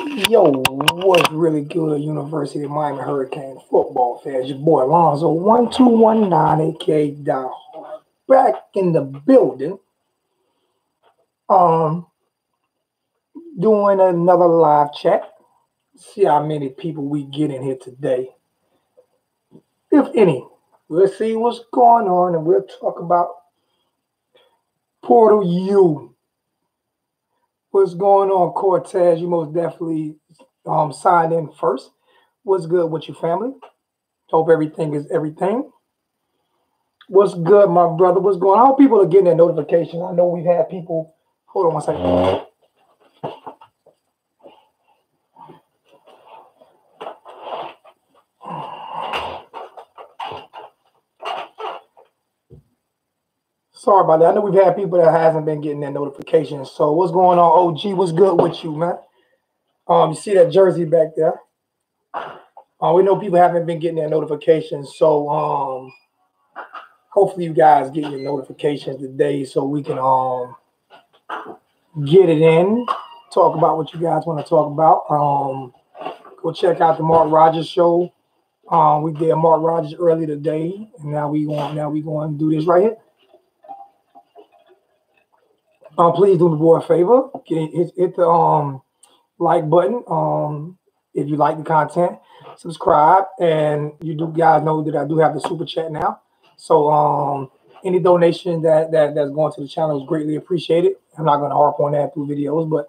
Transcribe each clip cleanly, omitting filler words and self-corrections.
Yo, what's really good, University of Miami Hurricane football fans? Your boy Alonzo 1219, aka Die Hard, back in the building. Um, doing another live chat. See how many people we get in here today, if any. We'll see what's going on, and we'll talk about Portal U. What's going on, Cortez? You most definitely signed in first. What's good with your family? Hope everything is everything. What's good, my brother? What's going on? I hope people are getting their notifications. I know we've had people. Hold on one second. Sorry about that. I know we've had people that hasn't been getting their notifications. So what's going on, OG? What's good with you, man? You see that jersey back there? We know people haven't been getting their notifications. So hopefully you guys get your notifications today so we can get it in. Talk about what you guys want to talk about. Go check out the Mark Rogers show. We did Mark Rogers earlier today, and now we going to do this right here. Please do the boy a favor. Hit the like button. If you like the content, subscribe, and you do guys know that I do have the super chat now. So any donation that's going to the channel is greatly appreciated. I'm not going to harp on that through videos, but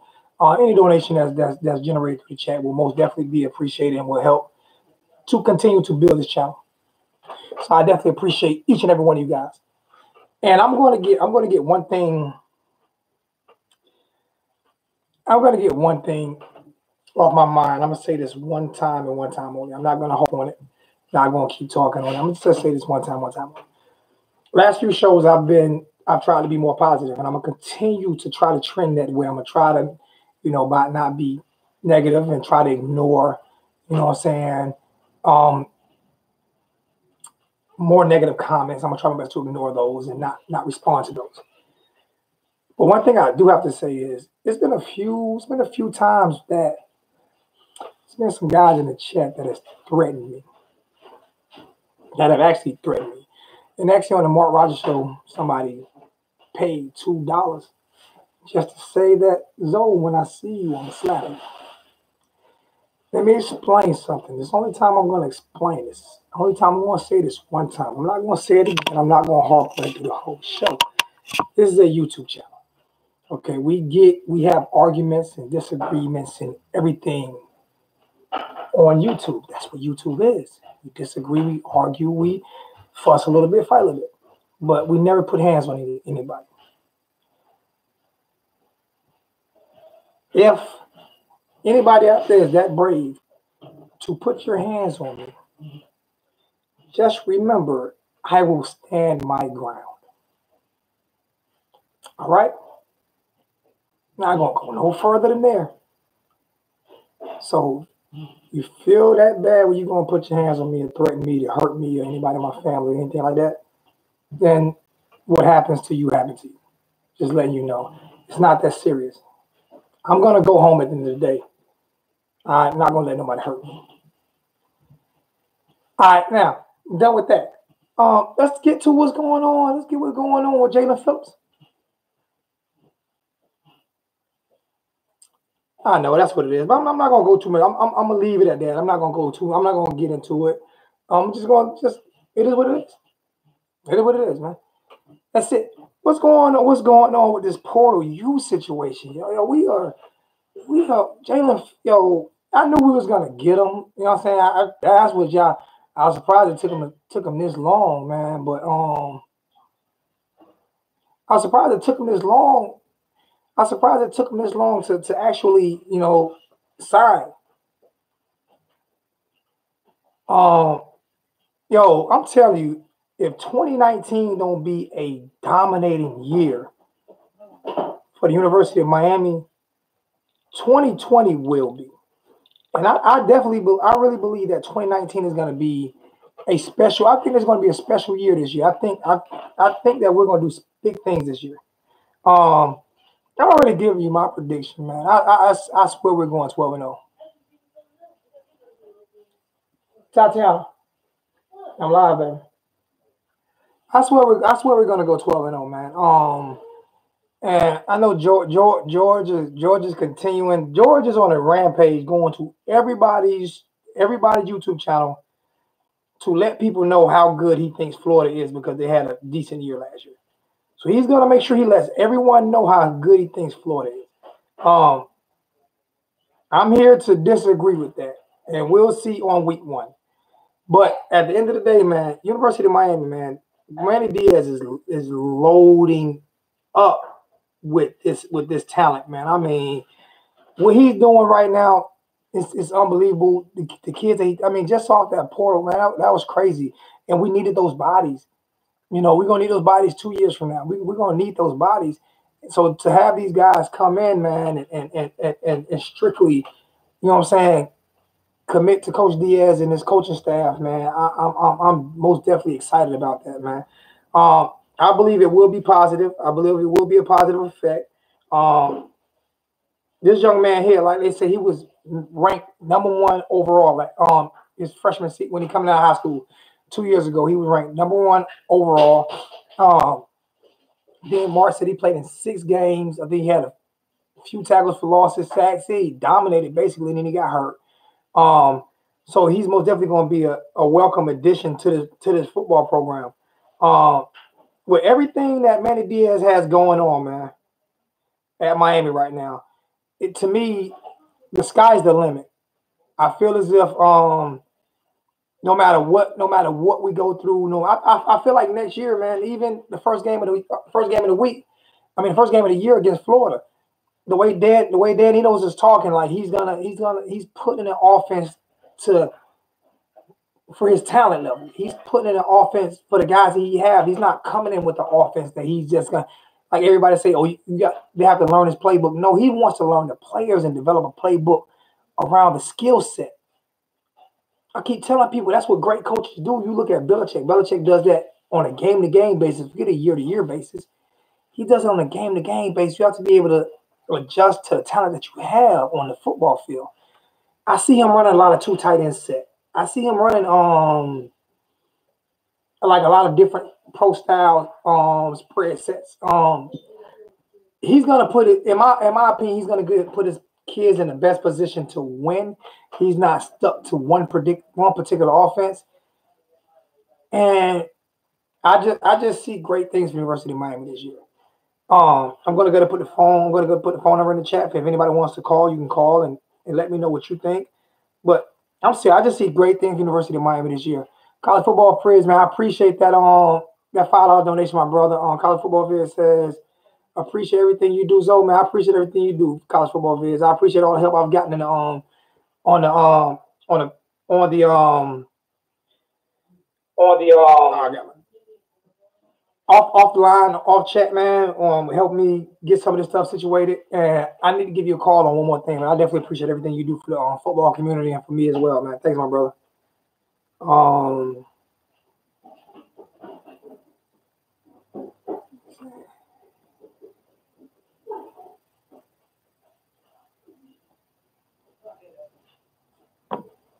any donation that's generated through the chat will most definitely be appreciated and will help to continue to build this channel. So I definitely appreciate each and every one of you guys. And I'm going to get one thing. I'm going to get one thing off my mind. I'm going to say this one time and one time only. I'm not going to harp on it. Not going to keep talking on it. I'm going to just say this one time only. Last few shows I've tried to be more positive, and I'm going to continue to try to trend that way. I'm going to try to, not be negative and try to ignore, more negative comments. I'm going to try my best to ignore those and not respond to those. But one thing I do have to say is it's been a few times that there's been some guys in the chat that has threatened me, that have actually threatened me. And actually on the Mark Rogers show, somebody paid $2 just to say that, Zoe, when I see you, I'm slapping you. Let me explain something. This is the only time I'm going to explain this. The only time I'm going to say this one time. I'm not going to say it again. I'm not going to harp on it through the whole show. This is a YouTube channel. Okay, we have arguments and disagreements and everything on YouTube. That's what YouTube is. We disagree, we argue, we fuss a little bit, fight a little bit. But we never put hands on anybody. If anybody out there is that brave to put your hands on me, just remember, I will stand my ground. All right? Not going to go no further than there. So you feel that bad when you're going to put your hands on me and threaten me to hurt me or anybody in my family or anything like that, then what happens to you happens to you. Just letting you know. It's not that serious. I'm going to go home at the end of the day. I'm not going to let nobody hurt me. All right, now, I'm done with that. Let's get to what's going on. Let's get what's going on with Jaylen Phillips. I know that's what it is, but I'm not gonna go too much. I'm gonna leave it at that. I'm not gonna get into it. I'm just it is what it is. It is what it is, man. That's it. What's going on with this Portal U situation? Yo, Jaylen. Yo, I knew we was gonna get him. You know what I'm saying? That's what y'all. I was surprised it took him this long, man. But I was surprised it took him this long. I'm surprised it took him this long to actually, sign. I'm telling you, if 2019 don't be a dominating year for the University of Miami, 2020 will be. And I really believe that 2019 is going to be a special. I think it's going to be a special year this year. I think that we're going to do big things this year. I'm already giving you my prediction, man. I swear we're going 12-0. Tatiana, I'm live, baby. I swear we're gonna go 12-0, man. And I know George is continuing. George is on a rampage, going to everybody's YouTube channel to let people know how good he thinks Florida is because they had a decent year last year. So he's gonna make sure he lets everyone know how good he thinks Florida is. I'm here to disagree with that, and we'll see on week 1. But at the end of the day, man, University of Miami, man, Manny Diaz is loading up with this talent, man. I mean, what he's doing right now is unbelievable. The kids, just off that portal, man, that was crazy. And we needed those bodies. We're gonna need those bodies 2 years from now. We're gonna need those bodies. So to have these guys come in, man, and strictly, you know what I'm saying, commit to Coach Diaz and his coaching staff, man. I'm most definitely excited about that, man. I believe it will be positive. I believe it will be a positive effect. This young man here, like they say, he was ranked #1 overall. Like his freshman season when he coming out of high school 2 years ago, he was ranked #1 overall. Then Mark said he played in 6 games. I think he had a few tackles for losses, sacks. He dominated basically, and then he got hurt. So he's most definitely going to be a welcome addition to this football program. With everything that Manny Diaz has going on, man, at Miami right now, to me, the sky's the limit. I feel as if no matter what we go through, I feel like next year, man, even the first game of the year against Florida, the way Danny knows is talking, like he's putting an offense for his talent level. He's putting in an offense for the guys that he have. He's not coming in with the offense that he's just gonna, like everybody say, they have to learn his playbook. No, he wants to learn the players and develop a playbook around the skill set. I keep telling people that's what great coaches do. You look at Belichick. Belichick does that on a game-to-game basis. Forget a year-to-year basis. He does it on a game-to-game basis. You have to be able to adjust to the talent that you have on the football field. I see him running a lot of 2 tight end set. I see him running like a lot of different pro style spread sets. He's gonna put it in my opinion. He's gonna put his kids in the best position to win. He's not stuck to one particular offense, and I just see great things from University of Miami this year. I'm gonna go to put the phone number in the chat. If anybody wants to call, you can call and let me know what you think. But I just see great things from University of Miami this year. College Football Frizz, man, I appreciate that that $5 donation, my brother. College Football Frizz says, appreciate everything you do, Zoe, man. I appreciate everything you do, College Football Frizz. I appreciate all the help I've gotten in the off the line, off chat, man. Help me get some of this stuff situated. And I need to give you a call on one more thing, man. I definitely appreciate everything you do for the football community and for me as well, man. Thanks, my brother.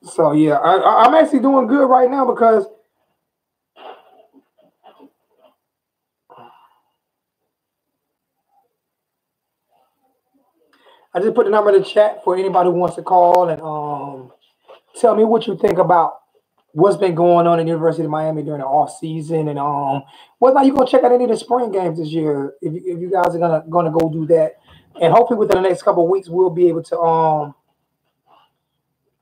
So yeah, I'm actually doing good right now because I just put the number in the chat for anybody who wants to call and tell me what you think about what's been going on in the University of Miami during the off season and whether or not you're gonna check out any of the spring games this year. If you guys are gonna go do that, and hopefully within the next couple of weeks we'll be able to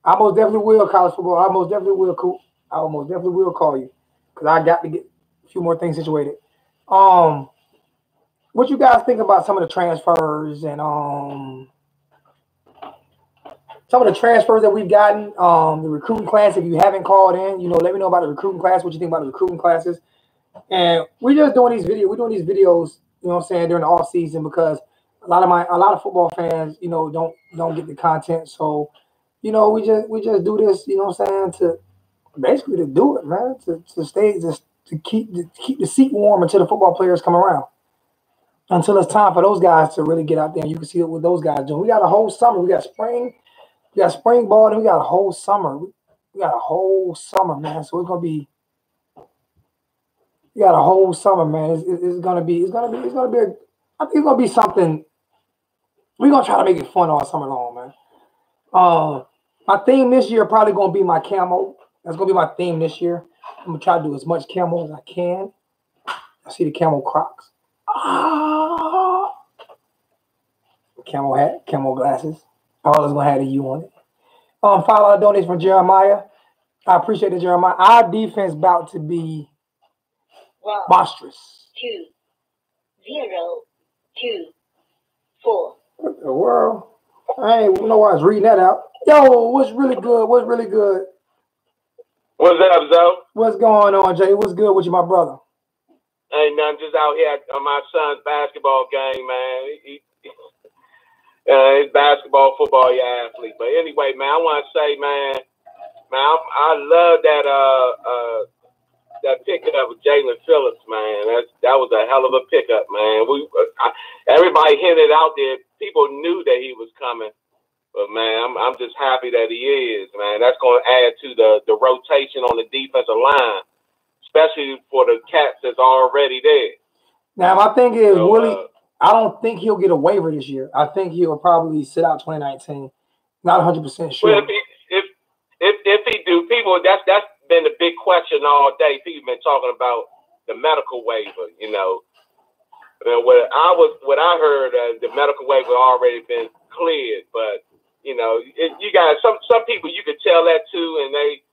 I most definitely will, college football. I most definitely will, Coop. I most definitely will call you because I got to get a few more things situated. What you guys think about some of the transfers and some of the transfers that we've gotten, the recruiting class? If you haven't called in, let me know about the recruiting class. What you think about the recruiting classes? And we're just doing these videos. We're doing these videos, you know what I'm saying, during the off season because a lot of football fans, don't get the content. So, we just do this, you know what I'm saying, to basically to do it, man, to stay just to keep the seat warm until the football players come around. Until it's time for those guys to really get out there and you can see what those guys doing. We got a whole summer. We got spring ball, and we got a whole summer. a whole summer, man. So it's gonna be. You got a whole summer, man. It's gonna be. I think it's gonna be something. We're gonna try to make it fun all summer long, man. My theme this year probably gonna be my camo. That's gonna be my theme this year. I'm gonna try to do as much camo as I can. I see the camo Crocs. Camo hat, camo glasses. All is gonna have a U on it. $5 donation from Jeremiah. I appreciate it, Jeremiah. Our defense about to be monstrous. 2, 0, 2, 4. What the world? I ain't know why I was reading that out. Yo, what's really good? What's really good? What's up, Zoe? What's going on, Jay? What's good with you, my brother? Ain't nothing, just out here on my son's basketball game, man. He's basketball, football, athlete. But anyway, man, I want to say, man, I love that pickup with Jaylen Phillips, man. That was a hell of a pickup, man. Everybody hinted out there. People knew that he was coming. But, man, I'm just happy that he is, man. That's going to add to the rotation on the defensive line, especially for the cats that's already there. Now, my thing is, Willie, I don't think he'll get a waiver this year. I think he'll probably sit out 2019. Not 100% sure. Well, if he do, people, that's been the big question all day. People been talking about the medical waiver, you know. What I heard, the medical waiver already been cleared, but you know, you guys, some people you could tell that to, and they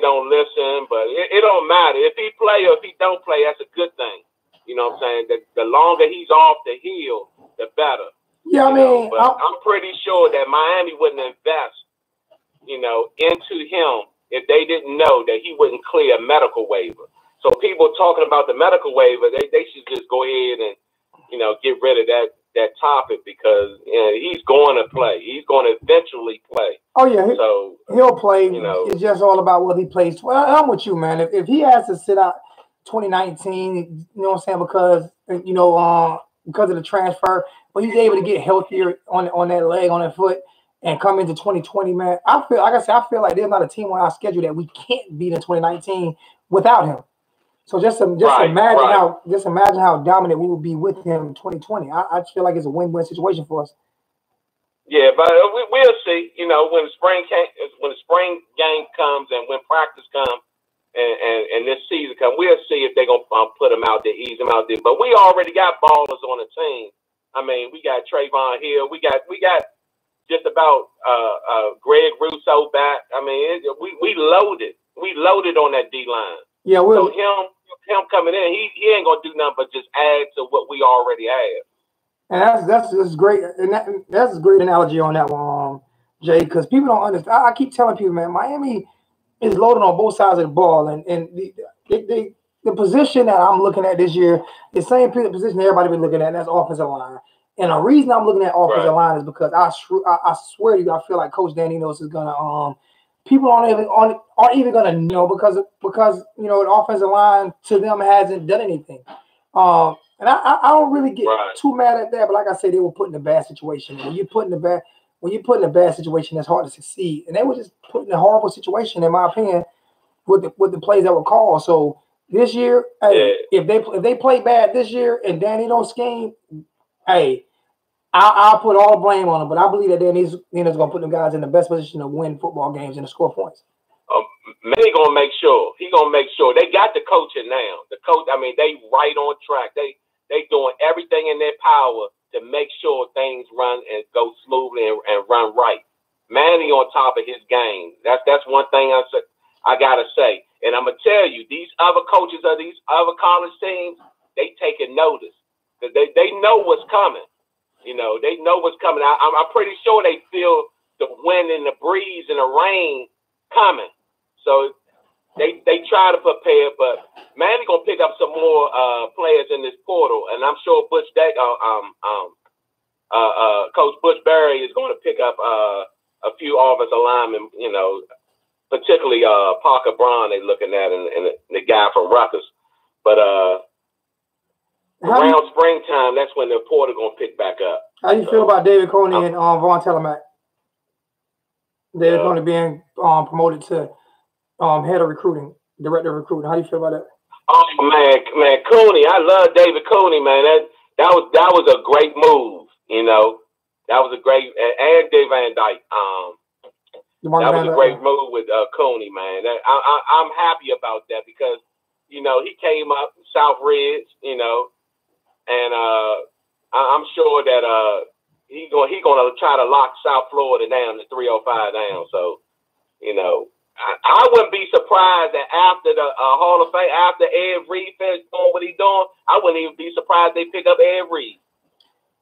don't listen. But it don't matter if he play or if he don't play. That's a good thing. You know what I'm saying? The longer he's off the hill, the better. Yeah, I mean, but I'm pretty sure that Miami wouldn't invest, into him if they didn't know that he wouldn't clear a medical waiver. So people talking about the medical waiver, they should just go ahead and, get rid of that topic because he's going to play. He's going to eventually play. Oh, yeah. He'll play. It's just all about what he plays. Well, I'm with you, man. If he has to sit out 2019, you know what I'm saying, because of the transfer, but he's able to get healthier on that leg, on that foot, and come into 2020, man. I feel like there's not a team on our schedule that we can't beat in 2019 without him. So imagine how dominant we will be with him in 2020. I feel like it's a win-win situation for us. Yeah, but we'll see. When the spring game comes and when practice comes and this season comes, we'll see if they're gonna put him out there, ease him out there. But we already got ballers on the team. I mean, we got Trevon Hill. We got just about Greg Rousseau back. I mean, we loaded. We loaded on that D line. Yeah, so him coming in, he ain't gonna do nothing but just add to what we already have. And that's great, and that's a great analogy on that one, Jay. Because people don't understand. I keep telling people, man, Miami is loaded on both sides of the ball, and the position that I'm looking at this year, the same position everybody been looking at, and that's offensive line. And the reason I'm looking at offensive line is because I swear to you, I feel like Coach Danny knows is gonna people aren't even gonna know because the offensive line to them hasn't done anything. And I don't really get too mad at that, but like I said, they were put in a bad situation. When you put in a bad situation, it's hard to succeed. And they were just put in a horrible situation, in my opinion, with the plays that were called. So this year, if they play bad this year and Danny don't scheme, I'll put all the blame on him. But I believe that Danny's going to put the guys in the best position to win football games and to score points. Manny gonna make sure. He gonna make sure. They got the coaching now. The coach, I mean, they right on track. They doing everything in their power to make sure things run and go smoothly and run right. Manny on top of his game. That's one thing I gotta say. And I'm gonna tell you, these other coaches of these other college teams, they taking notice. They know what's coming. They know what's coming. I'm pretty sure they feel the wind and the breeze and the rain coming. So they try to prepare, but Manny gonna pick up some more players in this portal, and I'm sure Coach Butch Berry is going to pick up a few offensive linemen. Particularly Parker Braun they looking at, and the guy from Rutgers. But around springtime, that's when the portal gonna pick back up. How you feel about David Coney and Vaughn Telemack? So, I feel like David Coney is going to be a better player. I feel like David Coney is going to be a better player. I feel like David Coney is going to be a better player. I mean, I They're going to be promoted to head of recruiting, director of recruiting. How do you feel about that? Oh man, Cooney, I love David Cooney, man. That was a great move. You know, that was a great and Dave Van Dyke. That was a great move with Cooney, man. I'm happy about that because, you know, he came up South Ridge, you know, and I'm sure that he's gonna try to lock South Florida down to 305 down. So, you know, I wouldn't be surprised that after the Hall of Fame, after Ed Reed finished doing what he's doing, I wouldn't even be surprised they pick up Ed Reed.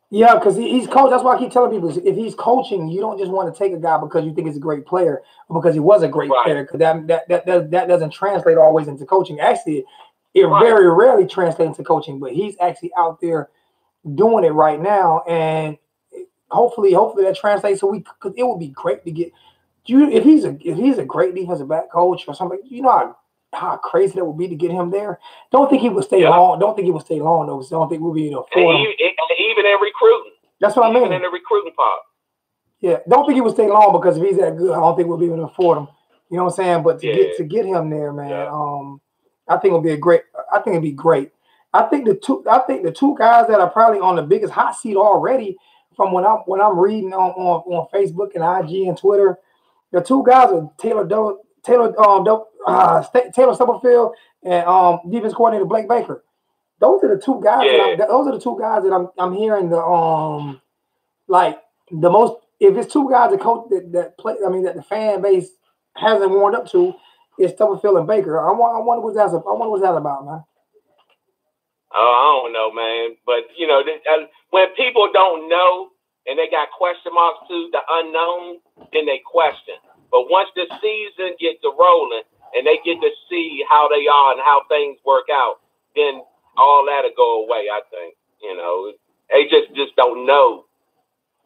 Yeah, because he's coach. That's why I keep telling people, if he's coaching, you don't just want to take a guy because you think he's a great player or because he was a great player, because that doesn't translate always into coaching. Actually, it very rarely translates into coaching, but he's actually out there doing it right now, and hopefully that translates. So because it would be great to get you if he's a great defensive back coach or something. You know how crazy that would be to get him there. Don't think he would stay long. Don't think he would stay long though. So don't think we'll be able to afford him. Even in recruiting. That's what I mean. Even in the recruiting part. Yeah, don't think he would stay long because if he's that good, I don't think we'll be able to afford him. You know what I'm saying? But to get him there, man, I think it'll be a great. I think it'd be great. I think the two guys that are probably on the biggest hot seat already, from when I'm reading on Facebook and IG and Twitter, the two guys are Taylor Stubblefield and defense coordinator Blake Baker. Those are the two guys. That I'm hearing like the most. If it's two guys that coach that play, I mean that the fan base hasn't warmed up to, it's Stubblefield and Baker. I wonder what's that about, man. Oh, I don't know, man. But you know, when people don't know and they got question marks to the unknown, then they question. But once the season gets to rolling and they get to see how they are and how things work out, then all that'll go away. I think, you know, they just don't know.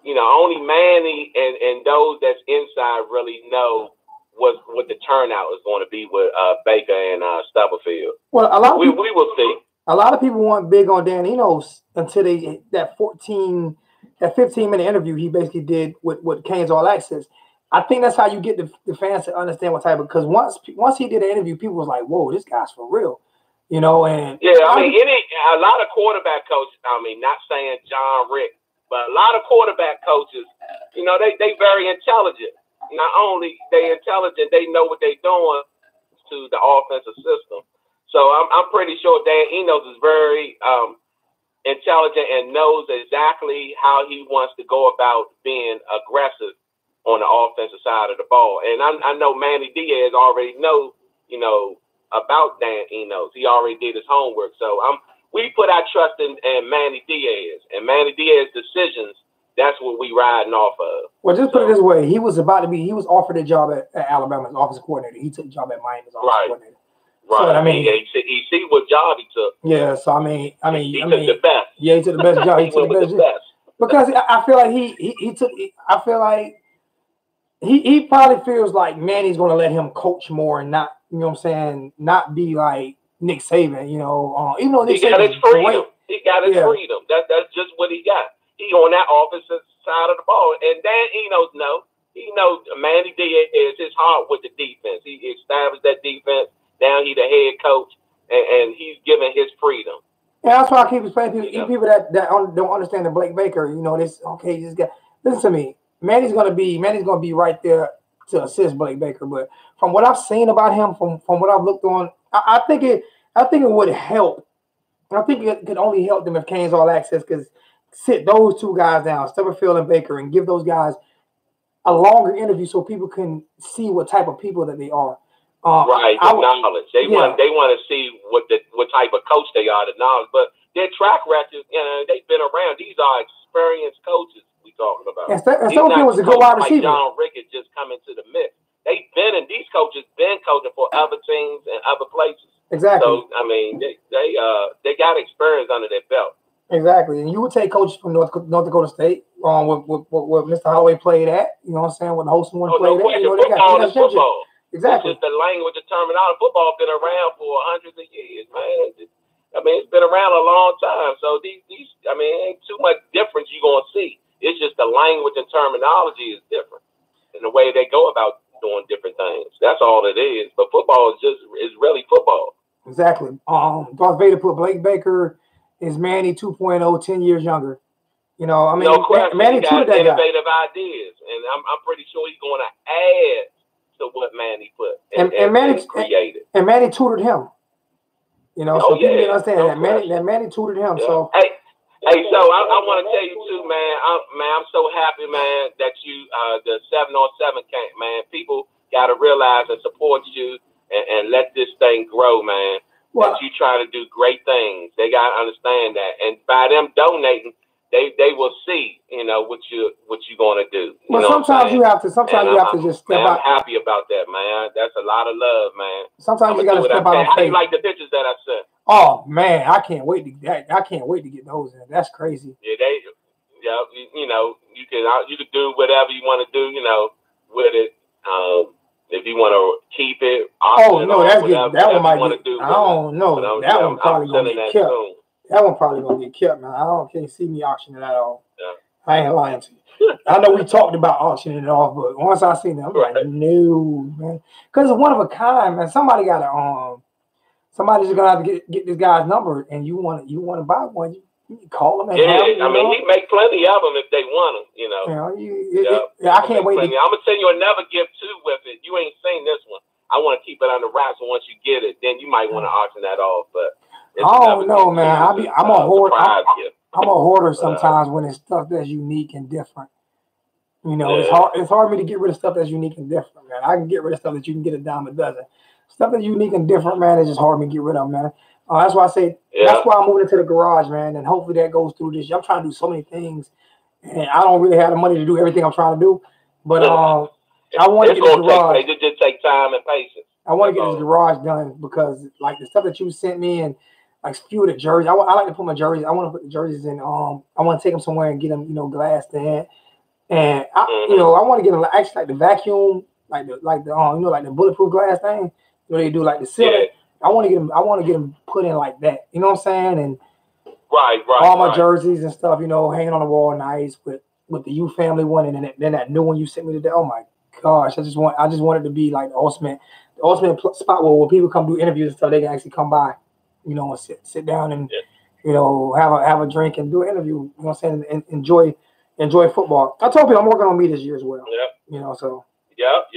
You know, only Manny and those that's inside really know what the turnout is going to be with Baker and Stubblefield. Well, we will see. A lot of people weren't big on Dan Enos until that 15-minute interview he basically did with Canes All Access. I think that's how you get the fans to understand what type of, because once he did an interview, people was like, "Whoa, this guy's for real," you know. And I mean, a lot of quarterback coaches. I mean, not saying John Rick, but a lot of quarterback coaches, you know, they very intelligent. Not only they intelligent, they know what they're doing to the offensive system. So I'm pretty sure Dan Enos is very intelligent and knows exactly how he wants to go about being aggressive on the offensive side of the ball. And I know Manny Diaz already know, you know, about Dan Enos. He already did his homework. So we put our trust in Manny Diaz. And Manny Diaz's decisions, that's what we riding off of. Well, just put it this way. He was offered a job at Alabama as offensive coordinator. He took a job at Miami as offensive coordinator. Right. So, I mean, he see what job he took. Yeah. So he took the best. Yeah, he took the best job. He took the best. Because I feel like he took. I feel like he probably feels like Manny's going to let him coach more and not, you know what I'm saying, not be like Nick Saban. You know, even though Nick got his freedom. He got his freedom. That's just what he got. He on that offensive side of the ball, and Dan Enos know. He knows Manny Diaz is his heart with the defense. He established that defense. Now he's the head coach, and he's given his freedom. Yeah, that's why I keep explaining to people that don't understand the Blake Baker. You know, this this guy. Listen to me. Manny's gonna be right there to assist Blake Baker. But from what I've seen about him, from what I've looked on, I think it would help. I think it could only help them if Canes All Access could sit those two guys down, Stubblefield and Baker, and give those guys a longer interview so people can see what type of people that they are. Right, the knowledge. They want to see what type of coach they are, the knowledge. But their track record, you know, they've been around. These are experienced coaches we talking about. And Stubblefield was a good wide receiver. Like John Rickett just coming to the mix. These coaches been coaching for other teams and other places. Exactly. So I mean, they got experience under their belt. Exactly, and you would take coaches from North Dakota State, with Mr. Holloway played at. You know what I'm saying? When the Holston one played at. You know, they got football. Exactly. It's just the language of terminology. Football been around for hundreds of years, man. I mean, it's been around a long time. So these I mean, ain't too much difference you're gonna see. It's just the language and terminology is different. and the way they go about doing different things. That's all it is. But football is really football. Exactly. Darth Vader put Blake Baker is Manny 2.0, 10 years younger. You know, I mean, no question. Manny he got tutored that innovative guy. ideas, and I'm pretty sure he's going to add to what Manny put and Manny created. And Manny tutored him. You know, so people didn't understand that Manny tutored him. Yeah. So hey, so I want to tell you too, man. I'm so happy, man, that you the 7-on-7 camp, man. People got to realize and support you and let this thing grow, man. Well, that you trying to do great things. They got to understand that, and by them donating, they will see, you know, what you going to do. Well, sometimes you have to. Sometimes you have to just step out. I'm happy about that, man. That's a lot of love, man. Sometimes you got to step out. How do you like the pictures that I sent? Oh man, I can't wait to get those in. That's crazy. Yeah, you know, you can do whatever you want to do, you know, with it. If you want to keep it, oh no, that's good. That one might get. I don't know. That one probably gonna get kept. That one probably gonna get kept, man. Can't see me auctioning that off. Yeah. I ain't lying to you. I know we talked about auctioning it off, but once I seen it, I'm like, no, man, because it's one of a kind, man. Somebody's gonna have to get this guy's number, and you want to buy one. You call them. And I mean, he make plenty of them if they want them, you know. Yeah, I can't wait. I'm gonna send you another gift too with it. You ain't seen this one. I want to keep it under wraps. So once you get it, then you might want to auction that off. But I don't know, man. I'm a hoarder. I'm a hoarder sometimes when it's stuff that's unique and different. You know, it's hard. It's hard for me to get rid of stuff that's unique and different, man. I can get rid of stuff that you can get a dime a dozen. Stuff that's unique and different, man, it's just hard for me to get rid of, man. That's why I say that's why I'm moving into the garage, man, and hopefully that goes through this. I'm trying to do so many things, and I don't really have the money to do everything I'm trying to do. But I want to get this garage. It just take time and patience. I want to get this garage done because, like, the stuff that you sent me and like a few of the jerseys, I like to put my jerseys. I want to put the jerseys in. I want to take them somewhere and get them, you know, glassed in. And you know, I want to get them actually like the vacuum, like the you know, like the bulletproof glass thing. You know, they do like the ceiling. I want to get them put in like that. You know what I'm saying? And all my jerseys and stuff, you know, hanging on the wall nice with the U family one, and then that new one you sent me today. Oh my gosh, I just want it to be like the ultimate spot where when people come do interviews and stuff, they can actually come by, you know, and sit down and you know, have a drink and do an interview. You know what I'm saying? And enjoy football. I told people I'm working on me this year as well. Yep. You know, so. Yep.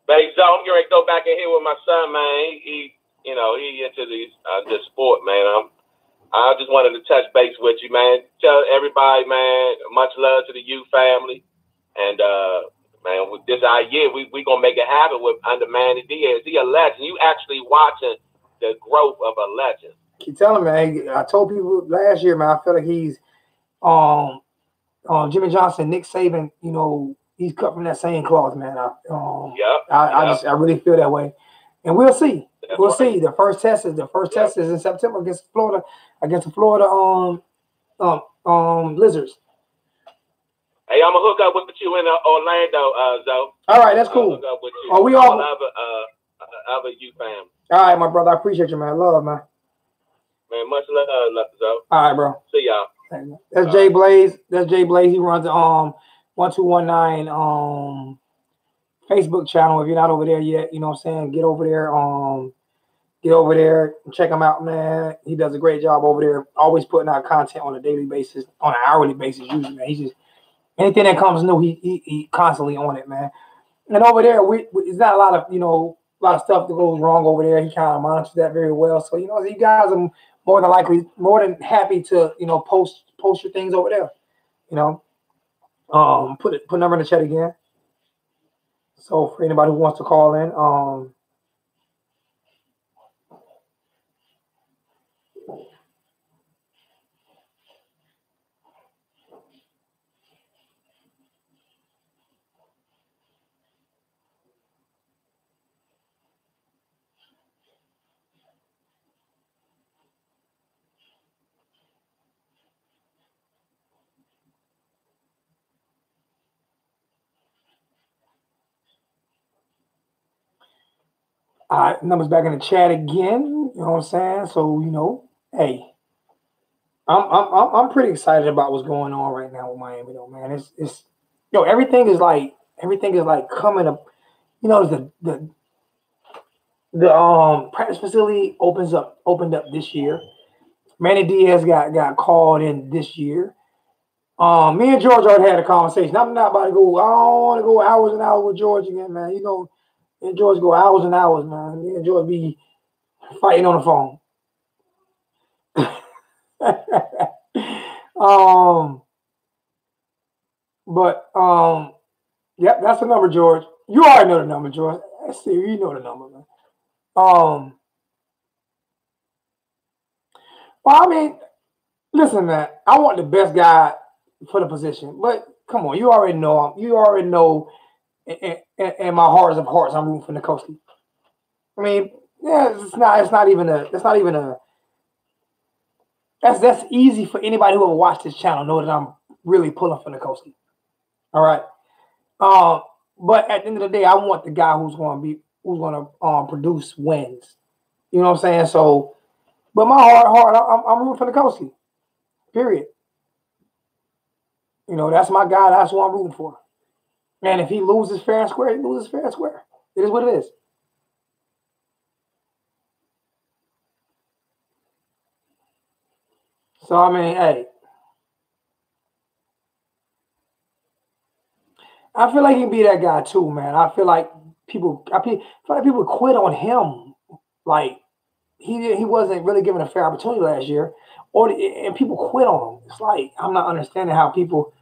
But so I'm going to go back in here with my son, man. He into this sport, man. I just wanted to touch base with you, man. Tell everybody, man, much love to the U family. And, man, with this idea, we going to make it happen under Manny Diaz. He a legend. You actually watching the growth of a legend. Keep telling me, man. I told people last year, man, I feel like he's Jimmy Johnson, Nick Saban, you know, he's cut from that same cloth, man. I really feel that way, and we'll see. We'll see. The first test is in September against the Florida Lizards. Hey, I'm gonna hook up with you in Orlando, Zoe. All right, that's cool. Hook up with you. Are we all other U fam? All right, my brother. I appreciate you, man. Love, man. Man, much love, Zoe. All right, bro. See y'all. That's Jay Blaze. That's Jay Blaze. He runs the 1219 Facebook channel. If you're not over there yet, you know what I'm saying, get over there. And check him out, man. He does a great job over there. Always putting out content on a daily basis, on an hourly basis, usually, man. He's just anything that comes new, he constantly on it, man. And over there, it's not a lot of stuff that goes wrong over there. He kind of monitors that very well. So, you know, you guys are more than happy to, you know, post your things over there. You know, put number in the chat again. So for anybody who wants to call in, numbers back in the chat again. You know what I'm saying? So, you know, hey, I'm pretty excited about what's going on right now with Miami, though, man. It's everything is like Everything is like coming up. You know, the practice facility opened up this year. Manny Diaz got called in this year. Me and George already had a conversation. I'm not about to go. I don't want to go hours and hours with George again, man. You know, me and George go hours and hours, man. Me and George be fighting on the phone. Yep, that's the number, George. You already know the number, George. Let's see, you know the number, man. Well, I mean, listen, man. I want the best guy for the position, but come on, you already know him. You already know, in my heart of hearts, I'm rooting for Nikoski. I mean, yeah, it's not even a. That's easy for anybody who ever watched this channel know that I'm really pulling for Nikoski. All right. But at the end of the day, I want the guy who's going to produce wins. You know what I'm saying? So, but my heart, I'm rooting for Nikoski. Period. You know, that's my guy. That's who I'm rooting for. And if he loses fair and square, he loses fair and square. It is what it is. So I mean, hey, I feel like he can be that guy too, man. I feel like people quit on him. Like he wasn't really given a fair opportunity last year, and people quit on him. It's like I'm not understanding how people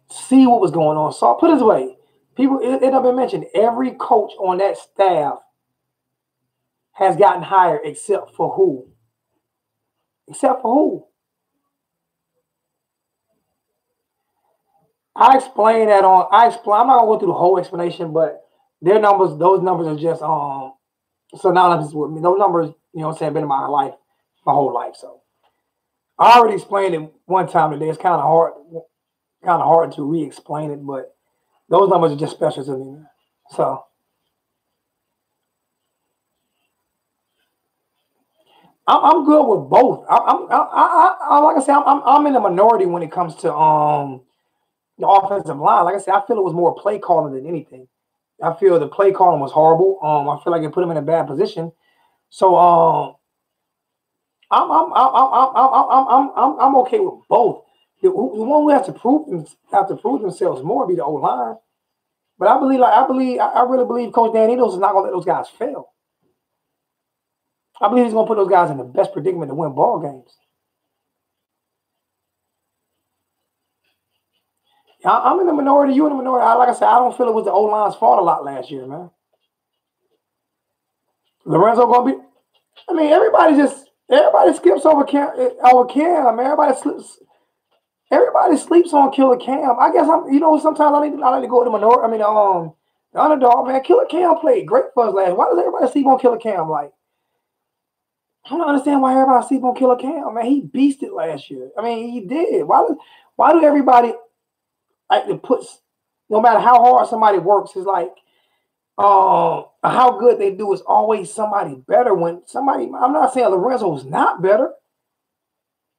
see what was going on. So put it this way, it have been mentioned every coach on that staff has gotten hired except for who? Except for who? I explain that on. I'm not gonna go through the whole explanation, but those numbers are just synonymous with me. Those numbers, you know what I'm saying, been in my life, my whole life. So I already explained it one time today. It's kind of hard to re-explain it, but those numbers are just special to me, man. So I'm good with both. Like I said, I'm in the minority when it comes to the offensive line. Like I said, I feel it was more play calling than anything. I feel the play calling was horrible. I feel like it put him in a bad position. So I'm okay with both. The one who has to prove themselves more be the O line. But I really believe Coach Dan Enos is not gonna let those guys fail. I believe he's gonna put those guys in the best predicament to win ball games. I'm in the minority. You in the minority. Like I said, I don't feel it was the O line's fault a lot last year, man. Lorenzo gonna be. I mean, everybody skips over Cam. I mean, everybody sleeps on Killer Cam. I guess sometimes I like to go to the minority. I mean, the underdog, man. Killer Cam played great for us last. Why does everybody sleep on Killer Cam? Like, I don't understand why everybody sleep on Killer Cam. Man, he beasted last year. I mean, he did. Why do everybody like to put? No matter how hard somebody works, it's like. How good they do is always somebody better when somebody. I'm not saying Lorenzo's not better.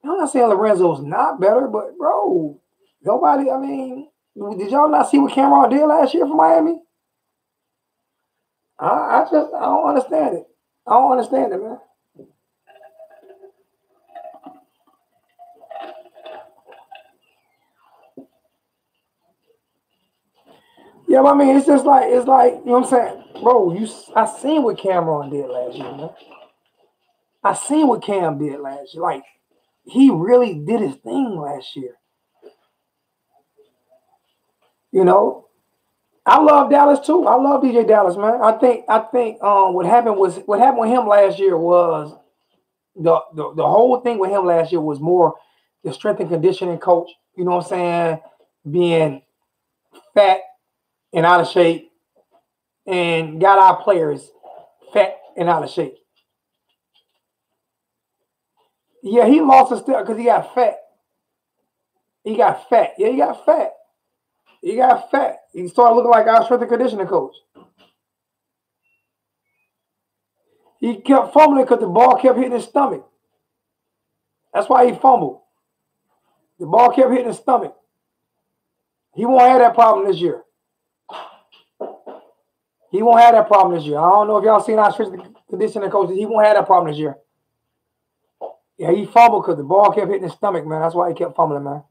I'm not saying Lorenzo's not better, but bro, nobody. I mean, did y'all not see what Cameron did last year for Miami? I don't understand it. I don't understand it, man. Yeah, but I mean, it's like you know what I'm saying, bro. I seen what Cameron did last year, man. I seen what Cam did last year. Like he really did his thing last year. You know, I love Dallas too. I love DJ Dallas, man. I think what happened with him last year was the whole thing with him last year was more the strength and conditioning coach. You know what I'm saying? Being fat and out of shape, and got our players fat and out of shape. Yeah, he lost his step because he got fat. He got fat. Yeah, he got fat. He got fat. He started looking like our strength and conditioning coach. He kept fumbling because the ball kept hitting his stomach. That's why he fumbled. The ball kept hitting his stomach. He won't have that problem this year. He won't have that problem this year. I don't know if y'all seen our strength conditioning coaches. He won't have that problem this year. Yeah, he fumbled because the ball kept hitting his stomach, man. That's why he kept fumbling, man.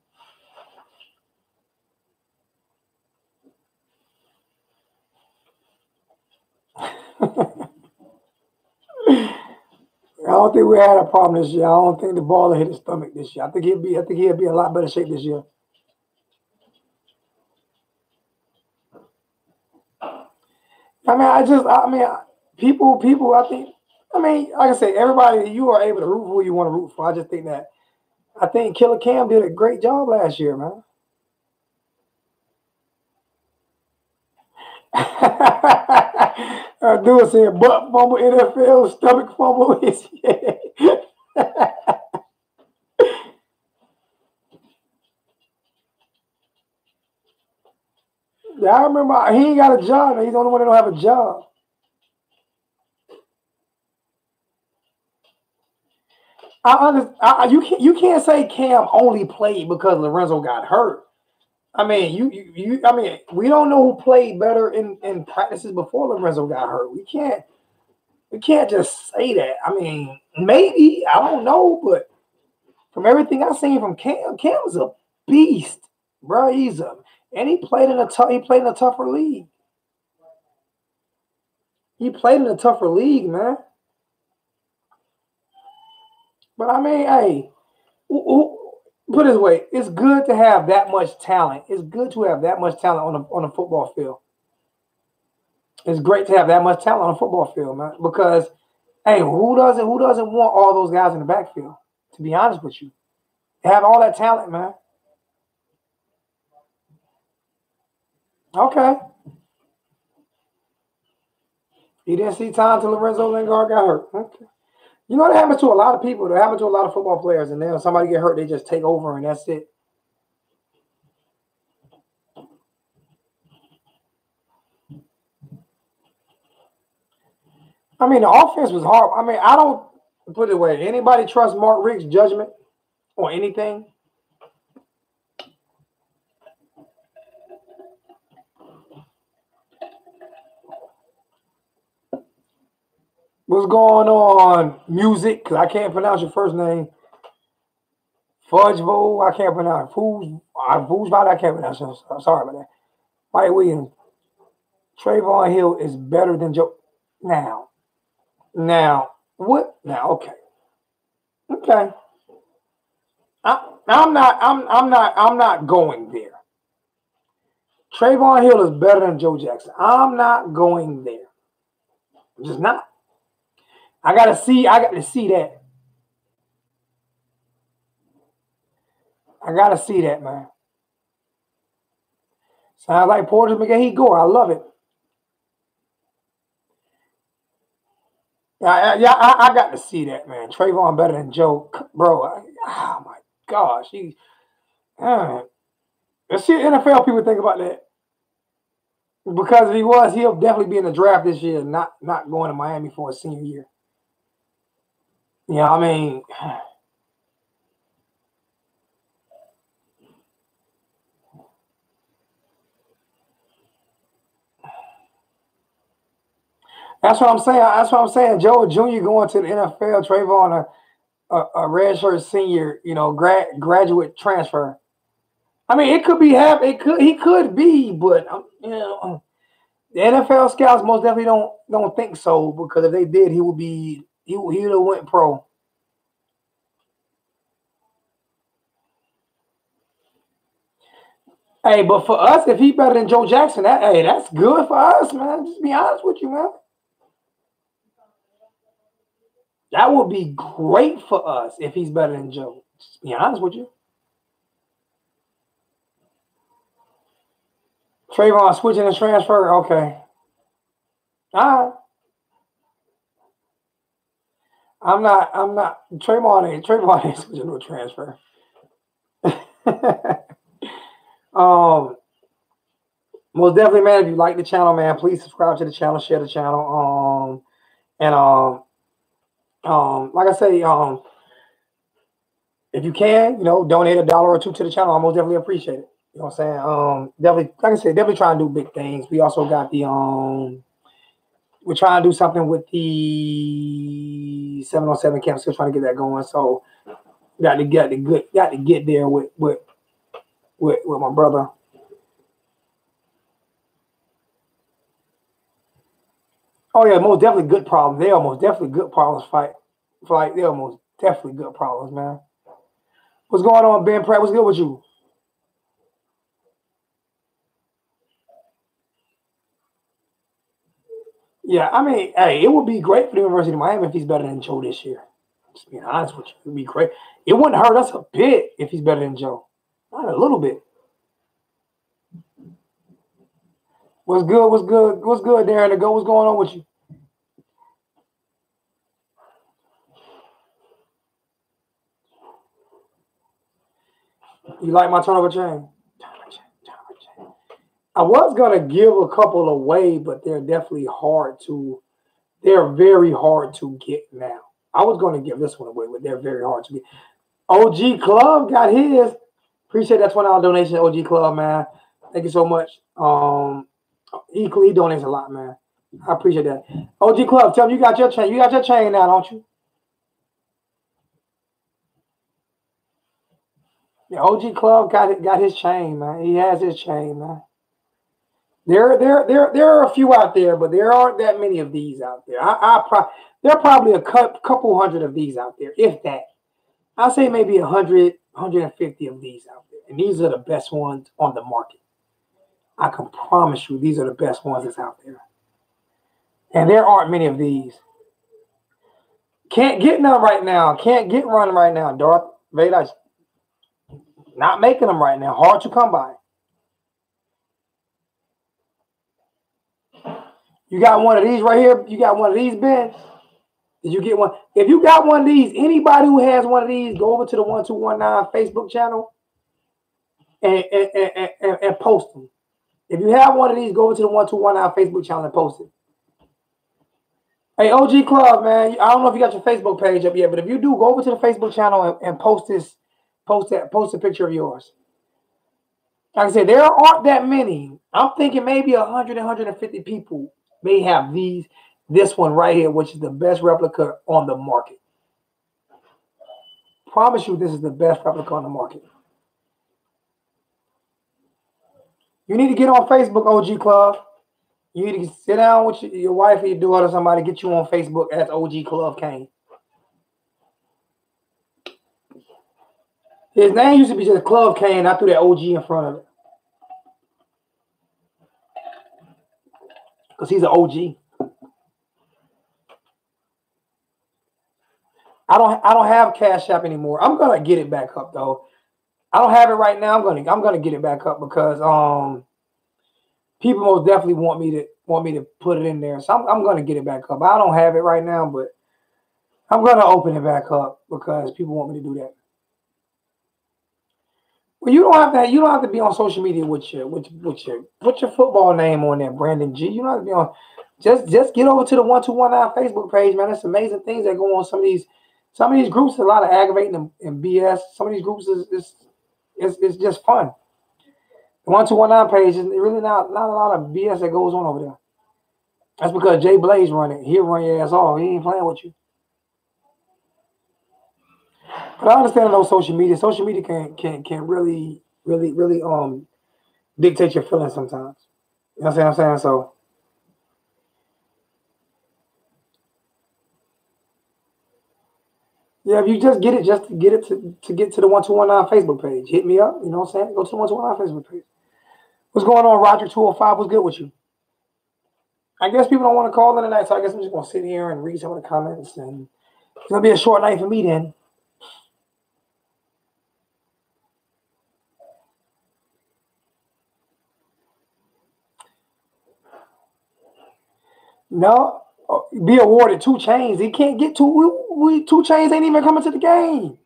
I don't think we had a problem this year. I don't think the ball will hit his stomach this year. I think he'll be in a lot better shape this year. People, like I say, everybody, you are able to root for who you want to root for. I just think that, I think Killer Cam did a great job last year, man. Dude said butt fumble, NFL, stomach fumble. Yeah, I remember he ain't got a job. He's the only one that don't have a job. You can't say Cam only played because Lorenzo got hurt. I mean, we don't know who played better in practices before Lorenzo got hurt. We can't just say that. I mean, maybe, I don't know, but from everything I've seen from Cam's a beast, bro. And he played in a tougher league. He played in a tougher league, man. But I mean, hey, put it this way, it's good to have that much talent. It's good to have that much talent on a football field. It's great to have that much talent on a football field, man. Because, hey, who doesn't want all those guys in the backfield? To be honest with you, they have all that talent, man. Okay. He didn't see time till Lorenzo Lingard got hurt. Okay. You know, that happens to a lot of people. That happens to a lot of football players. And then when somebody get hurt, they just take over and that's it. I mean, the offense was hard. I mean, I don't put it away. Anybody trust Mark Richt's judgment on anything? What's going on, music? Because I can't pronounce your first name. Fudgevo, I can't pronounce. Foosbot, I can't pronounce. I'm sorry about that. Mike Williams. Trevon Hill is better than Joe. Now, what? Now, okay. I'm not going there. Trevon Hill is better than Joe Jackson. I'm not going there. I'm just not. I got to see that. I got to see that, man. Sounds like Porter McGahee Gore. I love it. I got to see that, man. Trevon better than Joe, bro. Oh my gosh, let's see what NFL people think about that. Because if he'll definitely be in the draft this year, not going to Miami for a senior year. Yeah, I mean, that's what I'm saying. Joe Jr. going to the NFL, Trevon a redshirt senior, graduate transfer. I mean, it could be happening. He could be, but the NFL scouts most definitely don't think so, because if they did, he would have went pro. Hey, but for us, if he better than Joe Jackson, that's good for us, man. Just be honest with you, man. That would be great for us if he's better than Joe. Just be honest with you. Trevon switching and transfer, okay. All right. I'm not. Trevon ain't switching to a transfer. Most definitely, man. If you like the channel, man, please subscribe to the channel, share the channel. Like I say, if you can, donate $1 or $2 to the channel, I most definitely appreciate it. You know what I'm saying? Definitely, like I said, definitely trying to do big things. We also got the we're trying to do something with the 7-on-7 camp. Still trying to get that going. So got to get there with my brother. Oh yeah, most definitely good problems. They are most definitely good problems. Fight. They are most definitely good problems, man. What's going on, Ben Pratt? What's good with you? Yeah, I mean, hey, it would be great for the University of Miami if he's better than Joe this year. Just being honest with you, it would be great. It wouldn't hurt us a bit if he's better than Joe. Not a little bit. What's good? What's good? What's good, Darren? To go. What's going on with you? You like my turnover chain? I was gonna give a couple away, but they're definitely hard to. They're very hard to get now. I was gonna give this one away, but they're very hard to get. OG Club got his. Appreciate that $20 donation, OG Club, man. Thank you so much. He donates a lot, man. I appreciate that. OG Club, tell me you got your chain. You got your chain now, don't you? Yeah, OG Club got his chain, man. He has his chain, man. There are a few out there, but there aren't that many of these out there. There are probably a couple hundred of these out there, if that. I'll say maybe 100, 150 of these out there. And these are the best ones on the market. I can promise you these are the best ones that's out there. And there aren't many of these. Can't get none right now. Can't get one right now. Darth Vader not making them right now. Hard to come by. You got one of these right here? You got one of these, Ben? Did you get one? If you got one of these, anybody who has one of these, go over to the 1219 Facebook channel and post them. If you have one of these, go over to the 1219 Facebook channel and post it. Hey, OG Club, man. I don't know if you got your Facebook page up yet, but if you do, go over to the Facebook channel and post a picture of yours. Like I said, there aren't that many. I'm thinking maybe 100, 150 people may have this one right here, which is the best replica on the market. Promise you, this is the best replica on the market. You need to get on Facebook, OG Club. You need to sit down with your wife or your daughter or somebody, get you on Facebook as OG Club Kane. His name used to be just Club Kane. I threw that OG in front of it. Because he's an OG. I don't have Cash App anymore. I'm gonna get it back up though. I don't have it right now. I'm gonna get it back up because people most definitely want me to put it in there. So I'm gonna get it back up. I don't have it right now, but I'm gonna open it back up because people want me to do that. Well, you don't have to be on social media with your football name on there, Brandon G. You don't have to be on. Just get over to the 1219 Facebook page, man. There's amazing things that go on some of these groups. A lot of aggravating and BS. Some of these groups is just fun. The 1219 page is really not a lot of BS that goes on over there. That's because Jay Blaze run it. He'll run your ass off. He ain't playing with you. But I understand those social media. Social media can really dictate your feelings sometimes. You know what I'm saying? So yeah, if you just get it to get to the 1219 Facebook page, hit me up. You know what I'm saying? Go to the 1219 Facebook page. What's going on, Roger 205? What's good with you? I guess people don't want to call in tonight, so I guess I'm just gonna sit here and read some of the comments, and it's gonna be a short night for me then. No, be awarded 2 chains. He can't get 2. 2 chains ain't even coming to the game.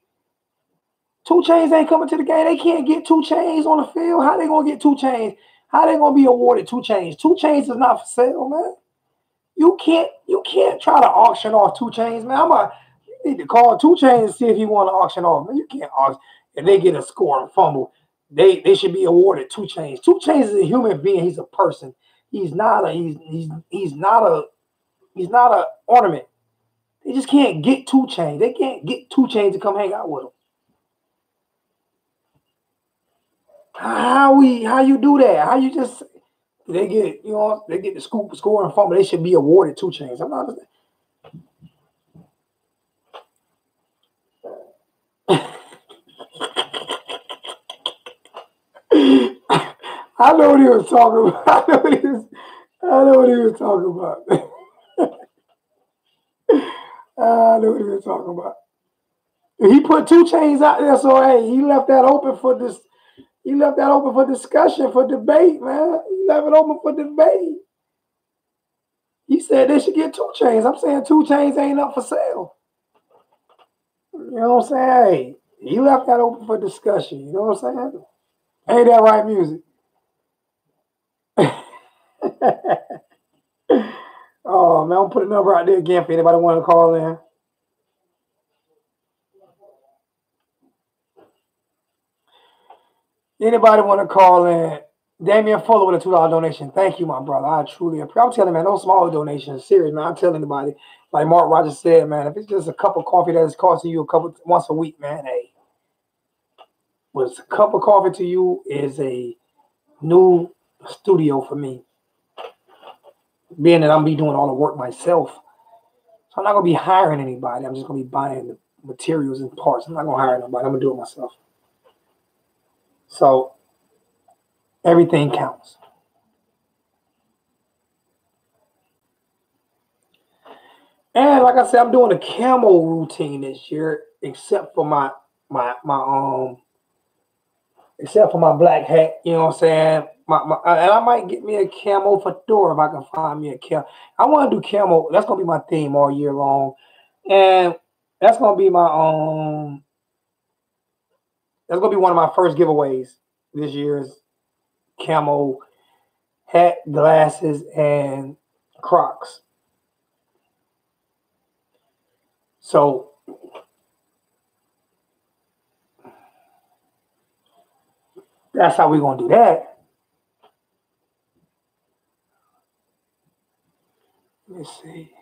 2 chains ain't coming to the game. They can't get 2 chains on the field. How they gonna get 2 chains? How they gonna be awarded 2 chains? 2 chains is not for sale, man. You can't try to auction off 2 chains, man. You need to call 2 chains and see if you want to auction off. Man, you can't auction. If they get a score and fumble, they should be awarded 2 chains. 2 chains is a human being. He's a person. He's not a He's not an ornament. They just can't get 2 Chainz. They can't get 2 Chainz to come hang out with them. How you do that? How you just they get the score and fun, but they should be awarded 2 Chainz. I'm not. I know what he was talking about. I know what he was talking about. I know what he was talking about. He put 2 Chainz out there, so hey, he left that open for this. He left that open for discussion, for debate, man. He left it open for debate. He said they should get 2 Chainz. I'm saying 2 Chainz ain't up for sale. You know what I'm saying? Hey, he left that open for discussion. You know what I'm saying? Ain't that right, music? Oh, man, I'll put a number out there again for anybody want to call in. Anybody want to call in? Damian Fuller with a $2 donation. Thank you, my brother. I truly appreciate it. I'm telling you, man, no small donations. Serious, man. I'm telling anybody. Like Mark Rogers said, man, if it's just a cup of coffee that is costing you once a week, man, hey. But a cup of coffee to you is a new studio for me. Being that I'm be doing all the work myself. So I'm not going to be hiring anybody. I'm just going to be buying the materials and parts. I'm not going to hire nobody. I'm going to do it myself. So everything counts. And like I said, I'm doing a camo routine this year, except for my black hat. You know what I'm saying? And I might get me a camo fedora if I can find me a camo. I want to do camo. That's gonna be my theme all year long, and that's gonna be my That's gonna be one of my first giveaways this year's camo hat, glasses, and Crocs. So that's how we're gonna do that. Let's see.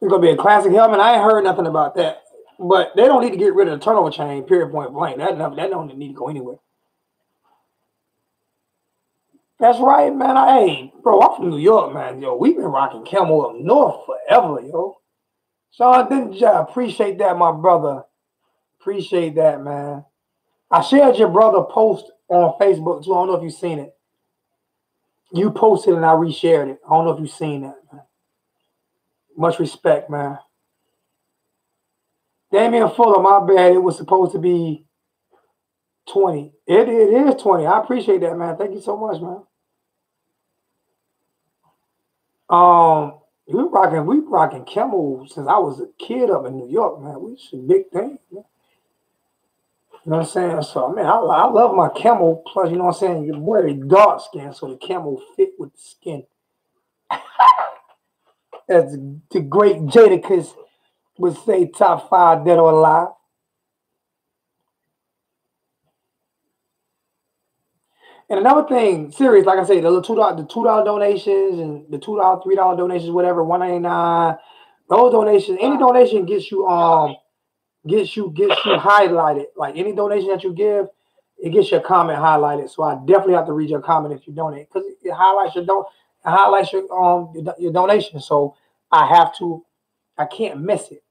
It's gonna be a classic helmet. I ain't heard nothing about that, but they don't need to get rid of the turnover chain. Period. Point blank. That don't need to go anywhere. That's right, man. Hey, bro, I'm from New York, man. Yo, we've been rocking camo up north forever, yo. Sean, didn't you appreciate that, my brother? Appreciate that, man. I shared your brother post on Facebook too. I don't know if you've seen it. You posted and I reshared it. I don't know if you've seen that, man. Much respect, man. Damian Fuller, my bad. It was supposed to be 20. It is 20. I appreciate that, man. Thank you so much, man. We rocking camo since I was a kid up in New York, man. We should big thing, man. You know what I'm saying? So, man, I love my camo. Plus, you know what I'm saying? Your boy is dark skin, so the camo fit with the skin. As the great Jadakiss would say, top 5 dead or alive. And another thing, serious, like I say, the $2 donations and the $2, $3 donations, whatever, $1.99. Those donations, any donation gets you highlighted. Like any donation that you give, it gets your comment highlighted. So I definitely have to read your comment if you donate, because it highlights your donation. So I can't miss it.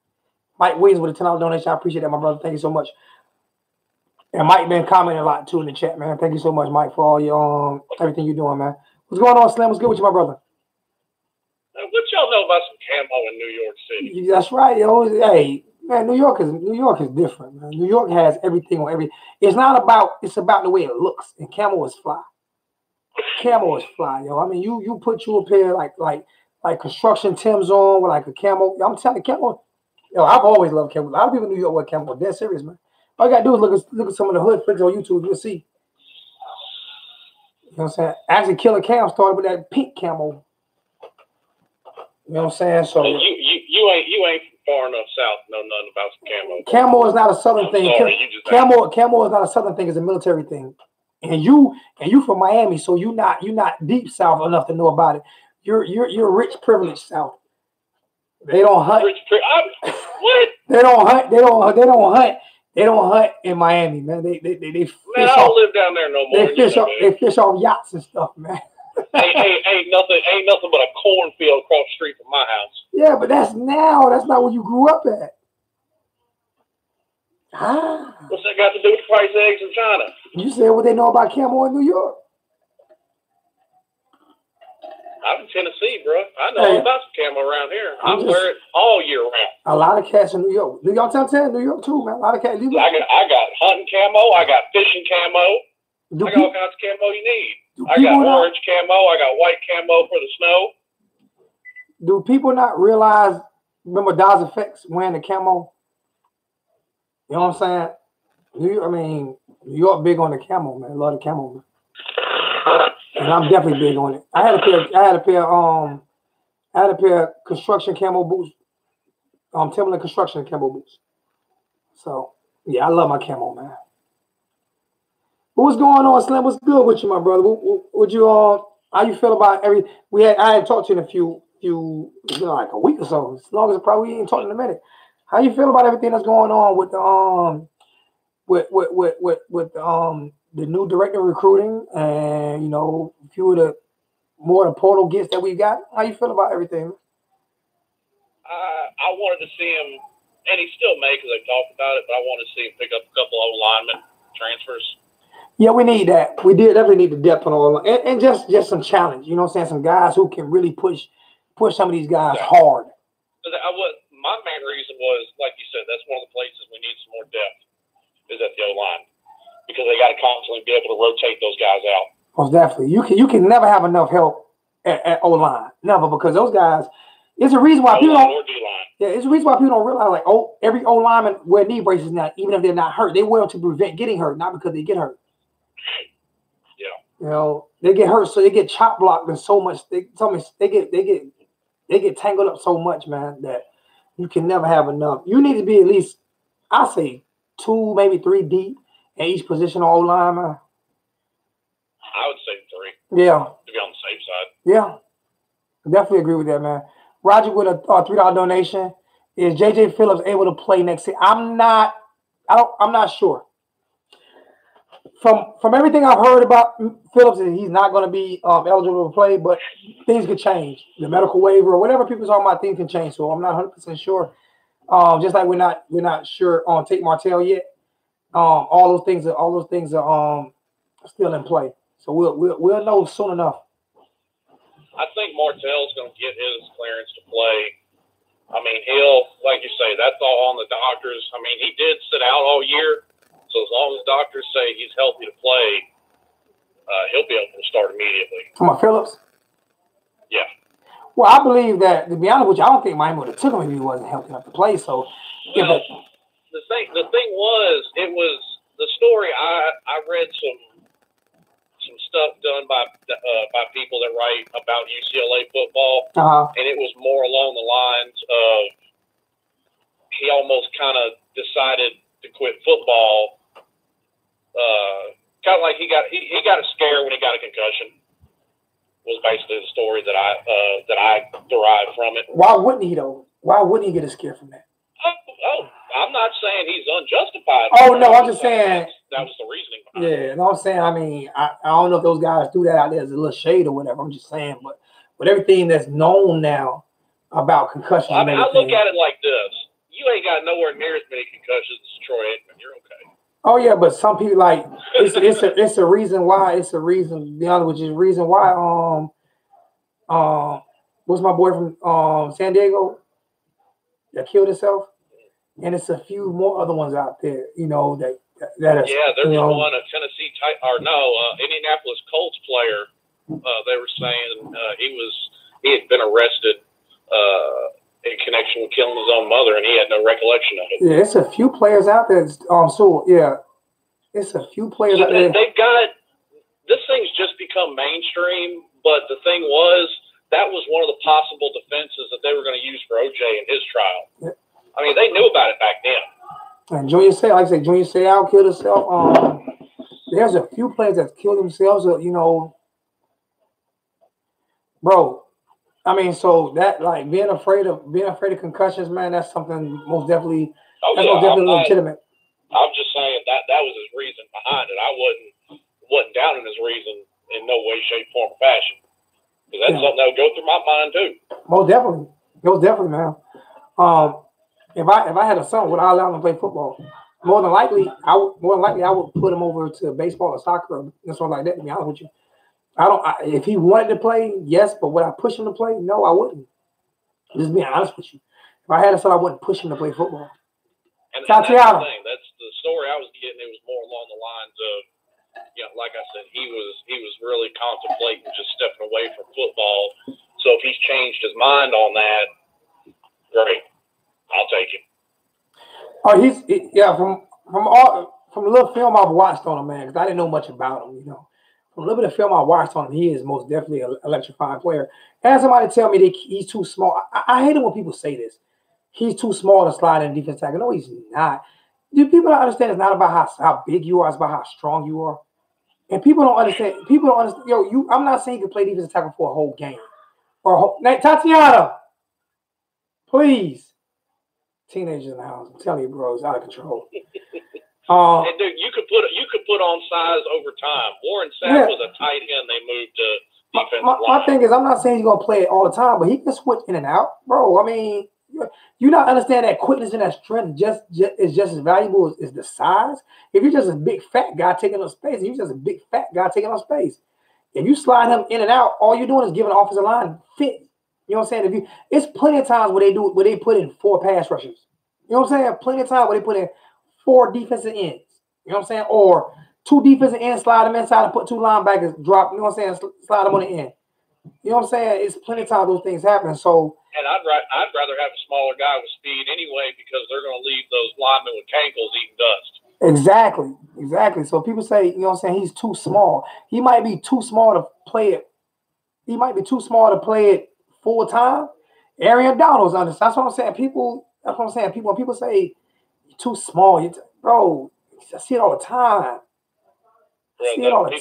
Mike Williams with a $10 donation. I appreciate that, my brother. Thank you so much. And Mike been commenting a lot too in the chat, man. Thank you so much, Mike, for all your everything you're doing, man. What's going on, Slim? What's good with you, my brother? What y'all know about some camo in New York City? That's right, yo. Hey, man, New York is different, man. New York has everything on every. It's about the way it looks, and camo is fly. Camo is fly, yo. I mean, you put you a pair like construction Timbs on with like a camo. I'm telling you, camo. Yo, I've always loved camo. A lot of people in New York wear camo. Dead serious, man. All you gotta do is look at some of the hood flicks on YouTube. You'll see. You know what I'm saying? Actually, Killer Cam started with that pink camo. You know what I'm saying? So you ain't far enough south to know nothing about some camo. Camo is not a southern thing. Sorry, camo is not a southern thing. It's a military thing. And you from Miami, so you not deep south enough to know about it. You're rich, privileged south. They don't hunt. What? They don't hunt. They don't hunt. They don't hunt in Miami, man. They fish Man, I don't live down there no more. They fish off yachts and stuff, man. ain't nothing but a cornfield across the street from my house. Yeah, but that's not where you grew up at. What's that got to do with the price of eggs in China? You said what they know about Camel in New York. I'm in Tennessee, bro. I know about some Camel around here. I wear it all year round. A lot of cats in New York. New York, New York too, man. A lot of cats. I got hunting camo. I got fishing camo. I got all kinds of camo you need. I got orange camo. I got white camo for the snow. Do people not realize? Remember Daz Effects wearing the camo? You know what I'm saying? New York big on the camo, man. Love the camo, man. And I'm definitely big on it. I had a pair of construction camo boots. Timberland construction camo boots. So yeah, I love my camo, man. What's going on, Slim? What's good with you, my brother? Would you how you feel about every? I had talked to you in a few like a week or so. As long as probably we ain't talking in a minute. How you feel about everything that's going on with the new director of recruiting and a few of the more portal gets that we got? How you feel about everything? I wanted to see him, and he still may because they talked about it, but I wanted to see him pick up a couple of linemen transfers. Yeah, we need that. We definitely need the depth on all, and just some challenge. You know what I'm saying? Some guys who can really push some of these guys hard. My main reason was, like you said, that's one of the places we need some more depth is at the O-line because they got to constantly be able to rotate those guys out. Most definitely. You can never have enough help at O-line. Never, because those guys, it's a reason why people don't. Yeah, it's a reason why people don't realize, like, every O-lineman wear knee braces now, even if they're not hurt. They wear them to prevent getting hurt, not because they get hurt. Yeah. They get hurt, so they get chop blocked and so much. They get tangled up so much, man, that you can never have enough. You need to be at least, I say, 2, maybe 3 deep in each position on O-line, man. I would say 3. Yeah. To be on the safe side. Yeah. Definitely agree with that, man. Roger with a $3 donation. Is J.J. Phillips able to play next season? I'm not sure. From everything I've heard about Phillips, he's not going to be eligible to play, but things could change. The medical waiver or whatever people talking about, things can change. So I'm not 100% sure. Just like we're not sure on Tate Martell yet. All those things are still in play. So we'll know soon enough. I think Martell's going to get his clearance to play. I mean, he'll, like you say, that's all on the doctors. I mean, he did sit out all year. So as long as doctors say he's healthy to play, he'll be able to start immediately. Come on, Phillips? Yeah. Well, I believe that, to be honest with you, I don't think Miami would have took him if he wasn't healthy enough to play. So, well, the thing was, it was the story. I read some stuff done by people that write about UCLA football, and it was more along the lines of he almost kind of decided to quit football. Kind of like he got a scare when he got a concussion. Was basically the story that I derived from it. Why wouldn't he though? Why wouldn't he get a scare from that? I'm not saying he's unjustified. Oh no, I'm just saying that was the reasoning behind it. Yeah, no, I'm saying. I mean, I don't know if those guys do that out there as a little shade or whatever. I'm just saying, but with everything that's known now about concussions, I mean, I look at it like this: you ain't got nowhere near as many concussions as Troy Aikman. You're okay. Oh yeah, but some people like it's a reason why. It's a reason. To be honest with you, the reason why. What's my boy from San Diego that killed himself? And it's a few more other ones out there, that are, yeah, there's one a Tennessee Indianapolis Colts player. They were saying he had been arrested in connection with killing his own mother, and he had no recollection of it. Yeah, it's a few players out there. It's a few players out there. They've got this thing's just become mainstream, but the thing was that was one of the possible defenses that they were going to use for OJ in his trial. Yeah. I mean, they knew about it back then. And Junior Seau, like I say, Junior Seau killed himself. there's a few players that kill themselves, you know, bro. I mean, so that like being afraid of concussions, man, that's something most definitely legitimate. I'm just saying that was his reason behind it. I wasn't doubting his reason in no way, shape, form, or fashion. Because that's something that would go through my mind too. Most definitely, man. If I had a son, would I allow him to play football? More than likely, I would put him over to baseball or soccer and something like that. To be honest with you, if he wanted to play, yes, but would I push him to play? No, I wouldn't. Just being honest with you. If I had a son, I wouldn't push him to play football. And that's the thing. That's the story I was getting. It was more along the lines of, you know, like I said, he was really contemplating just stepping away from football. So if he's changed his mind on that, great, I'll take him. Oh, from the little film I've watched on him, man, because I didn't know much about him, you know. From a little bit of film I watched on him, he is most definitely an electrifying player. And somebody tell me that he's too small. I hate it when people say this. He's too small to slide in defense tackle. No, he's not. Do people don't understand? It's not about how big you are. It's about how strong you are. And people don't understand. I'm not saying you can play defensive tackle for a whole game. Tatiana, please. Teenagers in the house. I'm telling you, bro, it's out of control. And dude, you could put on size over time. Warren Sapp was a tight end. They moved to defensive line. My thing is, I'm not saying he's gonna play it all the time, but he can switch in and out, bro. I mean, you not understand that quickness and that strength is just as valuable as the size. If you're just a big fat guy taking up space, you're just a big fat guy taking up space. If you slide him in and out, all you're doing is giving the offensive line fit. You know what I'm saying? It's plenty of times where they put in 4 pass rushers. You know what I'm saying? Plenty of times where they put in 4 defensive ends. You know what I'm saying? Or 2 defensive ends, slide them inside and put 2 linebackers, drop, you know what I'm saying? Slide them on the end. You know what I'm saying? It's plenty of times those things happen. So, and I'd rather have a smaller guy with speed anyway, because they're going to leave those linemen with cankles eating dust. Exactly. So people say, you know what I'm saying, he's too small. He might be too small to play it. He might be too small to play it full time. Aaron Donald's on this. That's what I'm saying. When people say you're too small, bro, I see it all the time. People told Ed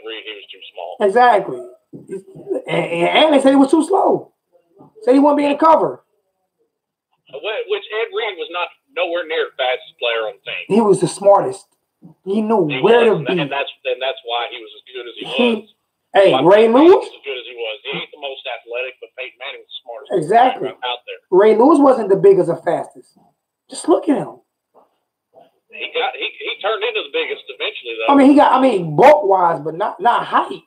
Reed he was too small. Exactly. And they said he was too slow. Said he wouldn't be in the cover. Which Ed Reed was not nowhere near the fastest player on the team. He was the smartest. He knew where to be. And that's why he was as good as he was. Hey, Ray Lewis? As good as he was. He ain't the most athletic, but Peyton Manning was the smartest. Exactly. Out there. Ray Lewis wasn't the biggest or fastest. Just look at him. He turned into the biggest eventually, though. I mean, bulk wise, but not height.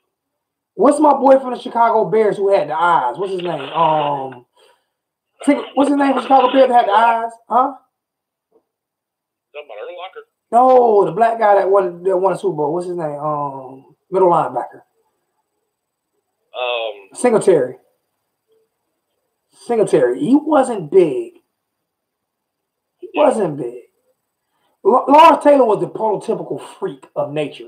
What's my boy from the Chicago Bears who had the eyes? What's his name? What's his name from Chicago Bears that had the eyes? Huh? Something about Urlacher? No, the black guy that won a Super Bowl. What's his name? Middle linebacker. Singletary. He wasn't big. Lawrence Taylor was the prototypical freak of nature.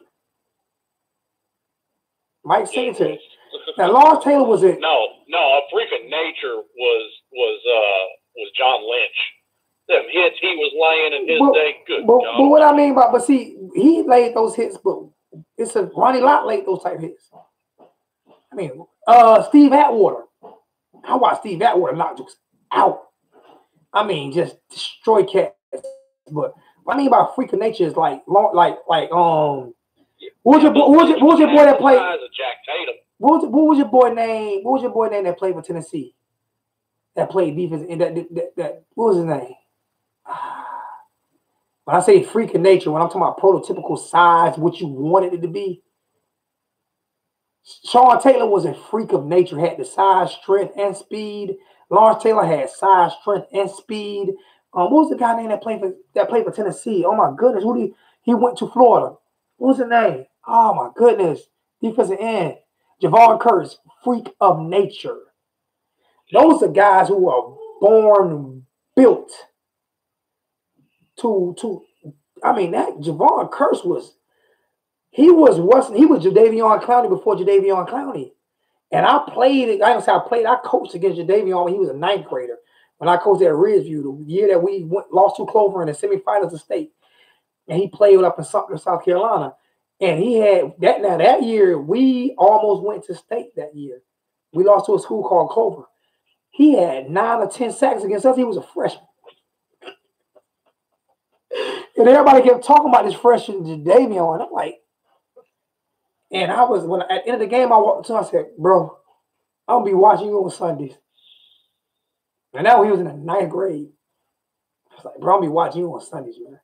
Mike Singletary. Now Lawrence Taylor was it? No, a freak of nature was John Lynch. Them hits he was laying in his day, good. But what I mean by, see, he laid those hits, but it's a Ronnie Lott laid those type hits. I mean, Steve Atwater. I watched Steve Atwater knock jokes out. I mean, just destroy cats. But what I mean by freak of nature is like what was your boy that played? Jack Tatum. What was your boy name? What was your boy name that played for Tennessee? That played defense in that what was his name? When I say freak of nature, when I'm talking about prototypical size, what you wanted it to be. Sean Taylor was a freak of nature, had the size, strength, and speed. Lawrence Taylor had size, strength, and speed. What was the guy name that played for Tennessee? Oh my goodness, he went to Florida. What was his name? Oh my goodness, defensive end, Jevon Kearse, freak of nature. Those are guys who are born built to. I mean, that Jevon Kearse was. He was Jadeveon Clowney before Jadeveon Clowney. And I coached against Jadeveon when he was a 9th grader. When I coached at Ridgeview, the year that we lost to Clover in the semifinals of state. And he played up in Sumter, South Carolina. And he had that. Now that year, we almost went to state that year. We lost to a school called Clover. He had 9 or 10 sacks against us. He was a freshman. And everybody kept talking about this freshman Jadavion. And I'm like, and I was, when at the end of the game, I walked to him, I said, bro, I'm going to be watching you on Sundays. And now he was in the 9th grade. I was like, bro, I'm going to be watching you on Sundays, man.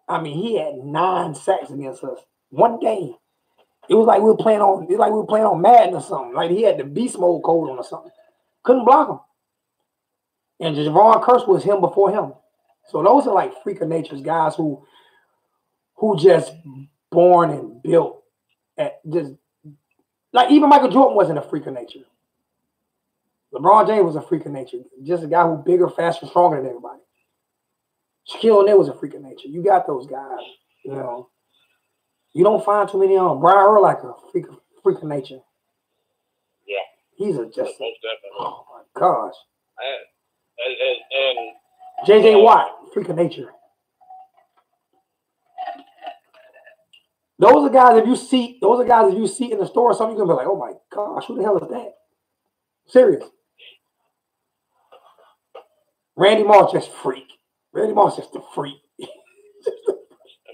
I mean, he had 9 sacks against us. One game. It was like we were playing on Madden or something. Like he had the beast mode code on or something. Couldn't block him. And Jevon Kearse was him before him. So those are like freak of nature's guys who just born and built at just like even Michael Jordan wasn't a freak of nature. LeBron James was a freak of nature. Just a guy who bigger, faster, stronger than everybody. Shaquille O'Neal was a freak of nature. You got those guys, you know. You don't find too many on Brian Urlacher, a freak of nature. Yeah. He's a just most definitely. Oh my gosh. And JJ Watt, freak of nature. Those are guys if you see in the store or something, you're gonna be like, oh my gosh, who the hell is that? Serious. Randy Moss just freak. Randy Moss just a freak. That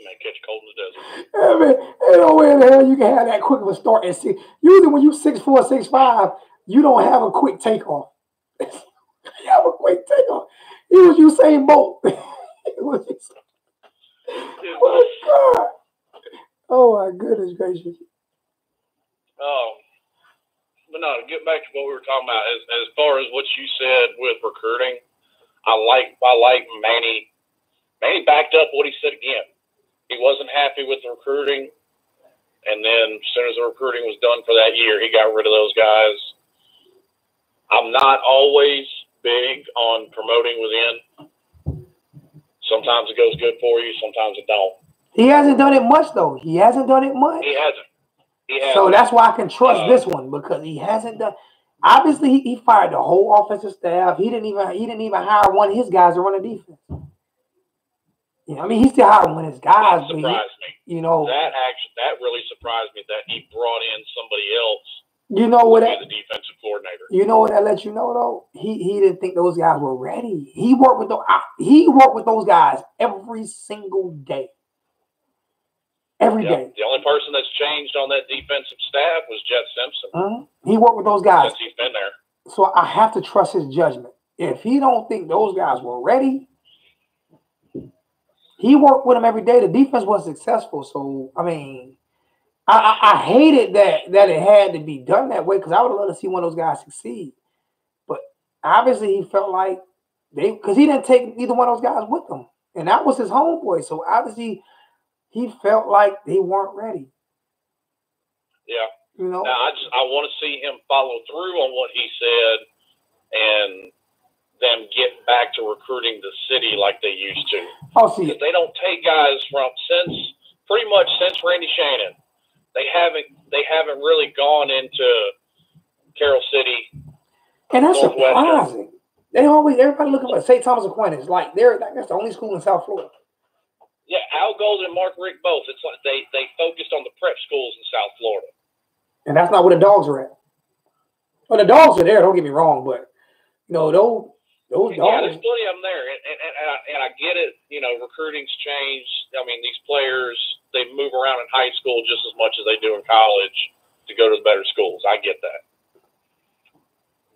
man catch cold in the desert. I mean, ain't no way in the hell you can have that quick of a start and see. Usually when you 6'4", 6'5", you don't have a quick takeoff. You have a quick takeoff. He was Usain Bolt. Oh my God. Oh my goodness gracious. But no, to get back to what we were talking about, as far as what you said with recruiting, I like Manny. Manny backed up what he said again. He wasn't happy with the recruiting, and then as soon as the recruiting was done for that year, he got rid of those guys. I'm not always big on promoting within. Sometimes it goes good for you, sometimes it don't. He hasn't done it much, though. He hasn't done it much. He hasn't. So that's why I can trust this one, because he hasn't done. Obviously, he fired the whole offensive staff. He didn't even hire one of his guys to run the defense. You know, I mean, he still hired one of his guys. That surprised me. You know, that really surprised me that he brought in somebody else. You know what? The defensive coordinator. You know what that lets you know though? He didn't think those guys were ready. He worked with those guys every single day. Every day. The only person that's changed on that defensive staff was Jeff Simpson. He worked with those guys since he's been there. So I have to trust his judgment. If he don't think those guys were ready, he worked with them every day. The defense was successful. So I mean, I hated that it had to be done that way, because I would have loved to see one of those guys succeed. But obviously he felt like because he didn't take either one of those guys with him, and that was his homeboy. So obviously he felt like they weren't ready. Yeah. You know. Now I want to see him follow through on what he said, and them get back to recruiting the city like they used to. I'll see it. They don't take guys pretty much since Randy Shannon. They haven't really gone into Carroll City. And that's surprising. Everybody looking for St. Thomas Aquinas. Like that's the only school in South Florida. Yeah, Al Gold and Mark Rick both. It's like they focused on the prep schools in South Florida. And that's not where the dogs are at. Well, the dogs are there, don't get me wrong, but you know, those dogs. Yeah, there's plenty of them there. And I get it, you know, recruiting's changed. I mean, these players, they move around in high school just as much as they do in college to go to the better schools. I get that.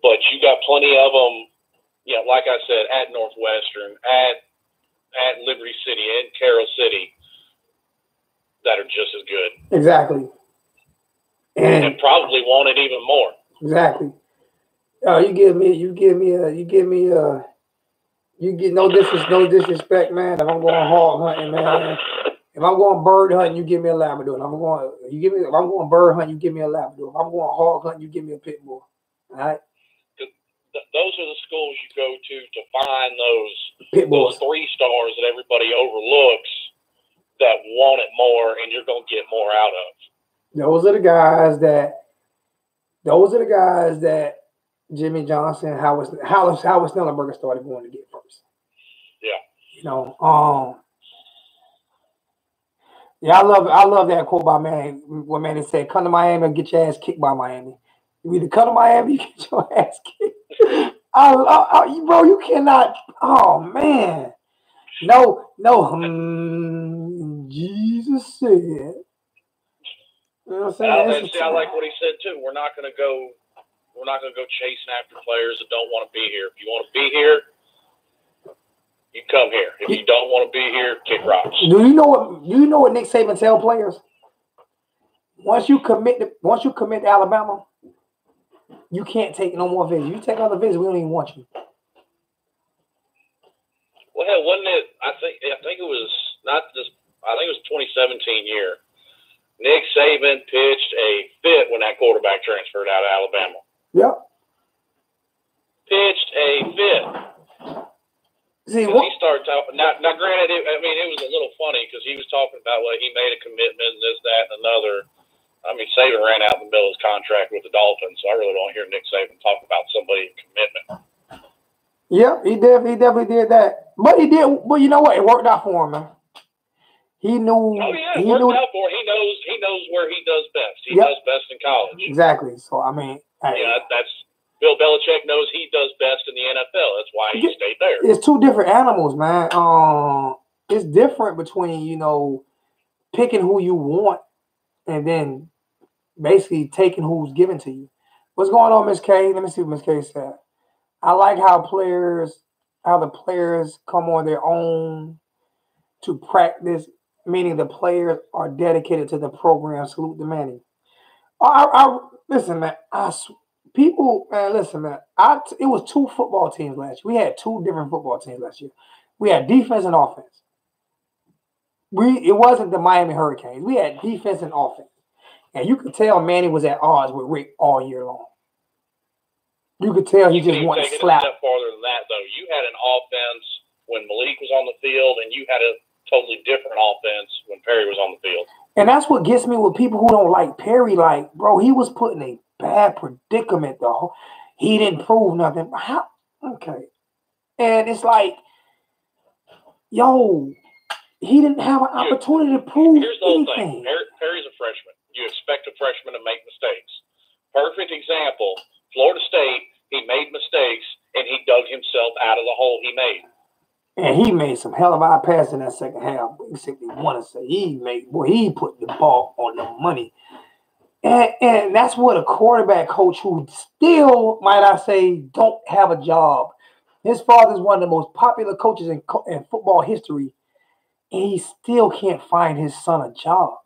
But you got plenty of them, you know, like I said, at Northwestern, at Liberty City, at Carroll City, that are just as good. Exactly. And probably want it even more. Exactly. You get no disrespect, man. If I'm going hog hunting, man. If I'm going bird hunting, you give me a Labrador. If I'm going bird hunting, you give me a Labrador. If I'm going hog hunting, you give me a pit bull. All right. Those are the schools you go to find those 3 stars that everybody overlooks that want it more, and you're going to get more out of. Those are the guys that Jimmy Johnson, Howard Snellenberger started going to get first. Yeah. You know, Yeah, I love that quote by Manny. When Manny said, "Come to Miami and get your ass kicked by Miami." You either come to Miami, you get your ass kicked. Bro, you cannot. Oh man, no. Jesus said. You know what I'm saying? I like what he said too. We're not going to go chasing after players that don't want to be here. If you want to be here, you come here. If you don't want to be here, kick rocks. Do you know what Nick Saban tell players? Once you commit to Alabama, you can't take no more visits. You take other visits, we don't even want you. Well, hell, wasn't it? I think it was not just. I think it was 2017 year. Nick Saban pitched a fit when that quarterback transferred out of Alabama. Yep. Pitched a fit. See, he started talking. Now, granted, it was a little funny because he was talking about he made a commitment, this, that, and another. I mean, Saban ran out in the middle of his contract with the Dolphins, so I really don't hear Nick Saban talk about somebody in commitment. Yeah, he definitely did that. But he did. But you know what? It worked out for him, man. He knew. Oh yeah, it worked out for him. He knows where he does best. He does best in college. Exactly. So I mean, that's Bill Belichick knows he does best in the NFL. That's why he stayed there. It's two different animals, man. It's different between picking who you want and then basically taking who's given to you. What's going on, Miss K? Let me see what Miss K said. I like how the players come on their own to practice, meaning the players are dedicated to the program. Salute the Manny. Listen, man. Listen, man. It was two football teams last year. We had two different football teams last year. We had defense and offense. It wasn't the Miami Hurricanes. We had defense and offense. And you could tell Manny was at odds with Rick all year long. You could tell he just wanted to slap. A step farther than that, though. You had an offense when Malik was on the field, and you had a totally different offense when Perry was on the field. And that's what gets me with people who don't like Perry. Like, bro, he was put in a bad predicament, though. He didn't prove nothing. How? Okay. And it's like, yo, he didn't have an opportunity to prove Here's the whole anything. Thing. Perry's a freshman. You expect a freshman to make mistakes. Perfect example. Florida State, he made mistakes, and he dug himself out of the hole he made. And he made some hell of a pass in that second half. Basically, want to say he put the ball on the money. And that's what a quarterback coach who still, might I say, don't have a job. His father's one of the most popular coaches in football history, and he still can't find his son a job.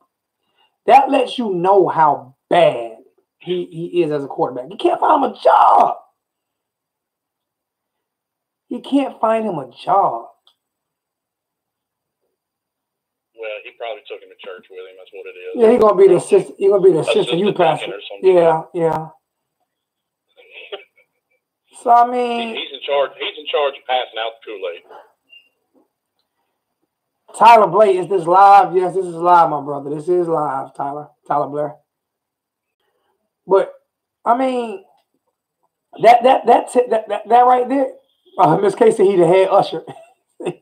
That lets you know how bad he is as a quarterback. He can't find him a job. He can't find him a job. Well, he probably took him to church with him. That's what it is. Yeah, he's gonna be the assistant. He's gonna be the assistant youth pastor. Yeah. So I mean, he's in charge. He's in charge of passing out the Kool-Aid. Tyler Blake, is this live? Yes, this is live, my brother. This is live, Tyler Blair. But I mean, that right there, Miss Casey, he the head usher. Oh, okay.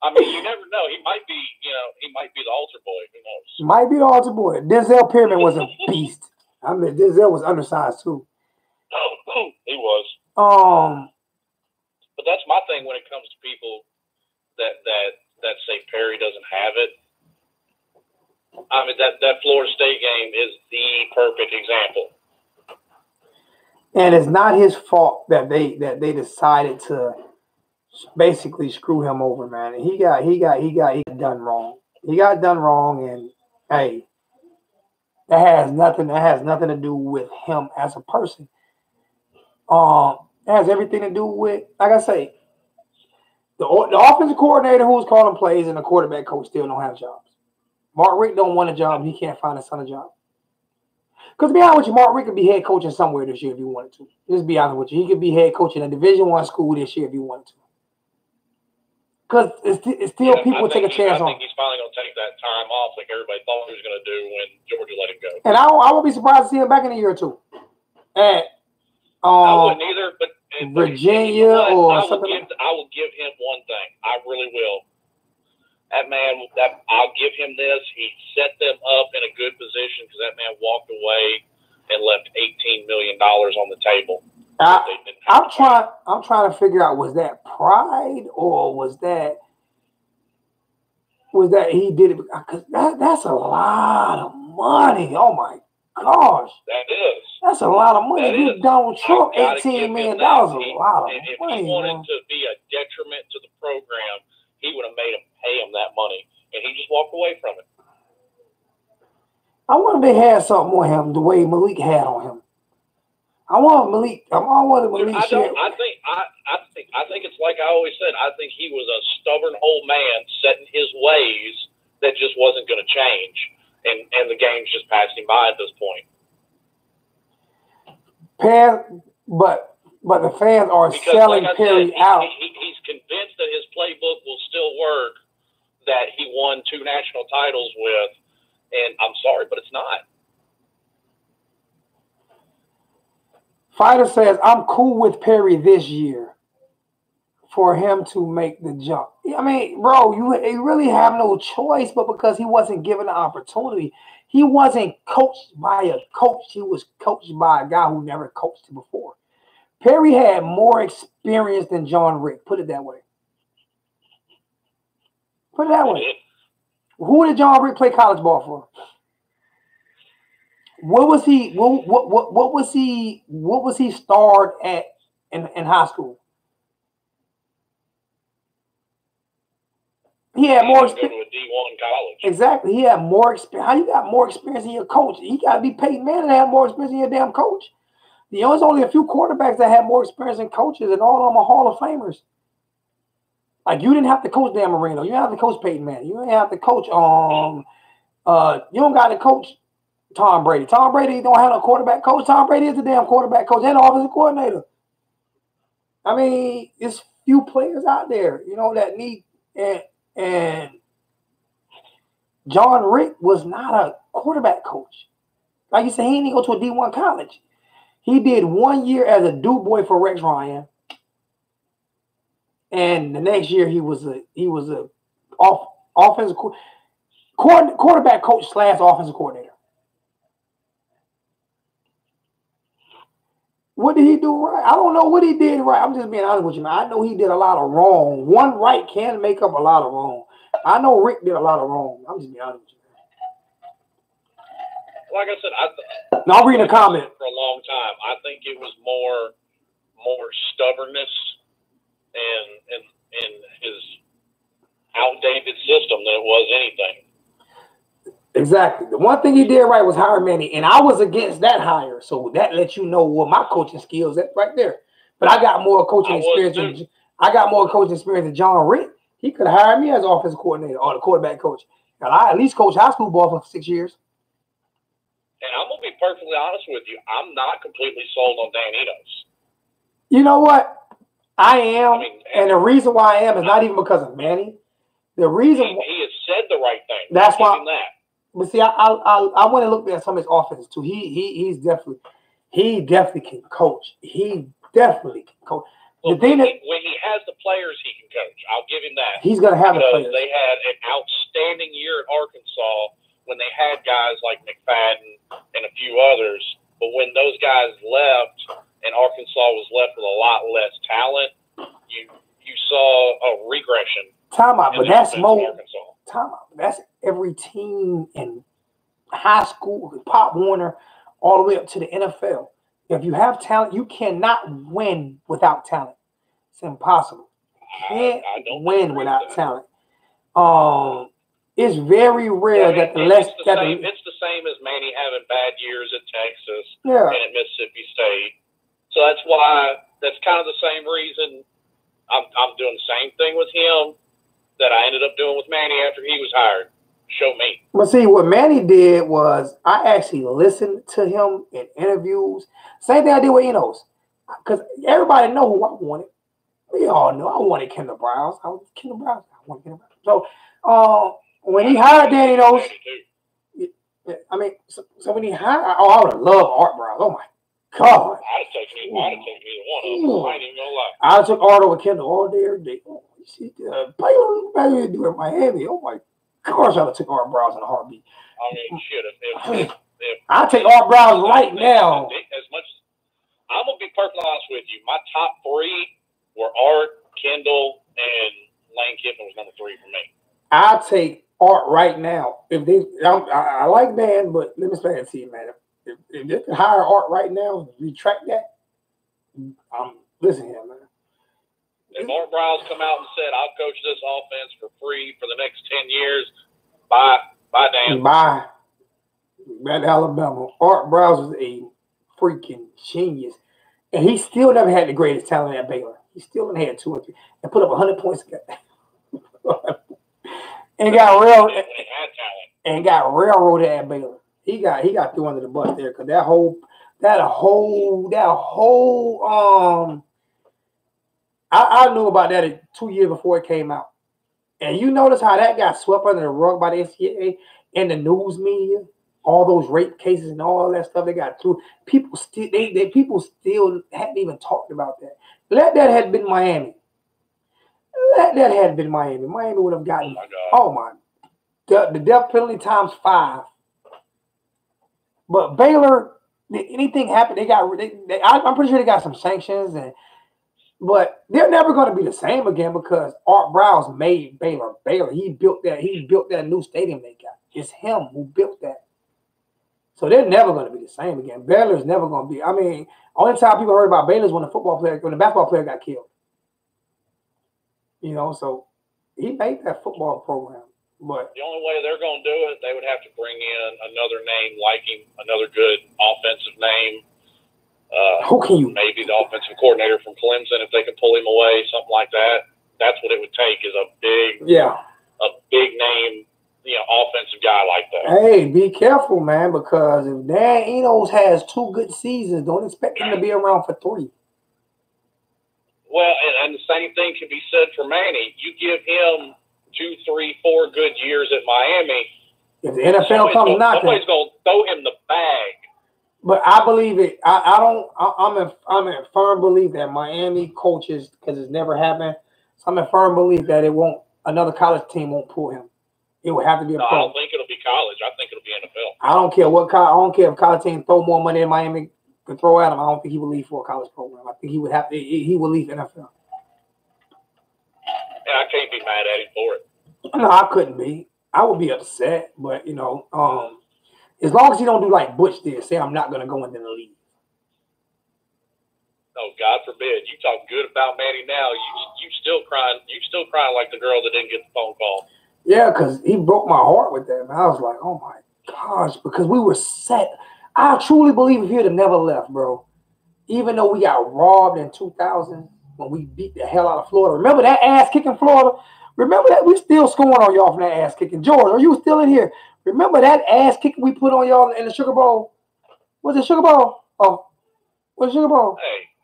I mean, you never know. He might be, the altar boy. Who knows? Might be the altar boy. Denzel Perryman was a beast. I mean, Denzel was undersized too. Oh, he was. But that's my thing when it comes to people that say Perry doesn't have it. I mean, that Florida State game is the perfect example. And it's not his fault that they decided to basically screw him over, man. And he got done wrong. He got done wrong, and hey, that has nothing to do with him as a person. It has everything to do with, like I say, the offensive coordinator who's calling plays and the quarterback coach still don't have jobs. Mark Richt don't want a job. He can't find his son a job. Because to be honest with you, Mark Richt could be head coaching somewhere this year if he wanted to. Just be honest with you. He could be head coaching a Division I school this year if he wanted to. Because it's still people take a chance on. I think he's finally going to take that time off like everybody thought he was going to do when Georgia let him go. And I won't be surprised to see him back in a year or two. And I wouldn't either, but Virginia or something. I will give him one thing. I really will. That man, I'll give him this. He set them up in a good position because that man walked away and left $18 million on the table. I'm trying to figure out, was that pride or was that he did it because that's a lot of money. Oh my gosh. That is. That's a lot of money. You Donald Trump, $18 million, a lot of money. If he wanted to be a detriment to the program, he would have made him pay him that money, and he just walked away from it. I wonder if they had something on him the way Malik had on him. I wanted Malik. I think it's like I always said. I think he was a stubborn old man set in his ways that just wasn't going to change, and the game's just passed him by at this point. But the fans are selling Perry out. He's convinced that his playbook will still work, that he won 2 national titles with, and I'm sorry, but it's not. Fighter says, I'm cool with Perry this year for him to make the jump. I mean, bro, you really have no choice, but because he wasn't given the opportunity. He wasn't coached by a coach. He was coached by a guy who never coached him before. Perry had more experience than John Rick. Put it that way. Put it that way. Who did John Rick play college ball for? What was he starred at in high school? He had more experience. Go to a D1 college. Exactly. He had more experience. How you got more experience than your coach? You got to be Peyton Manning to have more experience than your damn coach. There's only a few quarterbacks that have more experience than coaches, and all of them are Hall of Famers. Like, you didn't have to coach Dan Marino. You didn't have to coach Peyton Manning. You didn't have to coach you don't got to coach Tom Brady. Tom Brady don't have no quarterback coach. Tom Brady is the damn quarterback coach and offensive coordinator. I mean, there's few players out there, that need and John Rick was not a quarterback coach. Like you said, he didn't go to a D1 college. He did 1 year as a do boy for Rex Ryan, and the next year he was a offensive quarterback coach / offensive coordinator. What did he do right? I don't know what he did right. I'm just being honest with you, man. I know he did a lot of wrong. One right can make up a lot of wrong. I know Rick did a lot of wrong. I'm just being honest with you, man. Like I said, I'll read a comment. For a long time, I think it was more stubbornness and his outdated system than it was anything. Exactly. The one thing he did right was hire Manny, and I was against that hire. So that lets you know what my coaching skills at right there. But I got more coaching experience. I got more coaching experience than John Rick. He could have hired me as offensive coordinator or the quarterback coach. And I at least coached high school ball for 6 years. And I'm gonna be perfectly honest with you. I'm not completely sold on Dan Enos. You know what? I am, and the reason why I am is not even because of Manny. The reason he has said the right thing. That's why. But see, I want to look at some of his offenses too. He definitely can coach. He definitely can coach. Well, when he has the players, he can coach. I'll give him that. He's gonna have the players. They had an outstanding year at Arkansas when they had guys like McFadden and a few others. But when those guys left and Arkansas was left with a lot less talent, you saw a regression. Time out, but that's more. Time out. That's every team in high school, Pop Warner, all the way up to the NFL. If you have talent, you cannot win without talent. It's impossible. You can't win without talent. It's very rare that it's the same as Manny having bad years at Texas and at Mississippi State. So that's kind of the same reason I'm doing the same thing with him that I ended up doing with Manny after he was hired. Show me. But see, what Manny did was I actually listened to him in interviews. Same thing I did with Enos. Because everybody know who I wanted. We all know I wanted Kendall Browns. I wanted Kendall Browns. So when he hired Dan Enos, so when he hired, I would have loved Art Browns. Oh my God. I'd have taken either one of them. I ain't even gonna lie. I took Art over Kendall all day, every day. Oh, Baylor do in Miami. Oh my gosh, I'd have took Art Browse in a heartbeat. I mean, shit. If I'll take Art Browse right now. As much, I'm gonna be perfectly honest with you. My top three were Art, Kendall, and Lane Kiffin was number 3 for me. I'll take Art right now. If they, I like Dan, but let me say it to you, man. If they can hire Art right now, retract that. Listen here, man. If Art Browse come out and said, "I'll coach this offense for free for the next 10 years," bye, Dan. Bye. Back to Alabama. Art Browse was a freaking genius, and he still never had the greatest talent at Baylor. He still only had 2 or 3 and put up 100 points. and got railroaded at Baylor. He got through under the bus there because that whole I knew about that 2 years before it came out. And you notice how that got swept under the rug by the NCAA and the news media, all those rape cases and all that stuff they got through. People still hadn't even talked about that. Let that had been Miami. Miami would have gotten the death penalty times 5. But Baylor, anything happened, I'm pretty sure they got some sanctions, but they're never going to be the same again because Art Browse made Baylor. He built that new stadium they got. It's him who built that. So they're never going to be the same again. Baylor's never going to be. I mean, only time people heard about Baylor is when the basketball player got killed. So he made that football program. But the only way they're going to do it, they would have to bring in another name like him, another good offensive name. Who can you? Maybe the offensive coordinator from Clemson, if they could pull him away, something like that. That's what it would take is a big name, offensive guy like that. Hey, be careful, man, because if Dan Enos has 2 good seasons, don't expect him to be around for 3. Well, and the same thing could be said for Manny. You give him 2, 3, 4 good years at Miami. If the NFL comes knocking, somebody's going to throw him the bag. But I believe it. I'm in firm belief that Miami coaches, because it's never happened. So I'm in firm belief that another college team won't pull him. It would have to be a pro. I don't think it'll be college. I think it'll be NFL. I don't care what I don't care if college team throw more money than Miami can throw at him. I don't think he would leave for a college program. I think he would leave NFL. Yeah, I can't be mad at him for it. No, I couldn't be. I would be upset, but as long as he don't do like Butch did, say I'm not gonna go into the league. Oh, God forbid. You talk good about Manny now. You still crying. You still crying like the girl that didn't get the phone call. Yeah, because he broke my heart with that. Man. I was like, oh my gosh, because we were set. I truly believe if he would have never left, bro. Even though we got robbed in 2000 when we beat the hell out of Florida. Remember that ass kicking Florida? Remember that? We still scoring on y'all from that ass kicking. George, are you still in here? Remember that ass kicking we put on y'all in the Sugar Bowl? Was it Sugar Bowl? Oh, was it Sugar Bowl?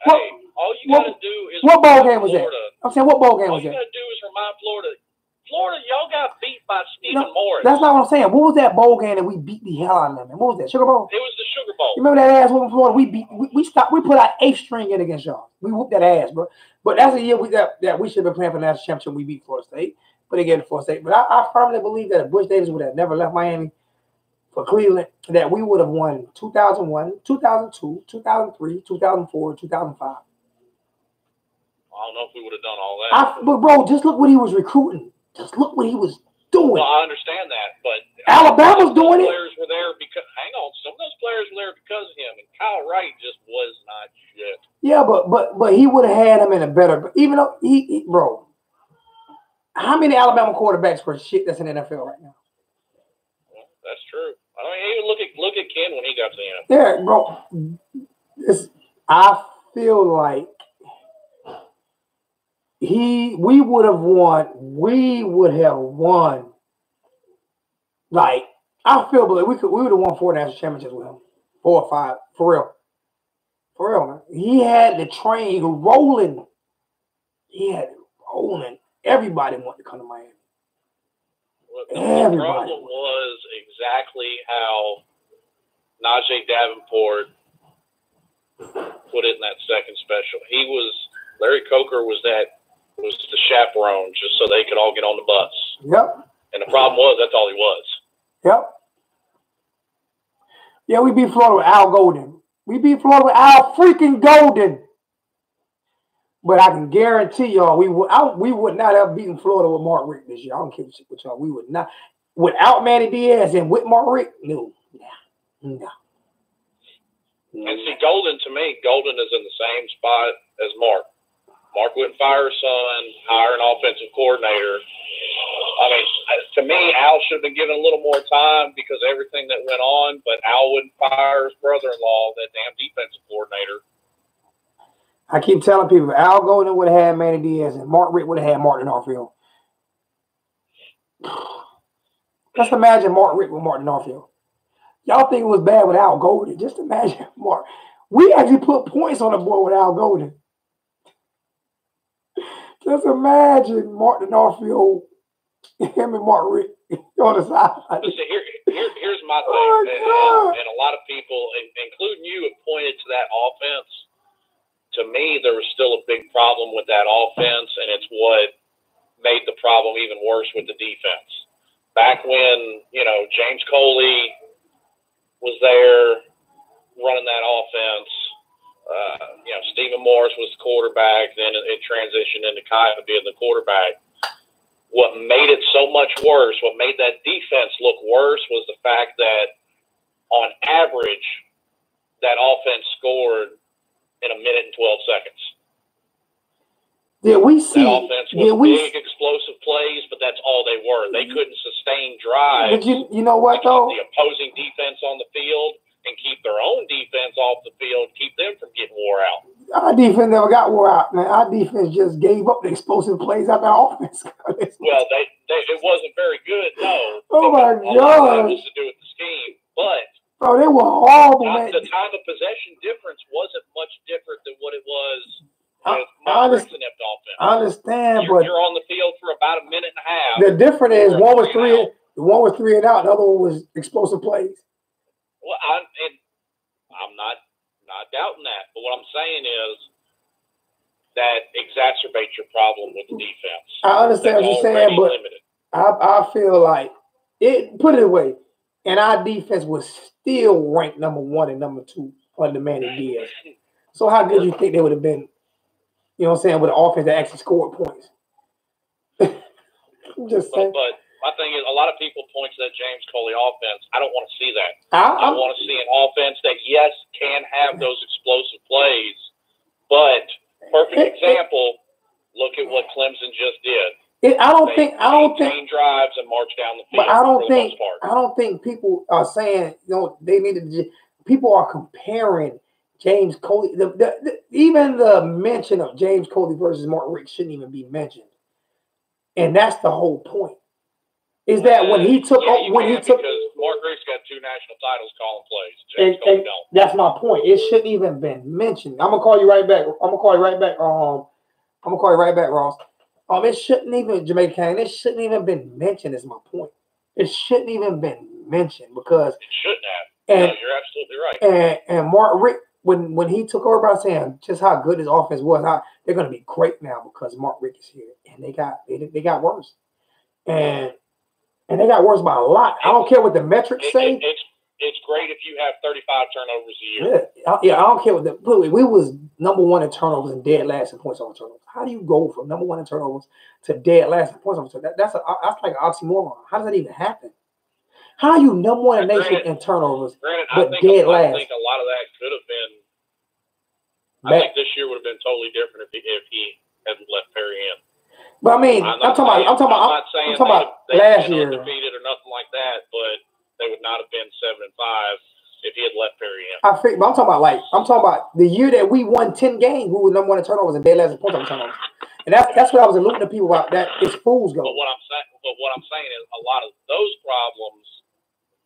Hey, all you got to do is what bowl game was that? I'm saying, what bowl game was that? All you got to do is remind Florida, y'all got beat by Stephen Morris. That's not what I'm saying. What was that bowl game that we beat the hell out of them? What was that? Sugar Bowl? It was the Sugar Bowl. You remember that ass whooping Florida? We put our 8th string in against y'all. We whooped that ass, bro. But that's a year that we should have been playing for the national championship. We beat Florida State, but they gave it to Florida State. But I firmly believe that if Butch Davis would have never left Miami for Cleveland, that we would have won 2001, 2002, 2003, 2004, 2005. I don't know if we would have done all that. But bro, just look what he was recruiting. Just look what he was doing. Well, I understand that, but Alabama's doing it. Players were there because some of those players were there because of him, and Kyle Wright just was not shit. Yeah, but he would have had him in a better. Even though he bro, how many Alabama quarterbacks were shit that's in the NFL right now? Well, that's true. I mean, even look at Ken when he got to the NFL. Yeah, bro. I feel like we would have won. Like, I feel like we would have won 4 national championships with him. 4 or 5. For real, man. He had the train rolling. Everybody wanted to come to Miami. Well, the problem was exactly how Najee Davenport put it in that second special. Larry Coker was that was the chaperone, just so they could all get on the bus. Yep. And the problem was that's all he was. Yep. Yeah, we beat Florida with Al Golden. We beat Florida with Al freaking Golden. But I can guarantee y'all, we would not have beaten Florida with Mark Richt this year. I don't care what y'all. We would not. Without Manny Diaz and with Mark Richt, no. And see, Golden, to me, Golden is in the same spot as Mark. Mark wouldn't fire his son, hire an offensive coordinator. I mean, to me, Al should have been given a little more time because of everything that went on, but Al wouldn't fire his brother-in-law, that damn defensive coordinator. I keep telling people, if Al Golden would have had Manny Diaz and Mark Richt would have had Martin Arfield. Just imagine Mark Richt with Martin Arfield. Y'all think it was bad with Al Golden. Just imagine Mark. We actually put points on the board with Al Golden. Just imagine Martin Arfield, him and Mark Richt on the side. Listen, here's my thing. And a lot of people, including you, have pointed to that offense. To me, there was still a big problem with that offense, and it's what made the problem even worse with the defense. Back when, James Coley was there running that offense, Stephen Morris was the quarterback, then it transitioned into Kyle being the quarterback. What made it so much worse, what made that defense look worse was the fact that on average, that offense scored in a minute and 12 seconds. Yeah, we see. That offense was big, explosive plays, but that's all they were. They couldn't sustain drives. But you know what, though? Keep the opposing defense on the field and keep their own defense off the field, keep them from getting wore out. Our defense never got wore out, man. Our defense just gave up the explosive plays after our offense. Well, it wasn't very good, no. Oh, my God. A lot of that was to do with the scheme, but bro, they were horrible, man. The time of possession difference wasn't much different than what it was with I Rickson at the offense. I understand, but you're on the field for about a minute and a half. The difference is one was three and out, the other one was explosive plays. Well, I'm not doubting that, but what I'm saying is that exacerbates your problem with the defense. I understand what you're saying, but I feel like put it away, and our defense was still ranked number 1 and number 2 under Manny Diaz. So how good do you think they would have been? You know what I'm saying, with an offense that actually scored points. I'm just saying. But my thing is, a lot of people point to that James Coley offense. I don't want to see that. I want to see an offense that, yes, can have those explosive plays, but perfect example, look at what Clemson just did. I don't think drives and march down the field. But I don't think people are saying, they needed to. People are comparing James Coley. Even the mention of James Coley versus Mark Richt shouldn't even be mentioned. And that's the whole point. Is that when he took because Mark Richt's got 2 national titles calling plays. James Coley don't. That's my point. It shouldn't even been mentioned. I'm gonna call you right back. Ross. It shouldn't even Jamaica Kane. It shouldn't even been mentioned. Is my point. It shouldn't even been mentioned because it shouldn't have. No, you're absolutely right. And Mark Richt, when he took over by saying just how good his offense was, how they're gonna be great now because Mark Richt is here, and they got worse, and they got worse by a lot. I don't care what the metrics say. It's great if you have 35 turnovers a year. Yeah, I don't care what we was number 1 in turnovers and dead last in points over turnovers. How do you go from number 1 in turnovers to dead last in points over turnovers? That's like an oxymoron. How does that even happen? How are you number 1 in the nation in turnovers, but dead last? I think a lot of that could have been. I think this year would have been totally different if he hadn't let Perry in. But I mean, I'm talking about last year. Undefeated or nothing like that, but they would not have been 7-5 if he had let Perry in. But I'm talking about the year that we won 10 games. We were number 1 in turnovers and dead last in points over turnovers. And that's what I was alluding to people about. That it's fool's gold. But what I'm saying is a lot of those problems.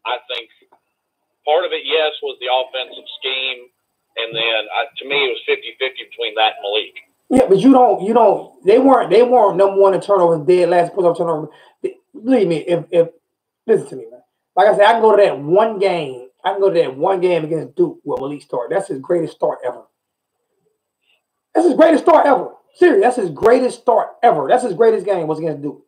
I think part of it, yes, was the offensive scheme, and then to me it was 50-50 between that and Malik. Yeah, but you don't. They weren't number 1 in turnovers, dead last points over turnovers. Believe me, if listen to me, man. Like I said, I can go to that one game. I can go to that one game against Duke where Malik started. That's his greatest start ever. Seriously, that's his greatest start ever. That's his greatest game was against Duke.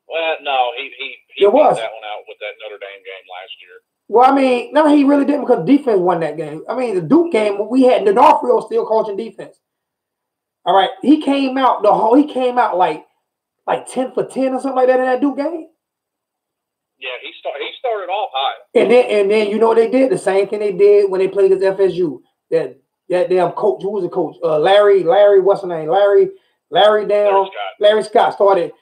Well, no, he beat that one out with that Notre Dame game last year. Well, I mean, no, he really didn't because defense won that game. I mean, the Duke game, we had D'Onofrio still coaching defense. All right, he came out like 10 for 10 or something like that in that Duke game. Yeah, he started off high. And then you know what they did? The same thing they did when they played against FSU. That damn coach, who was the coach? Larry, what's the name? Larry Scott started.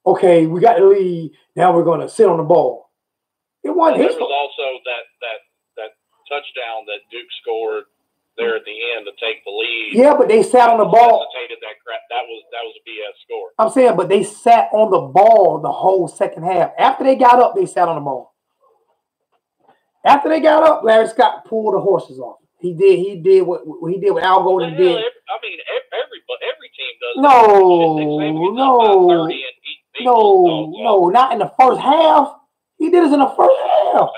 Okay, we got the lead. Now we're gonna sit on the ball. It wasn't his fault. There was also that touchdown that Duke scored there at the end to take the lead. Yeah, but they sat on the ball. That crap. That was a BS score. I'm saying, but they sat on the ball the whole second half. After they got up, they sat on the ball. After they got up, Larry Scott pulled the horses off. He did what he did with Al Golden did. Every team does. No, not in the first half. He did it in the first half.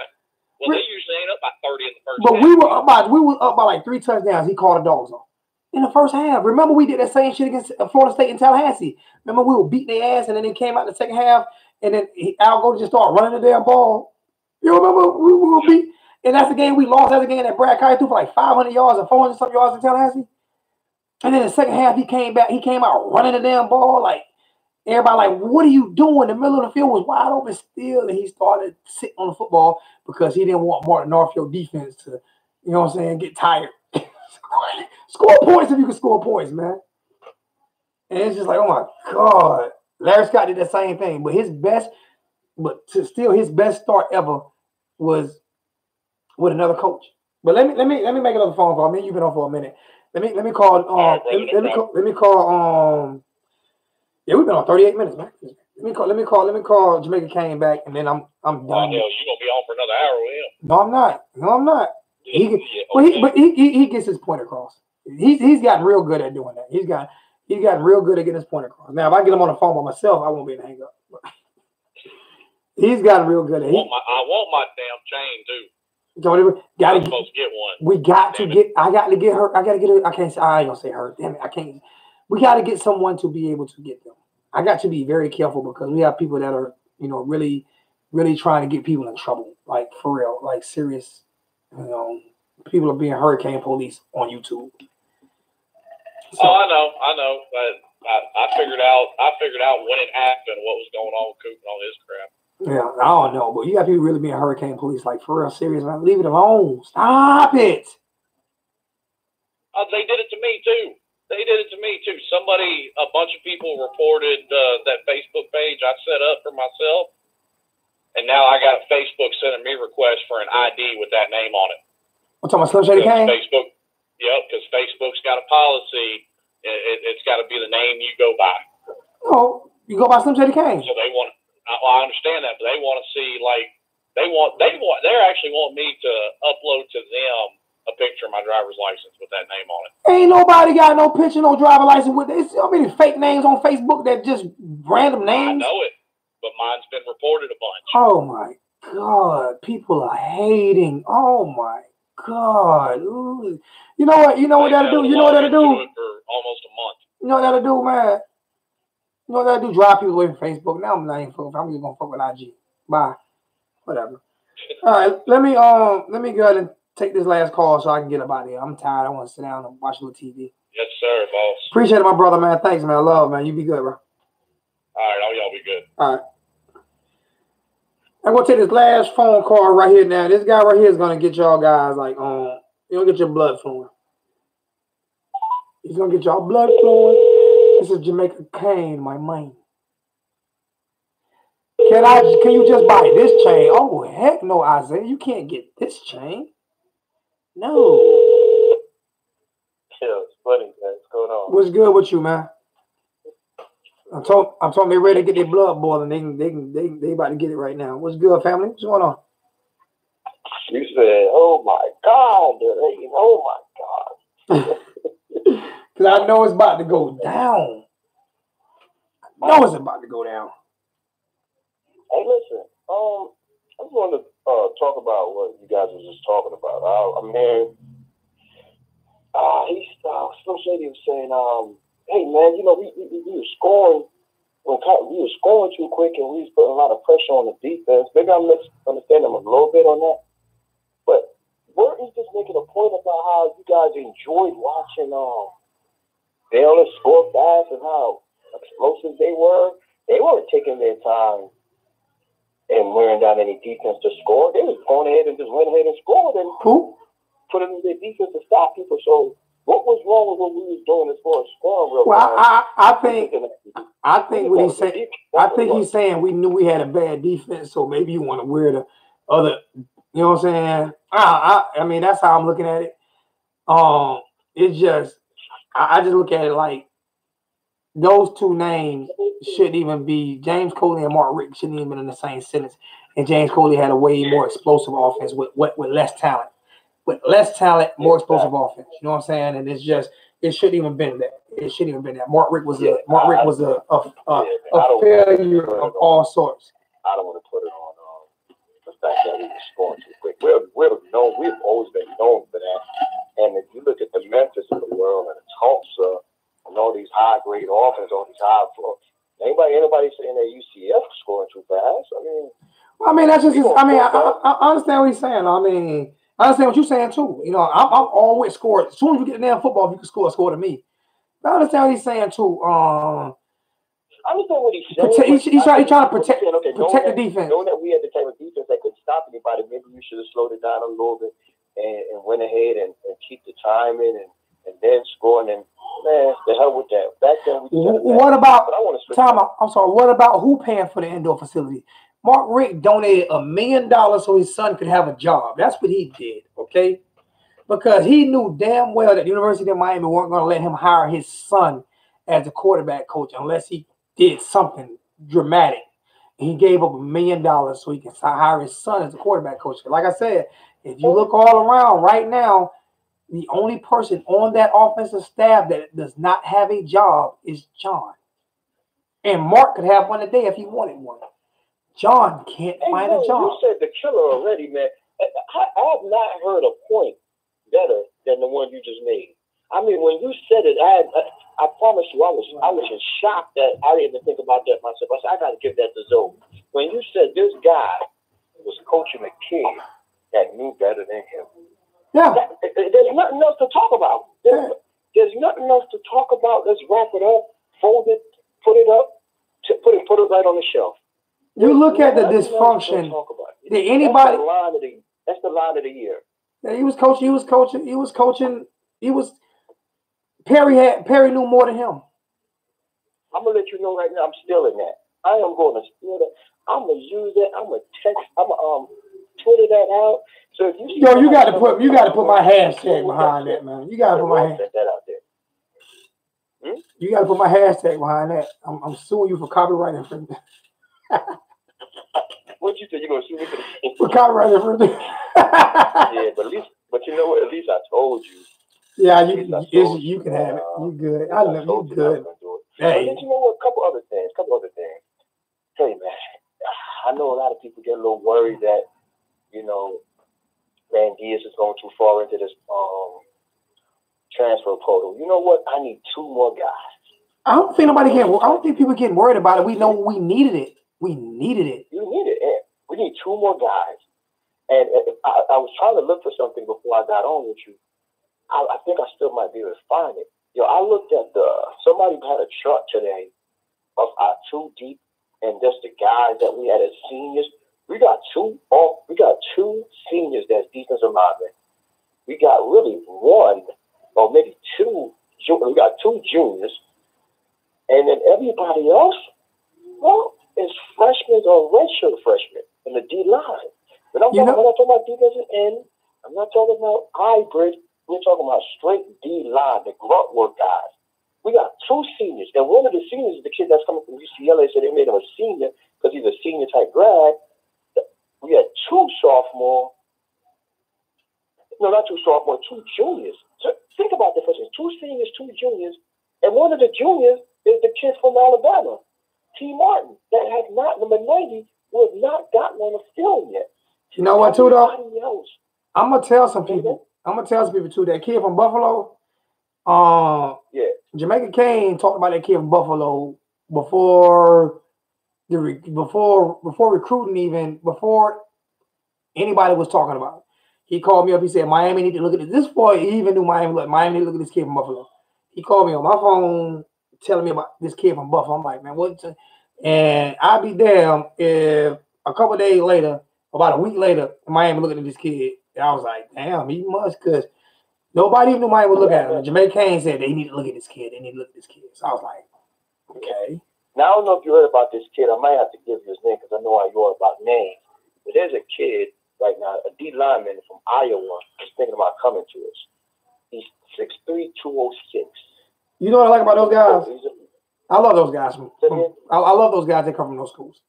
Well, they usually ain't up by 30 in the first but half. we were up by like 3 touchdowns. He called the dogs off in the first half. Remember, we did that same shit against Florida State in Tallahassee. Remember, we were beating their ass, and then they came out in the second half, and then Al Golden just started running the damn ball. You remember we were beat, and that's the game we lost. That's the game that Brad Kite threw for like 500 yards or 400 something yards in Tallahassee. And then the second half, he came back. He came out running the damn ball like. Everybody like, what are you doing? The middle of the field was wide open still, and he started sitting on the football because he didn't want Martin Northfield defense to, you know what I'm saying, get tired. Score points if you can score points, man. And it's just like, oh my God. Larry Scott did the same thing, but his best start ever was with another coach. But let me make another phone call. I mean, you've been on for a minute. Let me call. Let me call. Yeah, we've been on 38 minutes, man. Let me call Jamaica Kane back, and then I'm done. Oh, hell, you gonna be on for another hour with him? No, I'm not. He gets his point across. He's gotten real good at doing that. He's gotten real good at getting his point across. Now, if I get him on the phone by myself, I won't be able to hang up. He's gotten real good at it. I want my damn chain too. I'm supposed to get one. We got to get. I got to get her. I got to get her. I can't. I ain't gonna say her. Damn it. I can't. We got to get someone to be able to get them. I got to be very careful because we have people that are, really, really trying to get people in trouble, like for real, like serious. People are being hurricane police on YouTube. So, I know. But I figured out when it happened, what was going on with Coop and all his crap. Yeah, I don't know, but you got people really being hurricane police, like for real, serious, man. Leave it alone. Stop it. They did it to me too. A bunch of people reported that Facebook page I set up for myself, and now I got Facebook sending me requests for an ID with that name on it. I'm talking about Slim Shady Kane? Facebook, because Facebook's got a policy. It's got to be the name you go by. Oh, you go by Slim Shady Kane. So they want. I understand that, but they want to see they actually want me to upload to them a picture of my driver's license with that name on it. Ain't nobody got no picture, no driver license with it. How many fake names on Facebook that just random names? I know it, but mine's been reported a bunch. Oh my God, people are hating. Oh my God. Ooh. You know what that'll do? You know what that'll do? For almost a month. You know what that'll do, man? You know what that'll do? Drive people away from Facebook. Now I'm not even fucking. I'm just gonna fuck with IG. Bye. Whatever. All right, let me go ahead and take this last call so I can get up out of here. I'm tired. I want to sit down and watch a little TV. Yes, sir, boss. Appreciate it, my brother, man. Thanks, man. I love, man. You be good, bro. All right, all y'all be good. All right. I'm gonna take this last phone call right here now. This guy right here is gonna get y'all guys like you're gonna get your blood flowing. He's gonna get y'all blood flowing. This is Jamaica Kane, my man. Can you just buy this chain? Oh heck no, Isaiah. You can't get this chain. No. Yeah, it's funny, man. What's going on? What's good with you, man? I'm talking they ready to get their blood boiling. They about to get it right now. What's good, family? What's going on? You said, oh my God, oh my God. Because I know it's about to go down. I know it's about to go down. Hey, listen, I just wanted to talk about what you guys were just talking about. Slim Shady was saying, hey man, you know, we were scoring we were scoring too quick, and we was putting a lot of pressure on the defense. Maybe I'm misunderstanding them a little bit on that, but Burton's just making a point about how you guys enjoyed watching Baylor score fast and how explosive they were. They weren't taking their time and wearing down any defense to score. They was going ahead and just went ahead and scored and put it in their defense to stop people. So what was wrong with what we was doing as far as scoring? I think what he's saying. I think he's saying we knew we had a bad defense, so maybe you want to wear the other. You know what I'm saying? I mean, that's how I'm looking at it. It's just I just look at it like those two names shouldn't even be. James Coley and Mark Richt shouldn't even be in the same sentence. And James Coley had a way more explosive offense with less talent. With less talent, more explosive offense. You know what I'm saying? And it's just it shouldn't even been that. It shouldn't even been that. Mark Richt was a failure of all sorts. I don't want to put it on the fact that we were scoring too quick. We've always been known for that. And if you look at the Memphis of the world and the Tulsa and all these high grade offense, all these high floors, anybody saying that UCF scoring too fast? I mean that's just. I understand what he's saying. I mean. I understand what you're saying too. You know, I'm always scored. As soon as you get the damn football, if you can score to me. But I understand what he's saying too. I understand what he's saying. He's trying to protect the defense. Knowing that we had the type of defense that could stop anybody, maybe we should have slowed it down a little bit and went ahead and keep the timing and then score. And then, man, the hell with that. Back then, what about Tom? I'm sorry. What about who paying for the indoor facility? Mark Richt donated $1 million so his son could have a job. That's what he did, okay? Because he knew damn well that the University of Miami weren't going to let him hire his son as a quarterback coach unless he did something dramatic. And he gave up $1 million so he can hire his son as a quarterback coach. Like I said, if you look all around right now, the only person on that offensive staff that does not have a job is John. And Mark could have one today if he wanted one. John can't find a job. You said the killer already, man. I have not heard a point better than the one you just made. I mean, when you said it, I promise you, I was in shock that I didn't even think about that myself. I said, I got to give that to Zoe. When you said this guy was coaching a kid that knew better than him. Yeah. There's nothing else to talk about. There's nothing else to talk about. Let's wrap it up, fold it, put it up, put it right on the shelf. You look at the dysfunction. Did anybody? That's the line of the year. Yeah, he was coaching. Perry knew more than him. I'm gonna let you know right now. I'm still in that. I am going to steal that. I'm gonna use that. I'm gonna text. I'm gonna Twitter that out. So if you you got to put my hashtag behind that, man. You got to put my that out there. You got to put my hashtag behind that. I'm suing you for copyright infringement. What you say? You gonna sue me for copyright infringement? Yeah, but you know what? At least I told you. Yeah, you can have it. You good? I love you. Good. Hey, you know what? A couple other things. Hey, man, I know a lot of people get a little worried that Manny Diaz is going too far into this transfer portal. You know what? I need 2 more guys. I don't think people getting worried about it. We know we needed it. We needed it. You need it. And we need 2 more guys. And I was trying to look for something before I got on with you. I think I still might be able to find it. I looked at somebody had a chart today of our 2 deep and just the guys that we had as seniors. We got two seniors that's defensive linemen. We got really 1 or maybe 2. We got 2 juniors. And then everybody else, is freshmen or redshirt freshmen in the D line. When I'm talking about defensive end, I'm not talking about hybrid. We're talking about straight D line, the grunt work guys. We got 2 seniors, and one of the seniors is the kid that's coming from UCLA. So they made him a senior because he's a senior type grad. We had 2 sophomore. No, not 2 sophomore, 2 juniors. So think about the first 2 seniors, 2 juniors, and one of the juniors is the kid from Alabama, T. Martin, that has not, number 90, who has not gotten on the field yet. You know what, too, though? I'm going to tell some people. Too, that kid from Buffalo, Jamaica Kane talked about that kid from Buffalo before recruiting, even before anybody was talking about it. He called me up. He said, Miami need to look at this boy. He even knew Miami. Look, Miami need to look at this kid from Buffalo. He called me on my phone telling me about this kid from Buffalo. I'm like, man, what? And I'd be damn if a couple of days later, about a week later, Miami looking at this kid. And I was like, damn, he must, because nobody even knew Miami would look at him. And Jamaica Kane said they need to look at this kid. They need to look at this kid. So I was like, okay. Now, I don't know if you heard about this kid. I might have to give you his name because I know how you are about names. But there's a kid right now, a D lineman from Iowa, is thinking about coming to us. He's 6'3", 206. You know what I like about those guys? I love those guys. I love those guys that come from those schools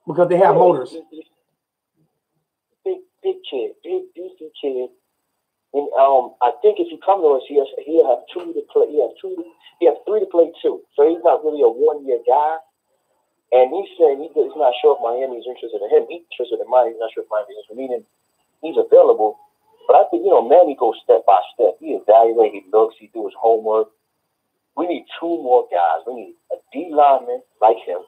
because they have motors. Big kid, big beefy kid. And I think if you come to us, he'll have two to play. He has 3 to play 2. So he's not really a 1-year guy. And he said he's not sure if Miami's interested in him. He's interested in Miami. He's not sure if Miami's interested in him. He's available. But I think, Manny goes step by step. He evaluates, he looks, he do his homework. We need 2 more guys. We need a D lineman like him.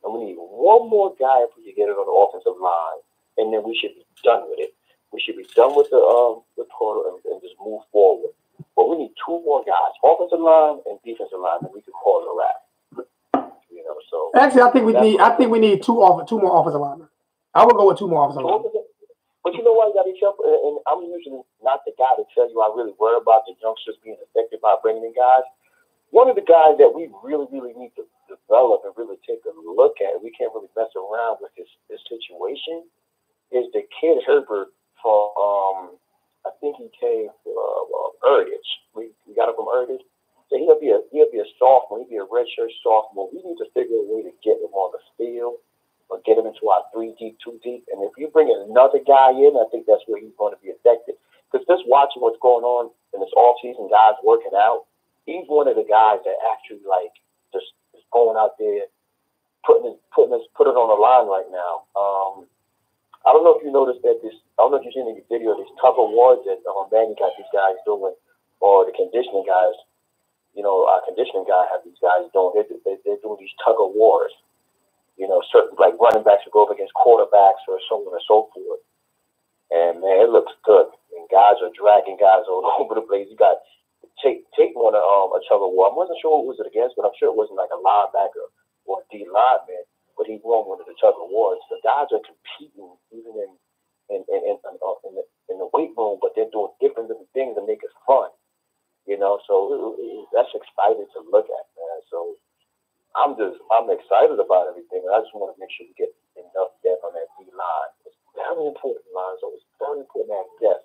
And we need 1 more guy if we can get it on the offensive line. And then we should be done with it. We should be done with the portal and just move forward. But we need 2 more guys, offensive line and defensive line, and we can call it a wrap. So actually, I think we need 2 more offensive linemen. I would go with 2 more offensive linemen. But you know what? You got to be careful. And I'm usually not the guy to tell you I really worry about the youngsters being affected by bringing in guys. One of the guys that we really, really need to develop and really take a look at, we can't really mess around with this situation, is the kid Herbert from, I think he came from Heritage. We got him from Heritage. So he'll be a sophomore. He'll be a redshirt sophomore. We need to figure a way to get him on the field or get him into our 3 deep, 2 deep. And if you bring another guy in, I think that's where he's going to be affected. Because just watching what's going on in this offseason, guys working out, he's one of the guys that actually just going out there, putting it on the line right now. I don't know if you noticed that I don't know if you've seen the video of these tug of wars that Manny got these guys doing, or the conditioning guys. Our conditioning guy have these guys doing. They're doing these tug of wars. Certain like running backs will go up against quarterbacks or so on and so forth. And man, it looks good. And guys are dragging guys all over the place. You got take one of a tug of war. I wasn't sure what was it against, but I'm sure it wasn't like a linebacker or a D lineman. But he won one of the tug of wars. The guys are competing even in the weight room, but they're doing different things to make it fun. So that's exciting to look at, man. So I'm excited about everything. I just want to make sure we get enough depth on that D line. It's very important, line. So it's very important to have depth.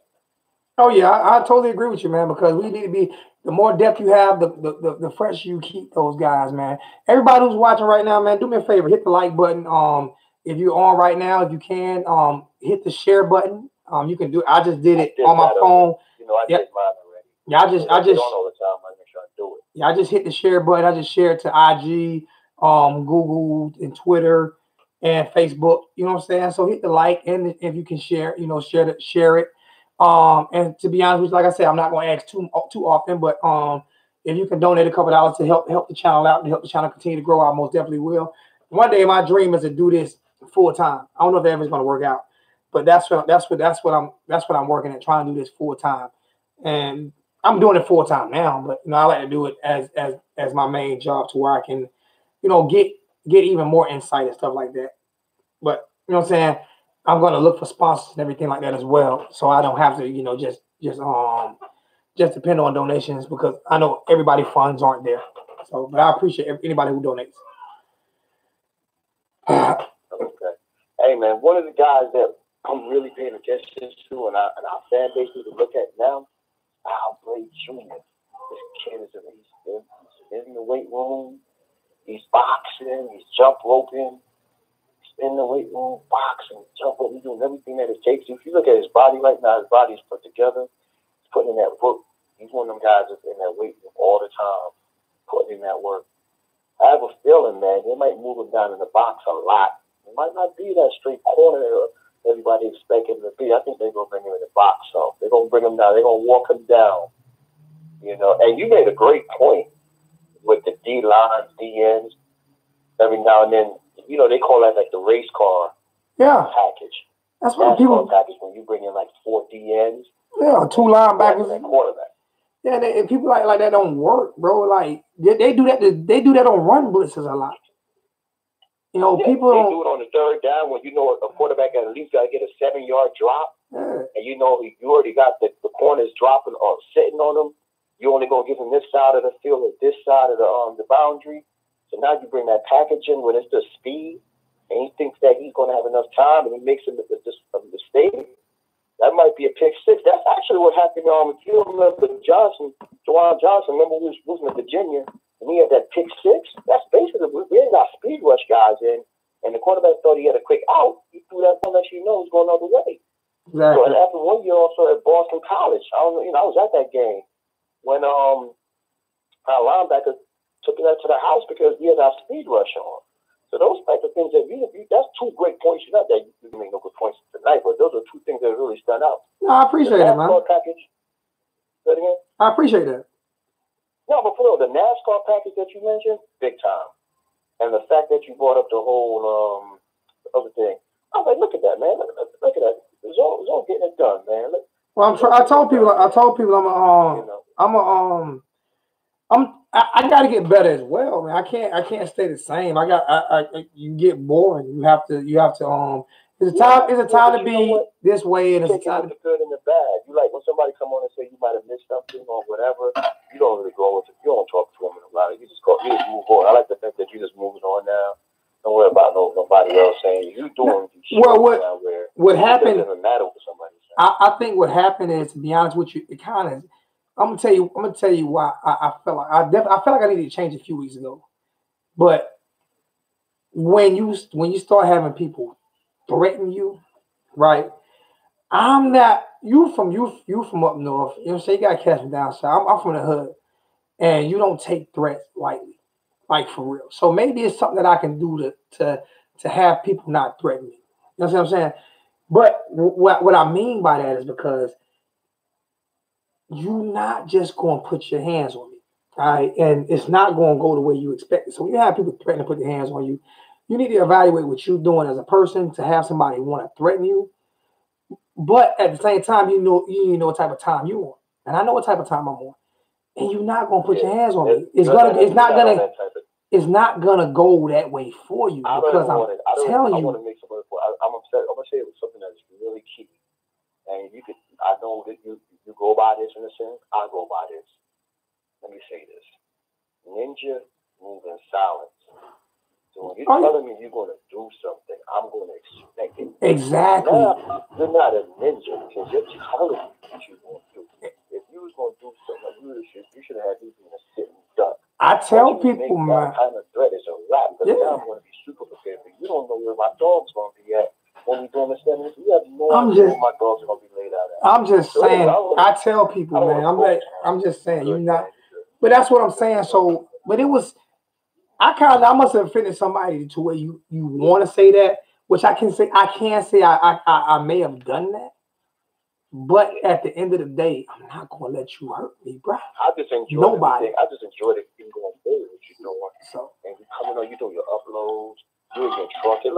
Oh yeah, I totally agree with you, man. Because we need to be, the more depth you have, the fresher you keep those guys, man. Everybody who's watching right now, man, do me a favor, hit the like button. If you're on right now, if you can, hit the share button. You can do it. I just did it on my phone. I did mine already. Yeah, I just on all the time. I make sure I do it. Yeah, I just hit the share button. I just share it to IG, Google, and Twitter, and Facebook. You know what I'm saying? So hit the like, and if you can share, share it. And to be honest with you, like I said, I'm not going to ask too often, but if you can donate a couple dollars to help the channel out and help the channel continue to grow, I most definitely will. One day, my dream is to do this full time. I don't know if everything's going to work out, but that's what I'm working at, trying to do this full time. And I'm doing it full time now, but I like to do it as my main job to where I can, get even more insight and stuff like that. But you know what I'm saying? I'm going to look for sponsors and everything like that as well, so I don't have to, just depend on donations, because I know everybody's funds aren't there. So, but I appreciate anybody who donates. Okay. Hey man, one of the guys that I'm really paying attention to, and our fan base need to look at now, Al Blade Jr. This kid is in the weight room. He's boxing. He's jump roping. In the weight room, boxing, jumping, he's doing everything that it takes. If you look at his body right now, his body's put together. He's putting in that work. He's one of them guys that's in that weight room all the time, putting in that work. I have a feeling, man, they might move him down in the box a lot. It might not be that straight corner that everybody expected him to be. I think they're going to bring him in the box. So they're going to bring him down. They're going to walk him down. You know, and you made a great point with the D lines, DNs. Every now and then, you know, they call that like the race car package. That's what people package when you bring in like 4 DNs. Yeah, 2 linebackers and quarterback. Yeah, and people like that don't work, bro. Like they do that. They do that on run blitzes a lot. You know, people they do it on the 3rd down when you know a quarterback at least got to get a 7-yard drop, and you know you already got the corners dropping or sitting on them. You only gonna give him this side of the field or this side of the boundary. So now you bring that package in when it's the speed, and he thinks that he's gonna have enough time, and he makes a mistake. That might be a pick 6. That's actually what happened. If you remember Jevon Johnson, remember we was losing to Virginia, and he had that pick 6. That's basically we didn't got speed rush guys in, and the quarterback thought he had a quick out. He threw that ball that you know was going the other way. Exactly. So and after 1 year also at Boston College, I was at that game when our linebacker took that to the house because we had our speed rush on. So those type of things that's 2 great points. Not that you can make no good points tonight, but those are 2 things that really stand out. No, I appreciate it, man. Package. Say it again? I appreciate that. No, but for the NASCAR package that you mentioned, big time. And the fact that you brought up the whole other thing, I was like, look at that, man. Look at that. It's all getting it done, man. Well, I told people I got to get better as well, man. I can't stay the same. You get boring. You have to it's a time to be this way, and it's a time the good and the bad. You like when somebody come on and say you might have missed something or whatever, you don't really go with it. You don't talk to them about it. You just move on. I like the fact that you just moving on now. Don't worry about nobody else saying you doing what happened. It doesn't matter what somebody says. I think what happened is, to be honest with you, it kind of. I'm gonna tell you why I felt like I felt like I needed to change a few weeks ago. But when you start having people threaten you, right? I'm not you from up north. You know what I'm saying? You gotta catch me down south. I'm from the hood, and you don't take threats lightly, like for real. So maybe it's something that I can do to have people not threaten me. You know what I'm saying? But what I mean by that is because you're not just going to put your hands on me, all right? And it's not going to go the way you expect it. So when you have people threatening to put their hands on you, you need to evaluate what you're doing as a person to have somebody want to threaten you. But at the same time, you know what type of time you want. And I know what type of time I'm on. And you're not going to put your hands on me. It's not gonna go that way for you because I'm telling you. I'm upset. I'm gonna say it was something that's really key. And I know that you go by this in a sense. I go by this. Let me say this: ninja move in silence. So when you're telling me you're going to do something, I'm going to expect it. Exactly. Now, you're not a ninja because you're telling me what you're going to do. If you was going to do something, you should have had me being a sitting duck. I tell people, man. That kind of threat is a wrap. Because now I'm going to be super prepared. But you don't know where my dog's going to be at when we're doing this. You have no idea where my dog's going to be laid out at. I'm just saying. I tell people, man. I'm just saying. You're not. But that's what I'm saying. So, but it was. I must have offended somebody to where you want to say that, which I can say I may have done that, but at the end of the day, I'm not gonna let you hurt me, bro. I just enjoy nobody. I just enjoyed it going forward, you know. So and you coming on, you doing your uploads, you in your truck. That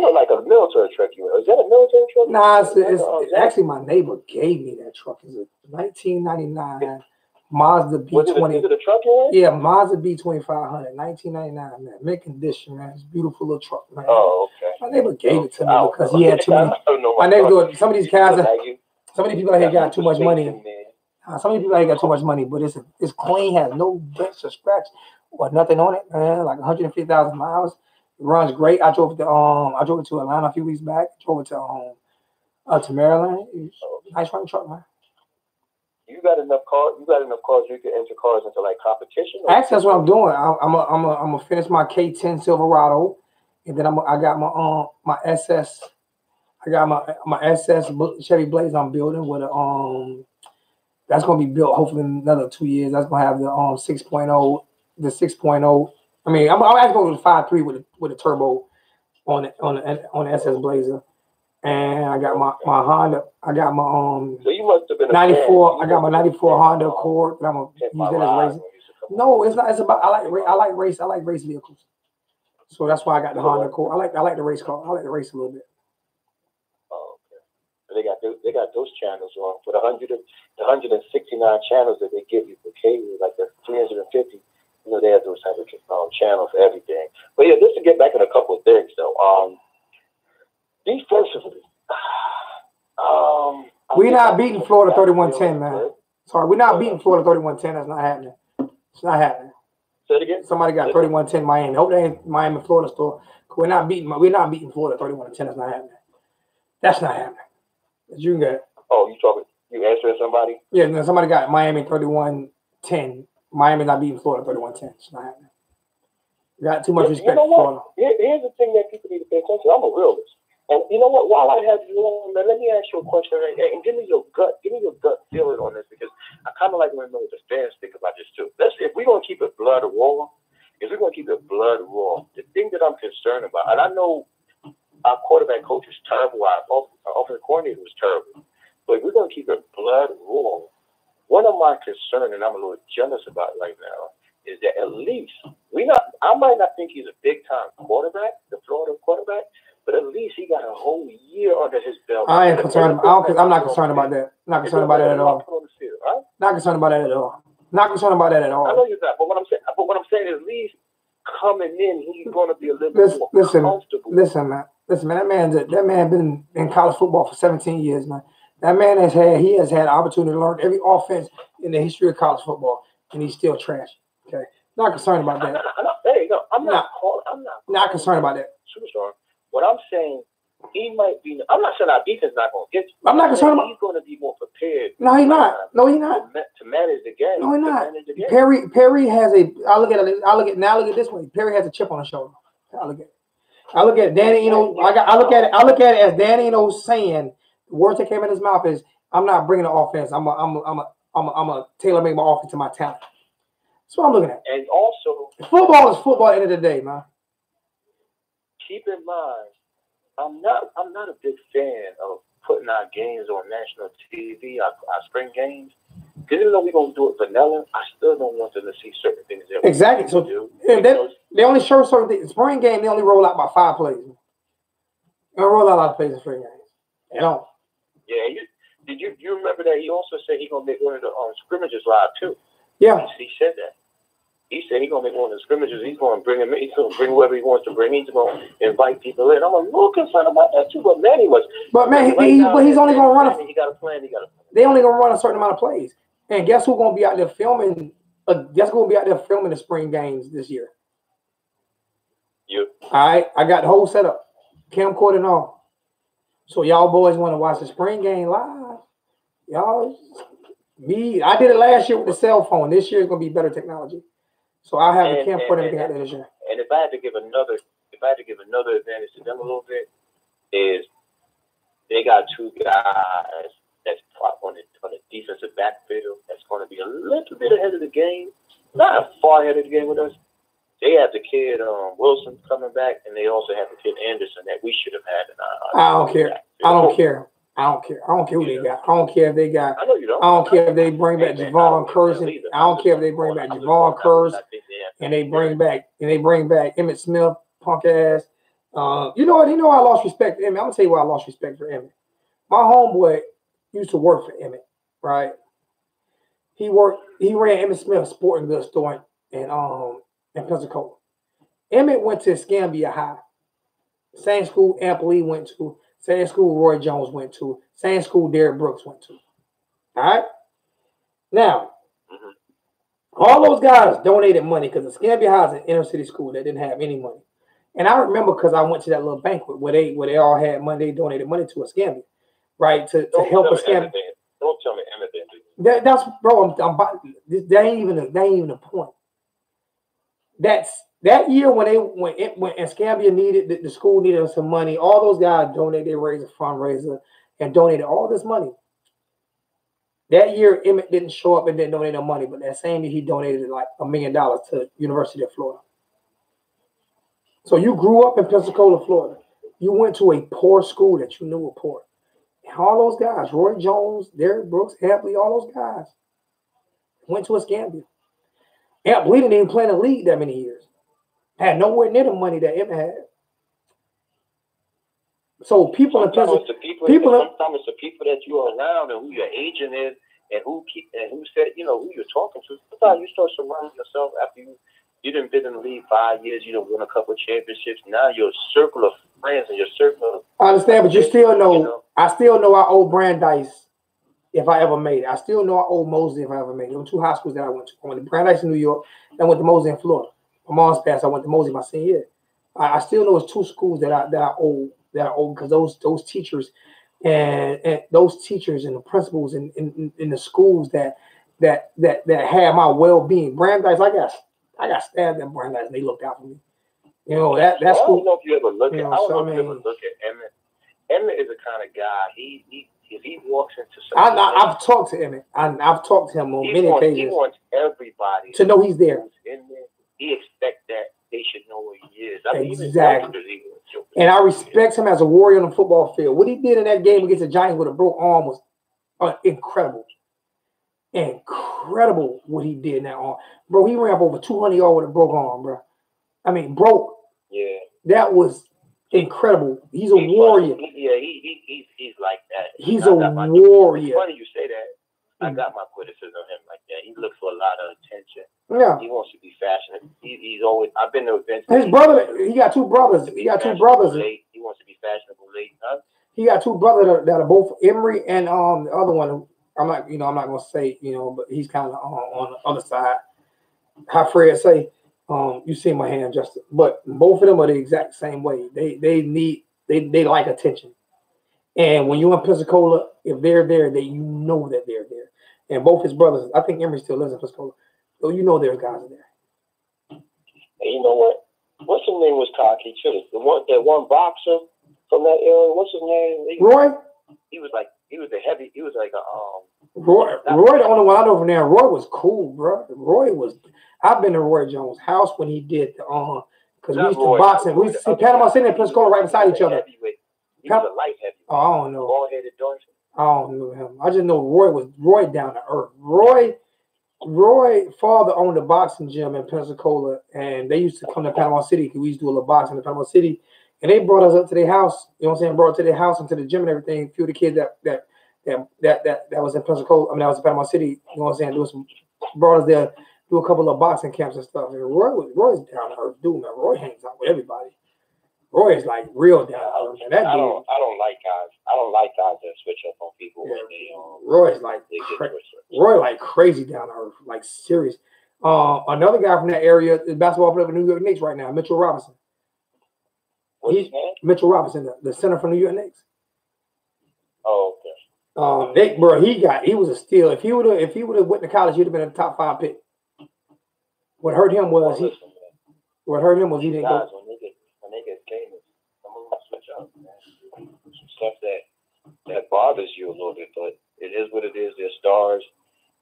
look like a military truck. Is that a military truck? Nah, it's actually my neighbor gave me that truck. It's a 1999. Mazda B20. Is it a truck you in? Yeah, Mazda B2500, 1999, man. Mint condition, man. It's a beautiful little truck, man. Oh, okay. My neighbor gave it to me because he had too many. My neighbor, some of these guys, some of these people out here got too much money. Some of these people out here got too much money, but it's clean, has no dents or scratch or nothing on it, man. Like 150,000 miles. It runs great. I drove it to Atlanta a few weeks back. Drove it to Maryland. Nice running truck, man. You got enough cars you can enter cars into like competition? Actually, that's what I'm doing. I'm gonna finish my K10 Silverado, and then I got my SS. I got my SS Chevy Blaze I'm building with that's gonna be built hopefully in another 2 years. That's gonna have the 6.0, the 6.0. I mean, I'm actually going with 5.3 with a turbo on the SS Blazer. And I got my Honda. I got my So you must have been a 94. fan. I got my 94 Honda Accord. And I'm gonna use that as racing. No, it's not. It's about. I like race vehicles. So that's why I got the Honda Accord. I like the race car. I like the race a little bit. Oh, okay. They got those channels on for the 169 channels that they give you for cable, like the 350. You know, they have those type of channels for everything. But yeah, just to get back on a couple of things though. Defensively, we're not beating Florida 31-10, man. Sorry, we're not beating Florida 31-10. That's not happening. It's not happening. Say it again. Somebody got 31-10 Miami. Hope they ain't Miami, Florida store. We're not beating Florida 31-10. That's not happening. That's not happening. You can get it. Oh, you answering somebody? Yeah, no, somebody got Miami 31-10. Miami not beating Florida 31-10. It's not happening. You got too much respect for Florida. Here's the thing that people need to pay attention to. I'm a realist. And you know what? While I have you on, man, let me ask you a question and give me your gut feeling on this, because I kind of like to know what the fans think about this too. If we're gonna keep it blood raw, the thing that I'm concerned about, and I know our quarterback coach is terrible, our offensive coordinator was terrible, but if we're gonna keep it blood raw, one of my concerns, and I'm a little jealous about right now, is that at least I might not think he's a big time quarterback, the Florida quarterback, but at least he got a whole year under his belt. I ain't concerned. I'm not concerned about that. Not concerned about that at all. Not concerned about that at all. Not concerned about that at all. I know you're not, but what I'm saying is, at least coming in, he's going to be a little bit more comfortable. Listen, man. That man been in college football for 17 years, man. That man has had opportunity to learn every offense in the history of college football, and he's still trash. Okay, not concerned about that. I'm not concerned about that. Superstar. What I'm saying, he might be. I'm not saying our defense not going to get you. I'm not concerned about. He's going to be more prepared. No, he's not. No, he's not. To manage the game. No, he's not. Perry has a. I look at it this way. Perry has a chip on his shoulder. I look at Danny. I look at it as Danny. Saying the words that came out of his mouth is, "I'm not bringing the offense. I'm a tailor make my offense to my talent." That's what I'm looking at. And also, football is football at the end of the day, man. Keep in mind, I'm not a big fan of putting our games on national TV, our spring games. Because even though we're going to do it vanilla, I still don't want them to see certain things that exactly. So do. They only show certain things. Spring game, they only roll out about 5 plays. They don't roll out a lot of plays in spring games. They don't. Yeah, you remember that he also said he's going to make one of the scrimmages live too? Yeah. He said that. He said he's going to make one of the scrimmages. He's going to bring him in. He's going to bring whoever he wants to bring. He's going to invite people in. I'm a little concerned about that too. But Manny was. But man, he's only going to run. He got a plan. They only going to run a certain amount of plays. And guess who's going to be out there filming? Guess who's going to be out there filming the spring games this year? You. All right, I got the whole setup, camcorder and all. So y'all boys want to watch the spring game live? I did it last year with the cell phone. This year is going to be better technology. So I have the camcorder and everything out there this year. And if I had to give another advantage to them a little bit, is they got 2 guys that's on the defensive backfield that's going to be a little bit ahead of the game, not far ahead of the game with us. They have the kid Wilson coming back, and they also have the kid Anderson that we should have had in our. I don't care. I don't care who they got. I don't care if they got. I know you don't. I don't care if they bring back Jevon Kearse. I don't care if they bring back Jevon Kearse and they bring back Emmitt Smith, punk ass. You know what? I lost respect for Emmitt. I'm gonna tell you why I lost respect for Emmitt. My homeboy used to work for Emmitt, right? He ran Emmitt Smith's sporting goods store in Pensacola. Emmitt went to Escambia High, same school Ampley went to, same school Roy Jones went to, same school Derrick Brooks went to. All right? Now, all those guys donated money because Escambia High is an inner city school that didn't have any money. And I remember because I went to that little banquet where they all had money, they donated money to Escambia, right? To help Escambia. Don't tell me Emmitt. That's bro. That ain't even the point. That year when Escambia needed the school needed some money, all those guys donated. They raised a fundraiser and donated all this money. That year, Emmitt didn't show up and didn't donate no money, but that same year he donated like $1 million to University of Florida. So you grew up in Pensacola, Florida. you went to a poor school that you knew were poor. And all those guys, Roy Jones, Derrick Brooks, Hapley, all those guys went to Escambia. Amp Lee didn't even play in the league that many years. Had nowhere near the money that Emmett had. So people in sometimes it's the people that you are around and who your agent is and who said, who you're talking to. Sometimes you start surrounding yourself after you done been in the league 5 years, you done won a couple of championships. Now your circle of friends and your circle of I understand, but you still know I still know I owe Brandeis if I ever made it. I still know I owe Mosley if I ever made it. There were 2 high schools that I went to. I went to Brandeis in New York, then I went to Mosley in Florida. My mom's passed, I went to Mosley my senior year. I still know it's 2 schools that I owe because those teachers and those teachers and the principals in the schools that had my well-being. Brandeis, I got stabbed at Brandeis and they looked out for me. That's I cool. don't know if you ever look at Emmett. Emmett is the kind of guy if he walks into something. I've talked to Emmett. I've talked to him on many occasions. He wants everybody to know he's there. In there. He expects that they should know who he is. Exactly. And I respect him as a warrior on the football field. What he did in that game against the Giants with a broke arm was incredible. Incredible what he did in that arm. Bro, he ran up over 200 yards with a broke arm, bro. I mean, broke. Yeah. That was incredible. He's a warrior. He's like that. He's a warrior. It's funny you say that. I got my criticism of him like that. He looks for a lot of attention. Yeah. He wants to be fashionable. He's always. I've been to events. His brother. He got 2 brothers. He got 2 brothers. Late. He wants to be fashionable late. Huh? He got 2 brothers that are both Emory and the other one. I'm not gonna say but he's kind of on the other side. How Fred say, you see my hand, Justin. But both of them are the exact same way. They like attention. And when you're in Pensacola, if they're there, that that they're there. And both his brothers, I think Emory still lives in Pensacola. So there's guys there. And you know what? What's his name was cocky too? That one boxer from that area. What's his name? Roy. He was like a Roy, the only one I know from there. Roy was cool, bro. I've been to Roy Jones' house when he did the because we used to box and we used to see Panama City and Pensacola right beside each other. He was a light heavyweight. Oh, I don't know. Bald-headed Dorson. I don't know him. I just know Roy down to earth. Roy father owned a boxing gym in Pensacola, and they used to come to Panama City because we used to do a little boxing in Panama City, and they brought us up to their house. You know what I'm saying? Brought us to their house and to the gym and everything. A few of the kids that was in Pensacola. I mean, that was in Panama City. You know what I'm saying? There was brought us there, do a couple of boxing camps and stuff. And Roy's down to earth dude, man. Roy hangs out with everybody. Roy is like real down to earth, man. I don't like guys. I don't like guys that switch up on people when they Roy's like Roy like crazy down to earth, like serious. Another guy from that area is basketball player for New York Knicks right now, Mitchell Robinson. Mitchell Robinson, the center for New York Knicks. Oh, okay. He was a steal. If he would have went to college, he'd have been a top 5 pick. What hurt him was he didn't go. When they get famous, some of them switch up, man. Some stuff that bothers you a little bit, but it is what it is. They're stars.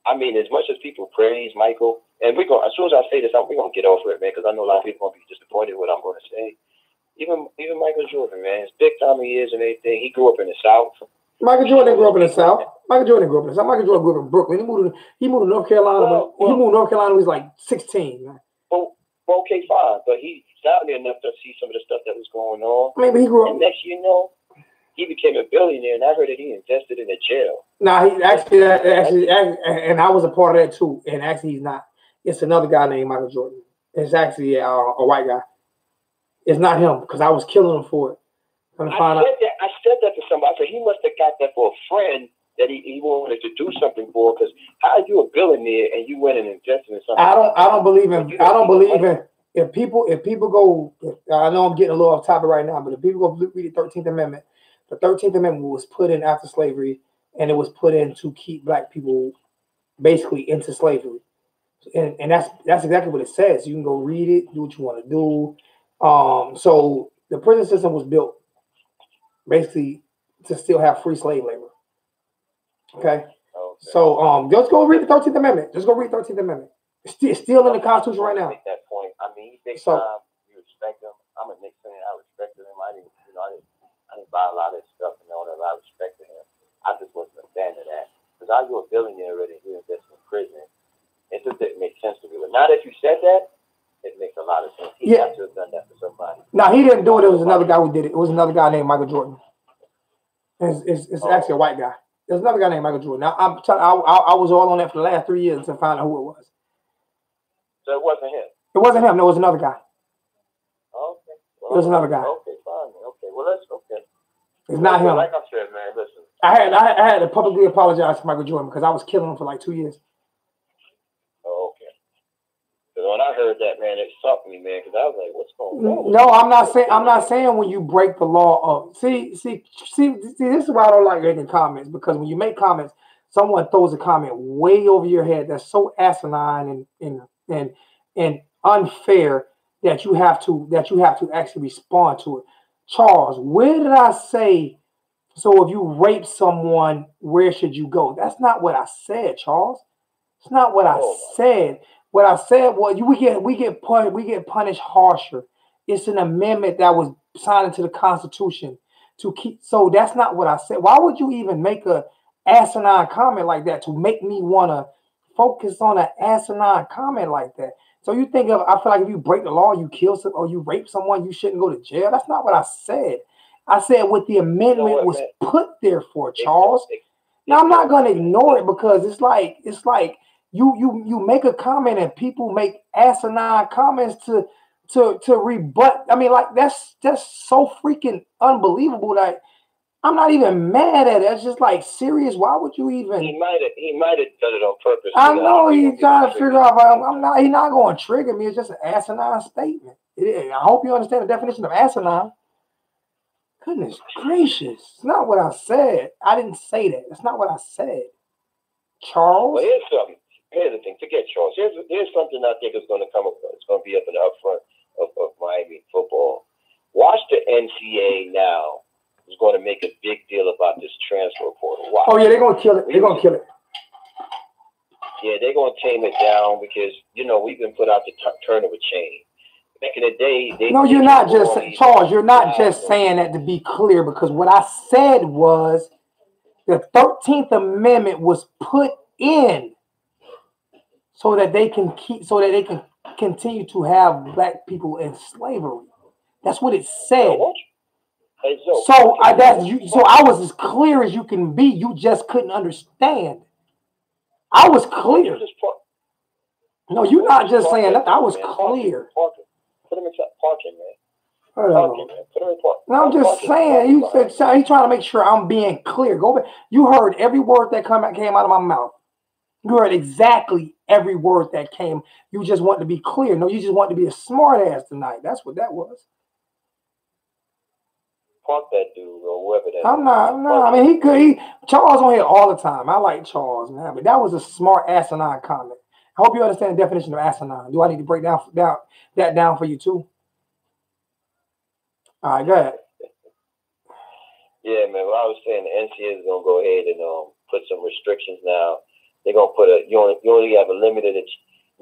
I mean, as much as people praise Michael, and as soon as I say this, we're gonna get off it, man, because I know a lot of people gonna be disappointed with what I'm gonna say. Even Michael Jordan, man, as big time he is and everything, he grew up in the South. Michael Jordan grew up in the South. Michael Jordan grew up in Brooklyn. He moved to North Carolina. He moved to North Carolina when he was like 16. Man. Well, okay, fine, but he's out there enough to see some of the stuff that was going on. I mean, but he grew up. And next, he became a billionaire, and I heard that he invested in a jail. Nah, he actually, and I was a part of that too. And actually, he's not. It's another guy named Michael Jordan. It's actually a white guy. It's not him because I was killing him for it. I said that to somebody. I said he must have got that for a friend that he wanted to do something for. Because how are you a billionaire and you went and invested in something? I don't believe in. If people go, I know I'm getting a little off topic right now, but if people go read the 13th Amendment, the 13th Amendment was put in after slavery, and it was put in to keep black people basically into slavery. And that's exactly what it says. You can go read it, do what you want to do. So the prison system was built basically to still have free slave labor. Okay. So just go read the 13th Amendment. Just go read the 13th Amendment. It's still in the Constitution right now. Make that point. I mean, he thinks you respect him. I'm a Knicks fan. I respected him. I didn't about a lot of his stuff and all that. A lot of respect to him. I just wasn't a fan of that. Because are you a billionaire already? You invest in prison. It just didn't make sense to me. But now that you said that, it makes a lot of sense. He had to have done that for somebody. No, he didn't do it. It was another guy who did it. It was another guy named Michael Jordan. It's actually a white guy. There's another guy named Michael Jordan. Now I was all on that for the last 3 years to find out who it was. So it wasn't him. It wasn't him. No, it was another guy. Okay. Well, It was another guy. Okay, fine. Okay. Well, that's okay. It's not him. Like I said, man, listen. I had to publicly apologize to Michael Jordan because I was killing him for like 2 years. Oh, okay. Because when I heard that, man, it shocked me, man. Because I was like, "What's going on?" No, I'm not saying when you break the law of see. This is why I don't like making comments, because when you make comments, someone throws a comment way over your head that's so asinine and unfair that you have to actually respond to it. Charles, where did I say? So if you rape someone, where should you go? That's not what I said, Charles. It's not what I said. What I said was we get punished harsher. It's an amendment that was signed into the Constitution to keep. So that's not what I said. Why would you even make a asinine comment like that to make me want to focus on an asinine comment like that? So you think I feel like if you break the law, you kill some or you rape someone, you shouldn't go to jail. That's not what I said. I said what the amendment was put there for, Charles. Now I'm not gonna ignore it because it's like you make a comment and people make asinine comments to rebut. I mean, like that's so freaking unbelievable that I'm not even mad at it. It's just like serious. Why would you even? He might have done it on purpose. I know he's trying to figure out. He's not going to trigger me. It's just an asinine statement. I hope you understand the definition of asinine. Goodness gracious. It's not what I said. I didn't say that. That's not what I said. Charles? Well, here's something. Here's the thing. Forget Charles. Here's something I think is going to come up. It's going to be up in the upfront of Miami football. Watch the NCAA now. Is going to make a big deal about this transfer portal. Watch. Oh, yeah, they're going to kill it. They're going to kill it. Yeah, they're going to tame it down because, we've been put out the turnover chain. Back in the day, no, you're not just Charles. You're not just saying that to be clear, because what I said was the 13th Amendment was put in so that they can continue to have black people in slavery. That's what it said. So I was as clear as you can be. You just couldn't understand. I was clear. No, you're not just saying that. I was clear. Put him in parking, man. Parking, man. Put him in parking. No, I'm just saying. You said he's trying to make sure I'm being clear. Go back. You heard every word that came out of my mouth. You heard exactly every word that came. You just want to be clear. No, you just want to be a smart ass tonight. That's what that was. Park that dude or whoever that. I'm not. No, I mean Charles on here all the time. I like Charles, man, but that was a smart asinine comment. I hope you understand the definition of asinine. Do I need to break that down for you too? All right, go ahead. Yeah, man. What I was saying, the NCAA is gonna go ahead and put some restrictions now. They're gonna put you only have a limited.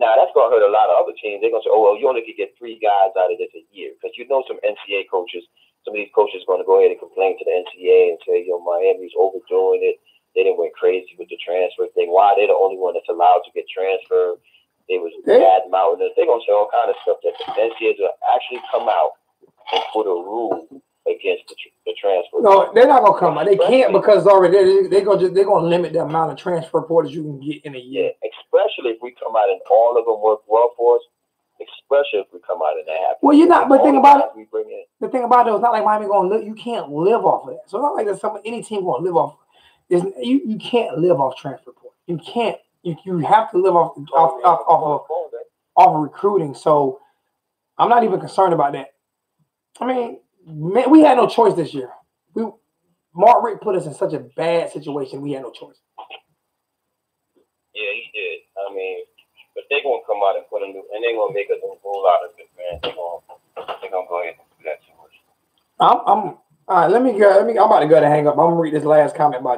Now that's gonna hurt a lot of other teams. They're gonna say, oh well, you only could get 3 guys out of this a year, because some NCAA coaches. Some of these coaches are going to go ahead and complain to the NCAA and say, Miami's overdoing it. They didn't went crazy with the transfer thing. Why? They're the only one that's allowed to get transferred. They was bad mouthing us. They're going to say all kind of stuff that the NCAA will actually come out and put a rule against the transfer. No, they're not going to come out. They can't, because already they're going to limit the amount of transfer portals you can get in a year. Yeah, especially if we come out and all of them work well for us. Especially if we come out and that happens. Well, you're not. But the thing about it, it's not like Miami going to live. You can't live off of that. So it's not like there's any team going to live off. You can't live off transfer portal. You can't. You have to live off of recruiting. So I'm not even concerned about that. I mean, man, we had no choice this year. Mark Richt put us in such a bad situation. We had no choice. Yeah, he did. I mean. But they're going to come out and put a new, and they're going to make a new rule out of it, man. They're going to go ahead and do that to us. All right, let me go. I'm about to go to hang up. I'm going to read this last comment by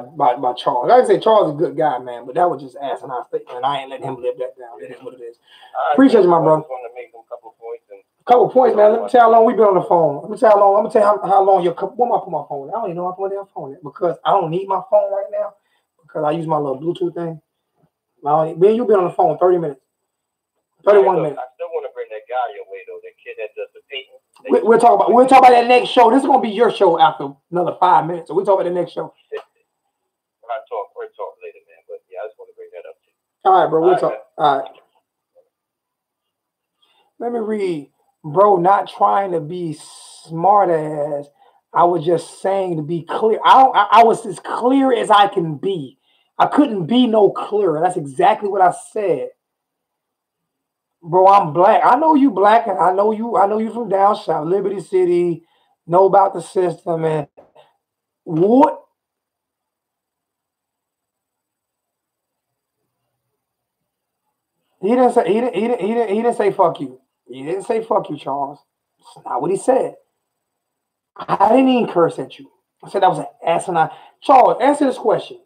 Charles. Like I say, Charles is a good guy, man, but that was just asinine statement, and I ain't letting him live that down. It is what it is. Appreciate you, my brother. I just want to make a couple of points. Couple points, man. Let me tell you how long we've been on the phone. Let me tell you how long. I'm gonna tell you how long your couple. Where am I put my phone? I don't even know how to put my phone at because I don't need my phone right now because I use my little Bluetooth thing. Man, you've been on the phone 30 minutes. 31 minutes. I still want to bring that guy your way though. That kid that does the painting. We'll talk about that next show. This is gonna be your show after another 5 minutes. So we'll talk about the next show. We'll talk later, man. But yeah, I just want to bring that up too. All right, bro. We'll talk. Man. All right. Let me read. Bro, not trying to be smart ass. I was just saying to be clear. I was as clear as I can be. I couldn't be no clearer. That's exactly what I said. Bro, I'm black. I know you black, and I know you from down south, Liberty City, know about the system and what. He didn't say fuck you. He didn't say fuck you, Charles. That's not what he said. I didn't even curse at you. I said that was an asinine. Charles, answer this question.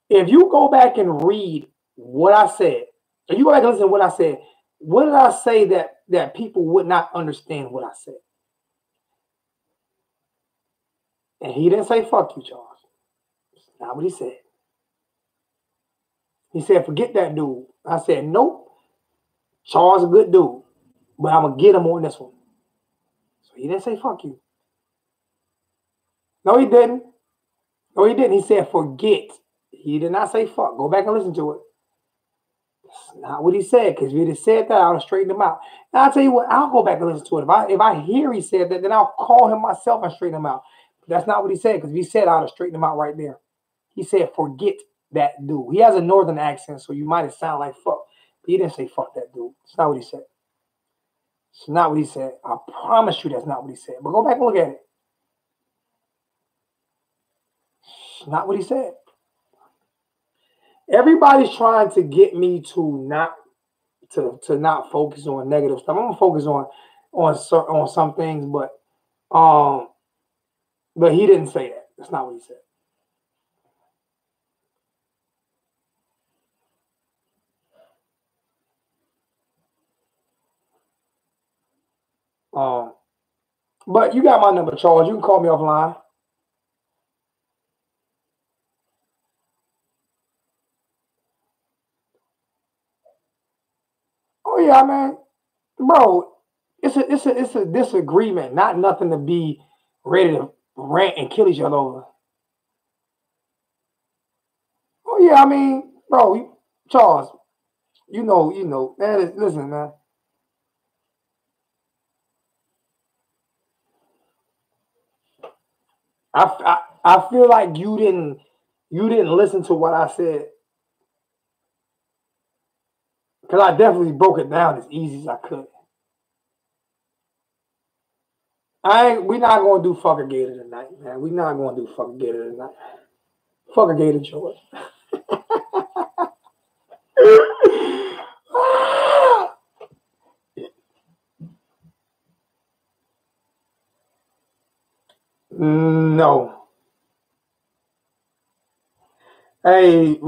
If you go back and read what I said, if you go back and listen to what I said, what did I say that people would not understand what I said? And he didn't say fuck you, Charles. That's not what he said. He said, forget that dude. I said, nope. Charles is a good dude, but I'm going to get him on this one. So he didn't say fuck you. No, he didn't. No, he didn't. He said forget. He did not say fuck. Go back and listen to it. That's not what he said, because if he had said that, I would have straightened him out. And I'll tell you what, I'll go back and listen to it. If I hear he said that, then I'll call him myself and straighten him out. But that's not what he said, because if he said, I would have straightened him out right there. He said forget that dude. He has a northern accent, so you might have sounded like fuck. But he didn't say fuck that dude. It's not what he said. It's not what he said. I promise you that's not what he said. But go back and look at it. It's not what he said. Everybody's trying to get me to not focus on negative stuff. I'm gonna focus on some things, but he didn't say that. That's not what he said. But you got my number, Charles. You can call me offline. Oh yeah, man, bro. It's a disagreement, not nothing to be ready to rant and kill each other over. Oh yeah, I mean, bro, Charles, you know, man. Listen, man. I feel like you didn't listen to what I said, because I definitely broke it down as easy as I could. We're not gonna do fuck a gator tonight, man. We're not gonna do fuck a gator tonight. Fuck a gator, George. No. Hey,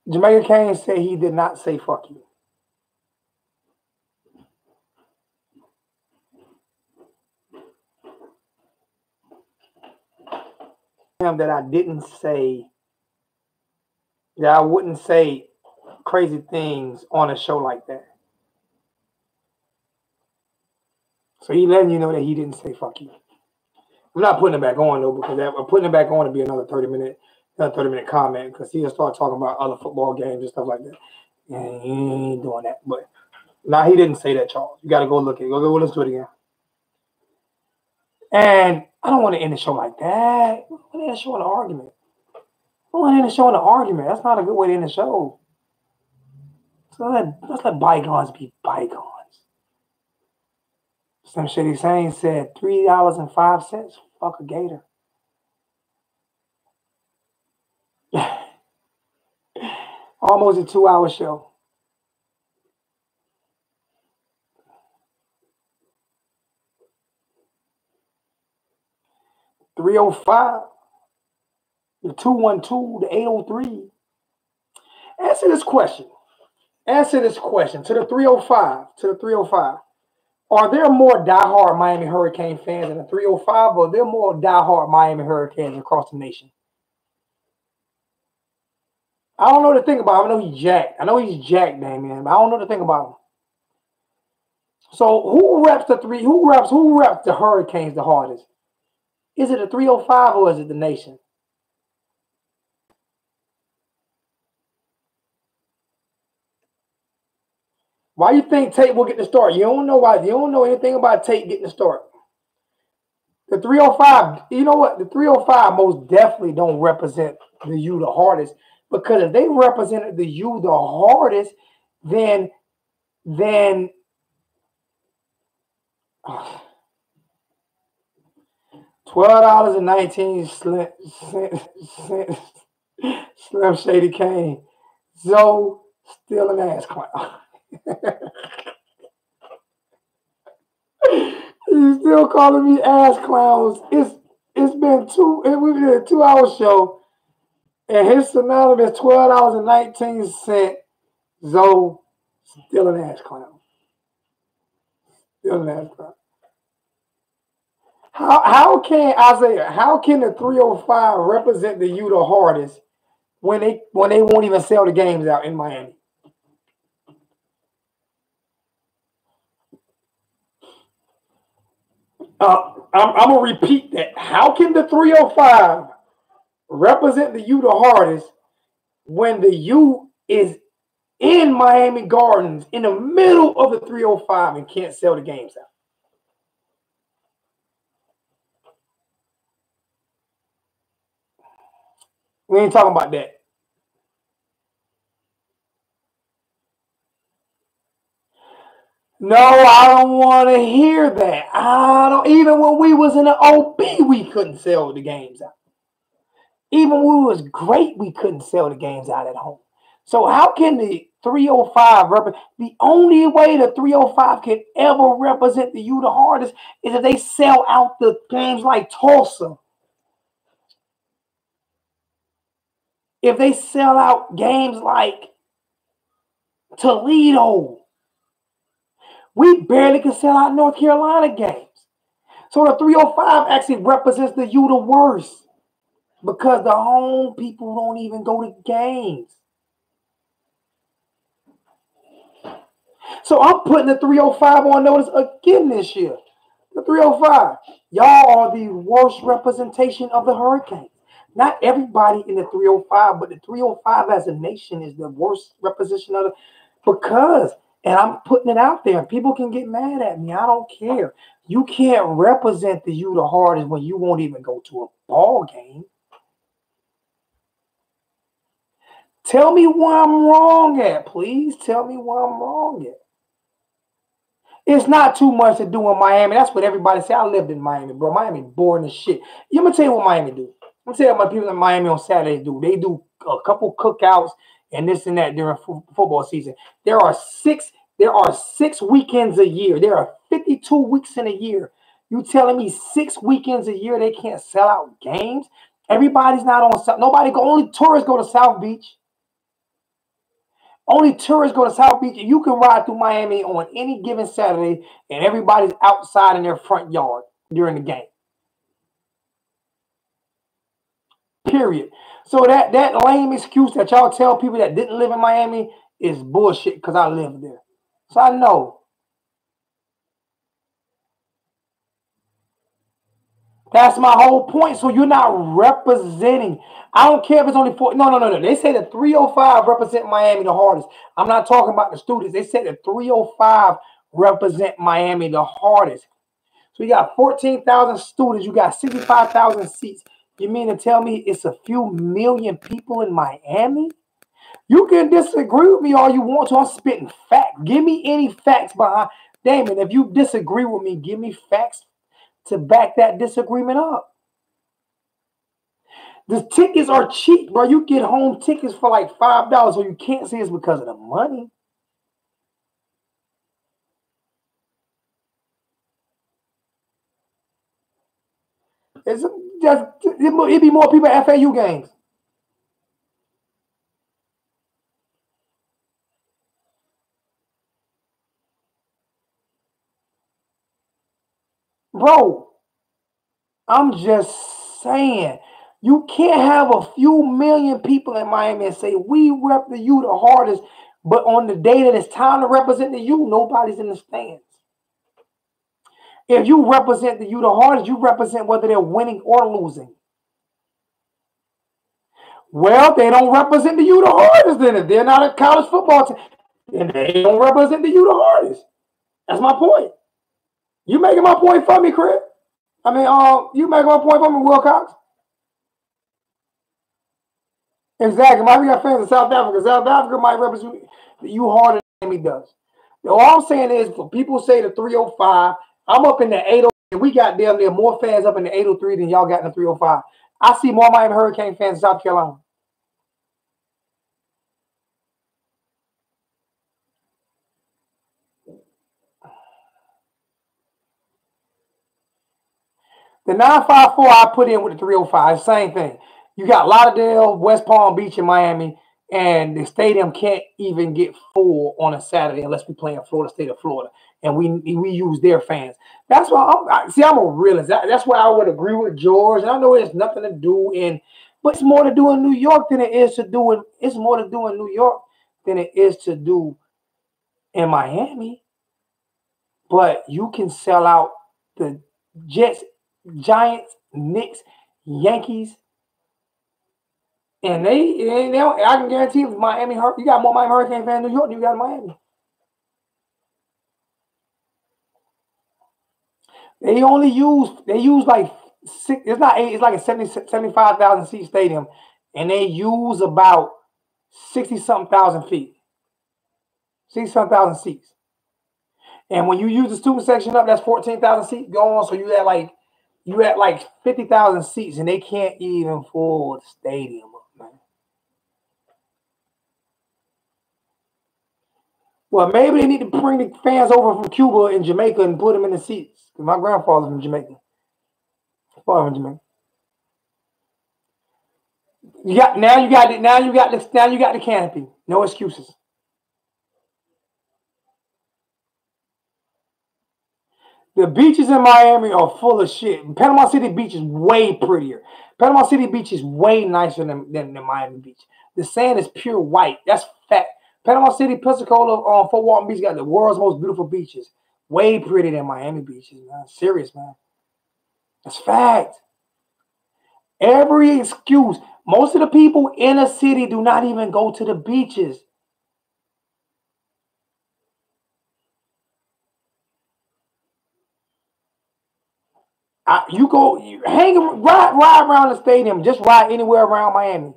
Jamaica Kane said he did not say fuck you. That I didn't say, that I wouldn't say crazy things on a show like that. So he letting you know that he didn't say fuck you. I'm not putting it back on though, because I'm putting it back on to be another 30-minute comment, because he'll start talking about other football games and stuff like that. And he ain't doing that. But now he didn't say that, Charles. You got to go look at it. Go listen to it again. And I don't want to end the show like that. I want to end the show in an argument. I don't want to end the show in an argument. That's not a good way to end the show. So let's let bygones be bygones. Some shitty saying said $3.05. Fuck a gator. Almost a 2-hour show. $3.05. The 212, the 803. Answer this question to the 305. Are there more diehard Miami Hurricane fans in the 305, or are there more diehard Miami Hurricanes across the nation? I don't know what to think about him. I know he's jacked. Damian, but I don't know what to think about him. So who reps the Hurricanes the hardest? Is it the 305 or is it the nation? Why you think Tate will get the start? You don't know why. You don't know anything about Tate getting the start. The 305, you know what? The 305 most definitely don't represent the U the hardest, because if they represented the U the hardest, then $12.19 Slim Shady Kane. Zoe still an ass clown. He's still calling me ass clowns. It's been we did a 2-hour show, and his synonymous $12.19. Zoe still an ass clown. Still an ass clown. How can the 305 represent the U the hardest when they won't even sell the games out in Miami? I'm gonna repeat that. How can the 305 represent the U the hardest when the U is in Miami Gardens in the middle of the 305 and can't sell the games out? We ain't talking about that. No, I don't want to hear that. I don't. Even when we was in the OB, we couldn't sell the games out. Even when it was great, we couldn't sell the games out at home. So how can the 305 represent? The only way the 305 can ever represent the U the hardest is if they sell out the games like Tulsa. If they sell out games like Toledo. We barely can sell out North Carolina games. So the 305 actually represents the U the worst, because the home people don't even go to games. So I'm putting the 305 on notice again this year. The 305, y'all are the worst representation of the Hurricanes. Not everybody in the 305, but the 305 as a nation is the worst representation of because, and I'm putting it out there, and people can get mad at me. I don't care. You can't represent the U the hardest when you won't even go to a ball game. Tell me where I'm wrong at, please. Tell me where I'm wrong at. It's not too much to do in Miami. That's what everybody say. I lived in Miami, bro. Miami boring as shit. I'm going to tell you what Miami do. I'm going to tell you what my people in Miami on Saturdays do. They do a couple cookouts and this and that during football season. There are six weekends a year. There are 52 weeks in a year. You telling me 6 weekends a year they can't sell out games? Everybody's not on. Only tourists go to South Beach. Only tourists go to South Beach. You can ride through Miami on any given Saturday, and everybody's outside in their front yard during the game. Period. So that lame excuse that y'all tell people that didn't live in Miami is bullshit, because I lived there. So I know. That's my whole point. So you're not representing. I don't care if it's only 4. No. They say the 305 represent Miami the hardest. I'm not talking about the students. They say the 305 represent Miami the hardest. So you got 14,000 students. You got 65,000 seats. You mean to tell me it's a few million people in Miami? You can disagree with me all you want to. I'm spitting facts. Give me any facts behind. Damon, if you disagree with me, give me facts to back that disagreement up. The tickets are cheap, bro. You get home tickets for like $5, so you can't say it's because of the money. It'd be more people at FAU games. Bro, I'm just saying. You can't have a few million people in Miami and say, we rep the U the hardest, but on the day that it's time to represent the U, nobody's in the stands. If you represent the U the hardest, you represent whether they're winning or losing. Well, they don't represent the U the hardest then. If they're not a college football team, then they don't represent the U the hardest. That's my point. You making my point for me, Chris? I mean, you making my point for me, Will Cox? Exactly. Miami got fans in South Africa. South Africa might represent you harder than Miami does. All I'm saying is, for people say the 305, I'm up in the 803, and we got damn near more fans up in the 803 than y'all got in the 305. I see more Miami Hurricane fans in South Carolina. The 954 I put in with the 305, same thing. You got Lauderdale, West Palm Beach, and Miami, and the stadium can't even get full on a Saturday unless we play in Florida State of Florida, and we use their fans. That's why I'm a realist. That's why I would agree with George, and I know there's nothing to do but it's more to do in New York than it is to do in. It's more to do in New York than it is to do in Miami. But you can sell out the Jets, Giants, Knicks, Yankees, and I can guarantee you, Miami, you got more Miami Hurricane fans in New York than you got in Miami. They use like six, it's like a 75,000 seat stadium, and they use about 60-something thousand feet. 60-something thousand seats. And when you use the student section up, that's 14,000 seats going, so you at like 50,000 seats, and they can't even fill the stadium up, man. Well, maybe they need to bring the fans over from Cuba and Jamaica and put them in the seats. My grandfather's from Jamaica. Father from Jamaica. You got the canopy. No excuses. The beaches in Miami are full of shit. Panama City Beach is way prettier. Panama City Beach is way nicer than Miami Beach. The sand is pure white. That's fact. Panama City, Pensacola, Fort Walton Beach got the world's most beautiful beaches. Way prettier than Miami beaches, man. Serious, man. That's fact. Every excuse. Most of the people in a city do not even go to the beaches. You ride around the stadium, just ride anywhere around Miami.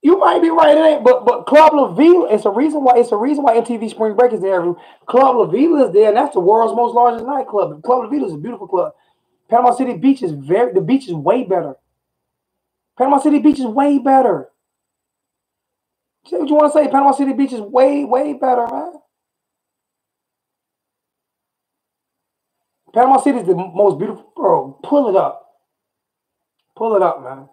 You might be right, it ain't, but Club La Vila, it's a reason why MTV Spring Break is there. Club La Vila is there, and that's the world's most largest nightclub. Club La Vila is a beautiful club. Panama City Beach is the beach is way better. Panama City Beach is way better. What you want to say? Panama City Beach is way, way better, man. Panama City is the most beautiful. Bro, pull it up. Pull it up, man.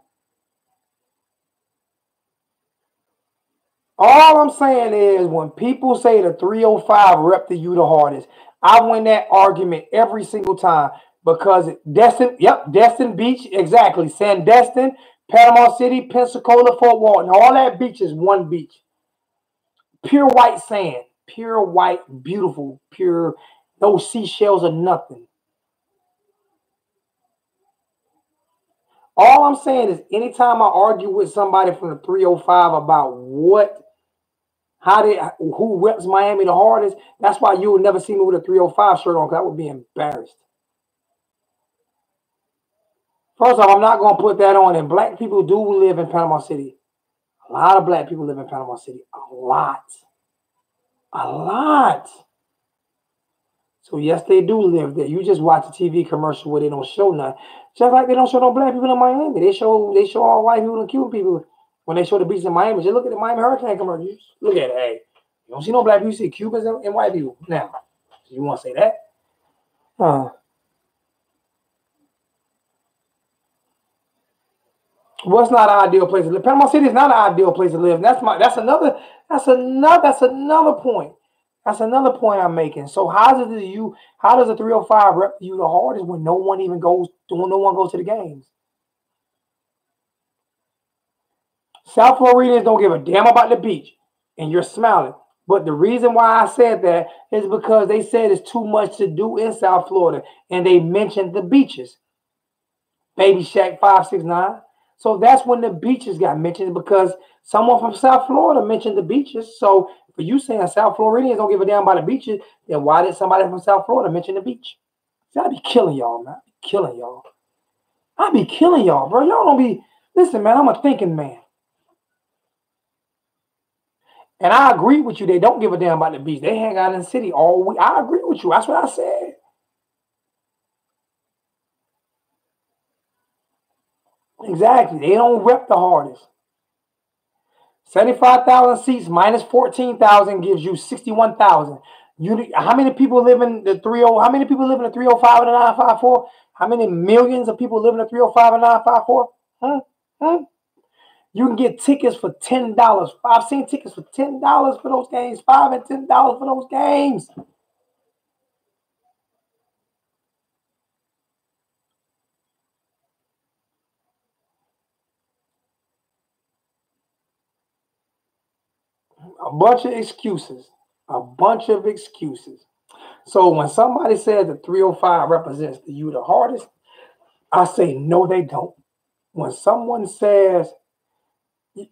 All I'm saying is, when people say the 305 rep the U the hardest, I win that argument every single time, because Destin Beach, exactly. Sandestin, Panama City, Pensacola, Fort Walton, all that beach is one beach. Pure white sand, pure white, beautiful, pure, no seashells or nothing. All I'm saying is, anytime I argue with somebody from the 305 about who reps Miami the hardest, that's why you will never see me with a 305 shirt on, because I would be embarrassed. First off, I'm not going to put that on, and black people do live in Panama City. A lot of black people live in Panama City. A lot. A lot. So yes, they do live there. You just watch a TV commercial where they don't show nothing. Just like they don't show no black people in Miami. They show all white people and Cuban people when they show the beaches in Miami. Just look at the Miami Hurricane commercials. Look at it. Hey, you don't see no black people. You see Cubans and white people. Now, you want to say that? What's not an ideal place to live? Panama City is not an ideal place to live. That's another point. That's another point I'm making. So how does the 305 rep you the hardest when no one goes to the games? South Floridians don't give a damn about the beach, and you're smiling. But the reason why I said that is because they said it's too much to do in South Florida, and they mentioned the beaches. Baby Shack 569. So that's when the beaches got mentioned, because someone from South Florida mentioned the beaches. So for you saying South Floridians don't give a damn about the beaches, then why did somebody from South Florida mention the beach? See, I be killing y'all, man. I be killing y'all. I be killing y'all, bro. Y'all don't be. Listen, man, I'm a thinking man. And I agree with you. They don't give a damn about the beach. They hang out in the city all week. I agree with you. That's what I said. Exactly. They don't rep the hardest. 75,000 seats minus 14,000 gives you 61,000. How many people live in the 30? How many people live in the 305 and the 954? How many millions of people live in the 305 and 954? You can get tickets for $10. I've seen tickets for $10 for those games, $5 and $10 for those games. A bunch of excuses. A bunch of excuses. So when somebody says the 305 represents the hardest, I say no, they don't. When someone says,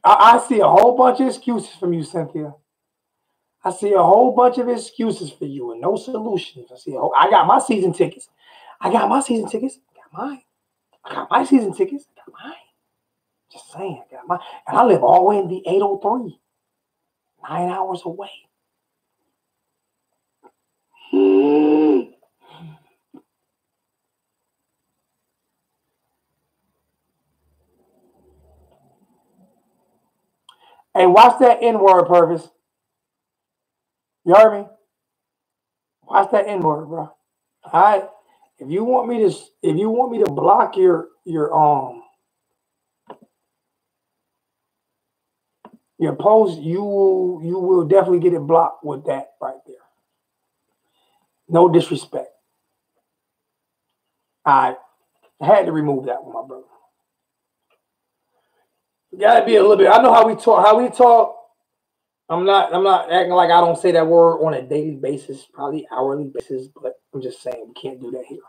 I see a whole bunch of excuses from you, Cynthia. I see a whole bunch of excuses for you and no solutions. I got my season tickets. I got my season tickets. I got mine. I got my season tickets. I got mine. Just saying, I got mine. And I live all the way in the 803, 9 hours away. Hey, watch that N-word, Purvis. You heard me? Watch that N-word, bro. All right. If you want me to block your post, you will definitely get it blocked with that right there. No disrespect. I had to remove that one, my brother. You gotta be a little bit. I know how we talk. I'm not acting like I don't say that word on a daily basis, probably hourly basis, but I'm just saying we can't do that here.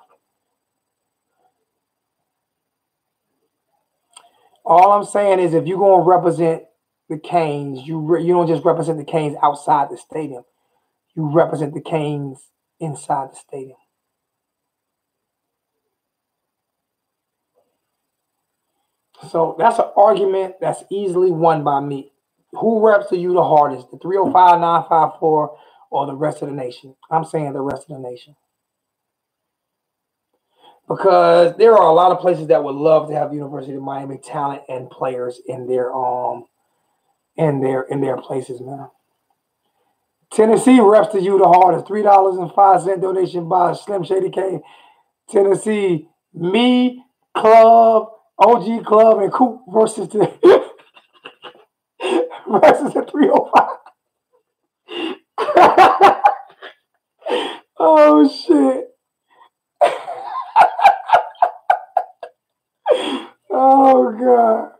All I'm saying is if you're going to represent the Canes, you don't just represent the Canes outside the stadium. You represent the Canes inside the stadium. So that's an argument that's easily won by me. Who reps to you the hardest, the 305, 954, or the rest of the nation? I'm saying the rest of the nation. Because there are a lot of places that would love to have University of Miami talent and players in their places, man. Tennessee reps to you the hardest. $3.05 donation by Slim Shady K. Tennessee, me, Club, OG Club, and Coop versus the 305. Oh shit. Oh God.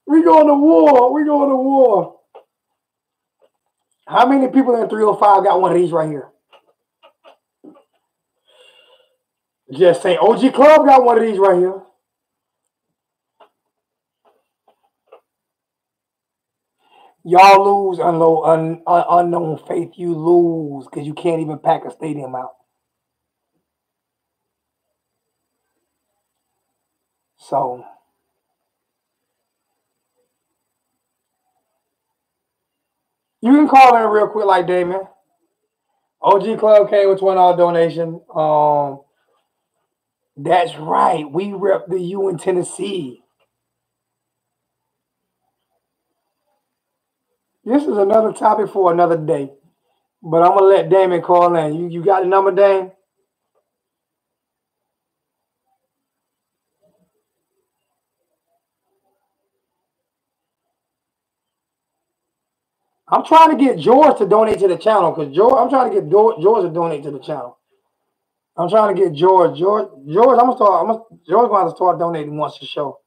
We going to war. How many people in 305 got one of these right here? Just say OG Club got one of these right here. Y'all lose unknown faith. You lose because you can't even pack a stadium out. So you can call in real quick like Damon. OG Club came with $20 donation. That's right. We rep the U in Tennessee. This is another topic for another day. But I'm gonna let Damon call in. You got the number, Dame? I'm trying to get George to donate to the channel because I'm trying to get George to donate to the channel. I'm trying to get George. George, George gonna have to start donating once the show.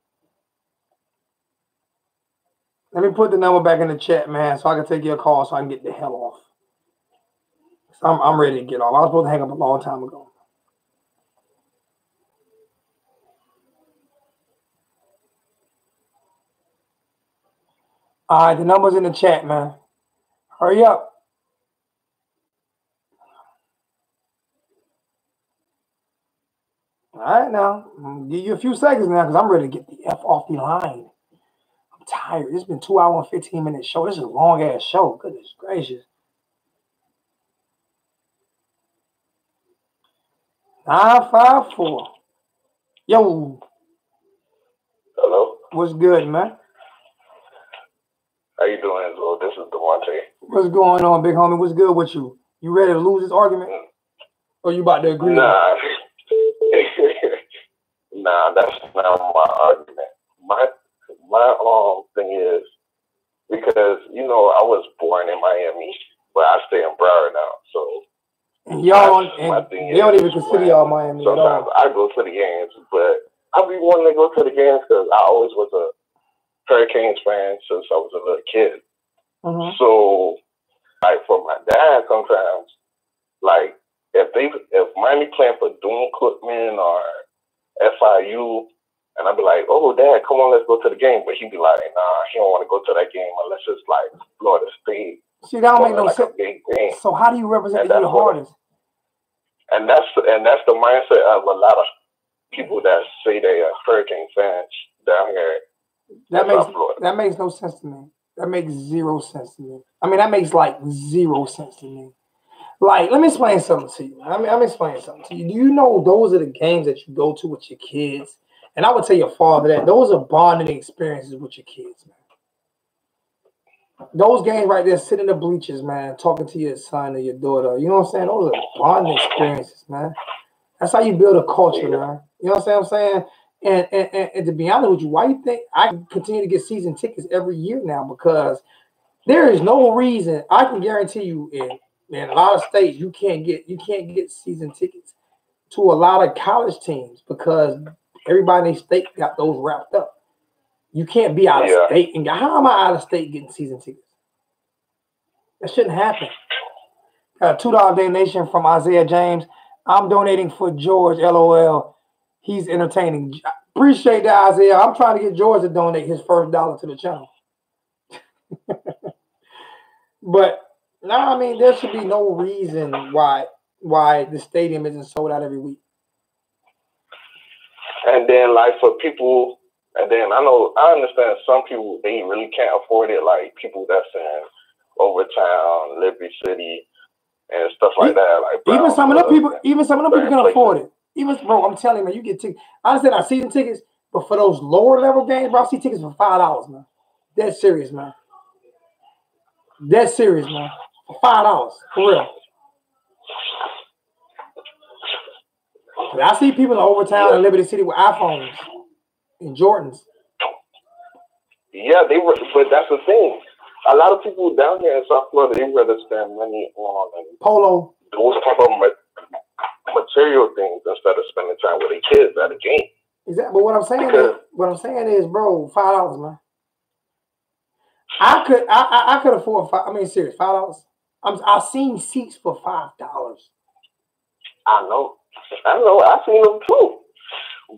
Let me put the number back in the chat, man, so I can take your call so I can get the hell off. So I'm ready to get off. I was supposed to hang up a long time ago. All right, the number's in the chat, man. Hurry up. All right, now. I'm gonna give you a few seconds now because I'm ready to get the F off the line. I'm tired. It's been 2 hours and 15-minute show. This is a long-ass show. Goodness gracious. 954. Yo. Hello. What's good, man? How you doing, Angelo? This is Devontae. What's going on, big homie? What's good with you? You ready to lose this argument? Or you about to agree? Nah. Nah, that's not my argument. My thing is because I was born in Miami, but I stay in Broward now. So y'all they don't even consider y'all Miami at all. Sometimes I go to the games, but I be wanting to go to the games because I always was a Hurricanes fan since I was a little kid. Mm-hmm. So, like for my dad, sometimes, like if Miami playing for Doom Cookman or FIU, and I'd be like, "Oh, Dad, come on, let's go to the game," but he'd be like, "Nah, he don't want to go to that game unless it's like Florida State." See, that don't make no like sense. A big game. So how do you represent the hardest? And that's the mindset of a lot of people that say they are Hurricane fans down here. That makes no sense to me. That makes zero sense to me. I mean, that makes like zero sense to me. Like, let me explain something to you. I'm explaining something to you. Do you know those are the games that you go to with your kids? And I would tell your father that those are bonding experiences with your kids, man. Those games right there, sitting in the bleachers, man, talking to your son or your daughter. You know what I'm saying? Those are bonding experiences, man. That's how you build a culture, man. You know what I'm saying? And to be honest with you, why you think I continue to get season tickets every year now? Because there is no reason. I can guarantee you in a lot of states you can't get season tickets to a lot of college teams because everybody in their state got those wrapped up. You can't be out of state and how am I out of state getting season tickets? That shouldn't happen. Got a $2 donation from Isaiah James. I'm donating for George. LOL. He's entertaining. Appreciate that, Isaiah. I'm trying to get George to donate his first dollar to the channel. But no, I mean there should be no reason why the stadium isn't sold out every week. And then like for people, and then I understand some people they really can't afford it, like people that's in Overtown, Liberty City, and stuff like that. Like even some of them people can afford it. Even bro, I'm telling you, man, you get tickets. I understand I season tickets, but for those lower level games, bro, I see tickets for $5, man. That's serious, man. That's serious, man. For $5, for real. I see people in Overtown and Liberty City with iPhones and Jordans. Yeah, but that's the thing. A lot of people down here in South Florida, they rather spend money on polo, those type of material things instead of spending time with their kids at a game. Exactly. But what I'm saying is, bro, $5, man. I could afford serious, $5. I've seen seats for $5. I know. I've seen them too.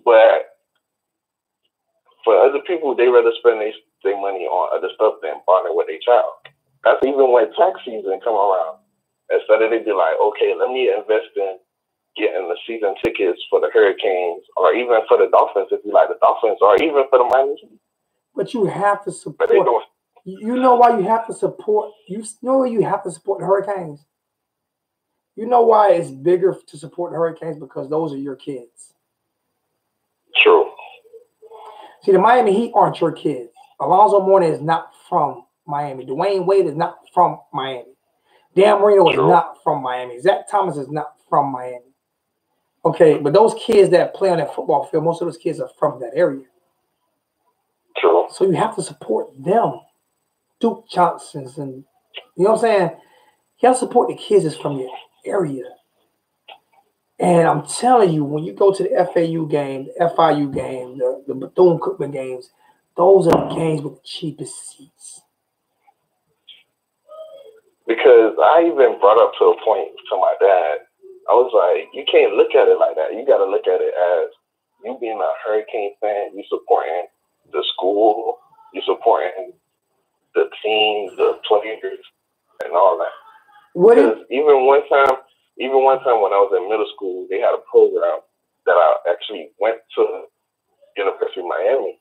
But for other people, they rather spend their money on other stuff than bonding with their child. That's even when tax season come around. Instead of they be like, okay, let me invest in getting the season tickets for the Hurricanes or even for the Dolphins if you like the Dolphins or even for the Miami Heat. But you have to support. You know why you have to support? You know you have to support the Hurricanes. You know why it's bigger to support the Hurricanes? Because those are your kids. True. See, the Miami Heat aren't your kids. Alonzo Mourning is not from Miami. Dwayne Wade is not from Miami. Dan Marino is not from Miami. Zach Thomas is not from Miami. Okay, but those kids that play on that football field, most of those kids are from that area. True. So you have to support them. Duke Johnsons and You know what I'm saying? You got to support the kids that's from your area. And I'm telling you, when you go to the FAU game, the FIU game, the Bethune-Cookman games, those are the games with the cheapest seats. Because I even brought up to a point to my dad. I was like, you can't look at it like that. You got to look at it as you being a Hurricane fan, you supporting the school, you supporting the team, the players, and all that. Because even one time when I was in middle school, they had a program that I actually went to University of Miami.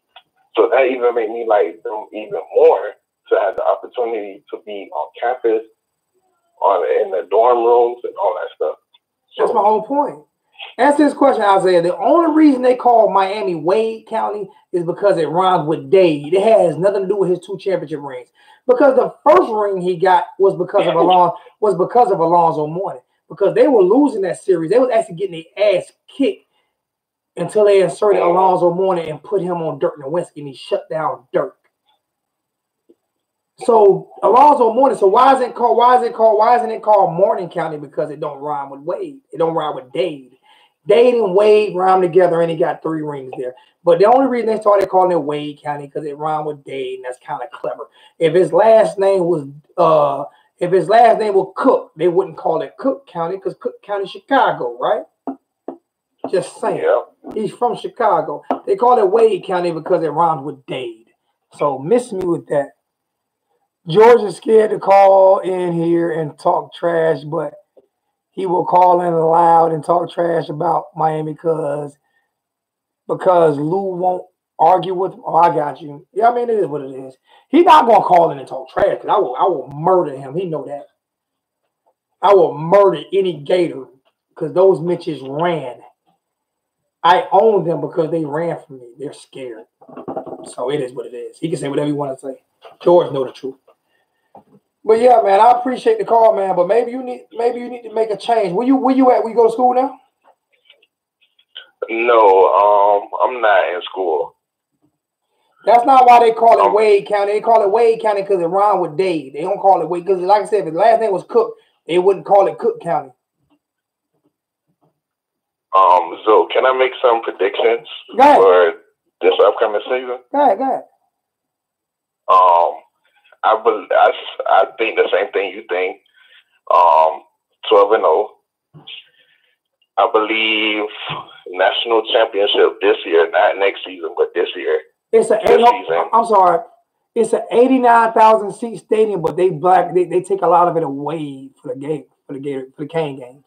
So that even made me like them even more to have the opportunity to be on campus, in the dorm rooms and all that stuff. So, that's my whole point. Answer this question, Isaiah. The only reason they call Miami Wade County is because it rhymes with Dade. It has nothing to do with his 2 championship rings. Because the first ring he got was because of Alonzo Mourning. Because they were losing that series. They was actually getting their ass kicked until they inserted Alonzo Mourning and put him on Dirk Nowitzki, and he shut down Dirk. So Alonzo Mourning. So why isn't it called Mourning County? Because it don't rhyme with Wade. It don't rhyme with Dade. Dade and Wade rhyme together, and he got 3 rings there. But the only reason they started calling it Wade County because it rhymed with Dade, and that's kind of clever. If his last name was Cook, they wouldn't call it Cook County because Cook County, Chicago, right? Just saying. Yeah. He's from Chicago. They call it Wade County because it rhymes with Dade. So miss me with that. George is scared to call in here and talk trash, but he will call in loud and talk trash about Miami because Lou won't argue with him. Oh, I got you. Yeah, I mean, it is what it is. He's not going to call in and talk trash because I will murder him. He know that. I will murder any Gator because those Mitches ran. I own them because they ran from me. They're scared. So it is what it is. He can say whatever he want to say. George know the truth. But yeah, man, I appreciate the call, man. But maybe you need to make a change. Where you at? We go to school now? No, I'm not in school. That's not why they call it Wade County. They call it Wade County because it rhymes with Dade. They don't call it Wade because, like I said, if his last name was Cook, they wouldn't call it Cook County. So can I make some predictions for this upcoming season? Go ahead. I think the same thing you think. 12-0. I believe national championship this year, not next season, but this year. It's an 89,000 seat stadium, but they take a lot of it away for the Cane games.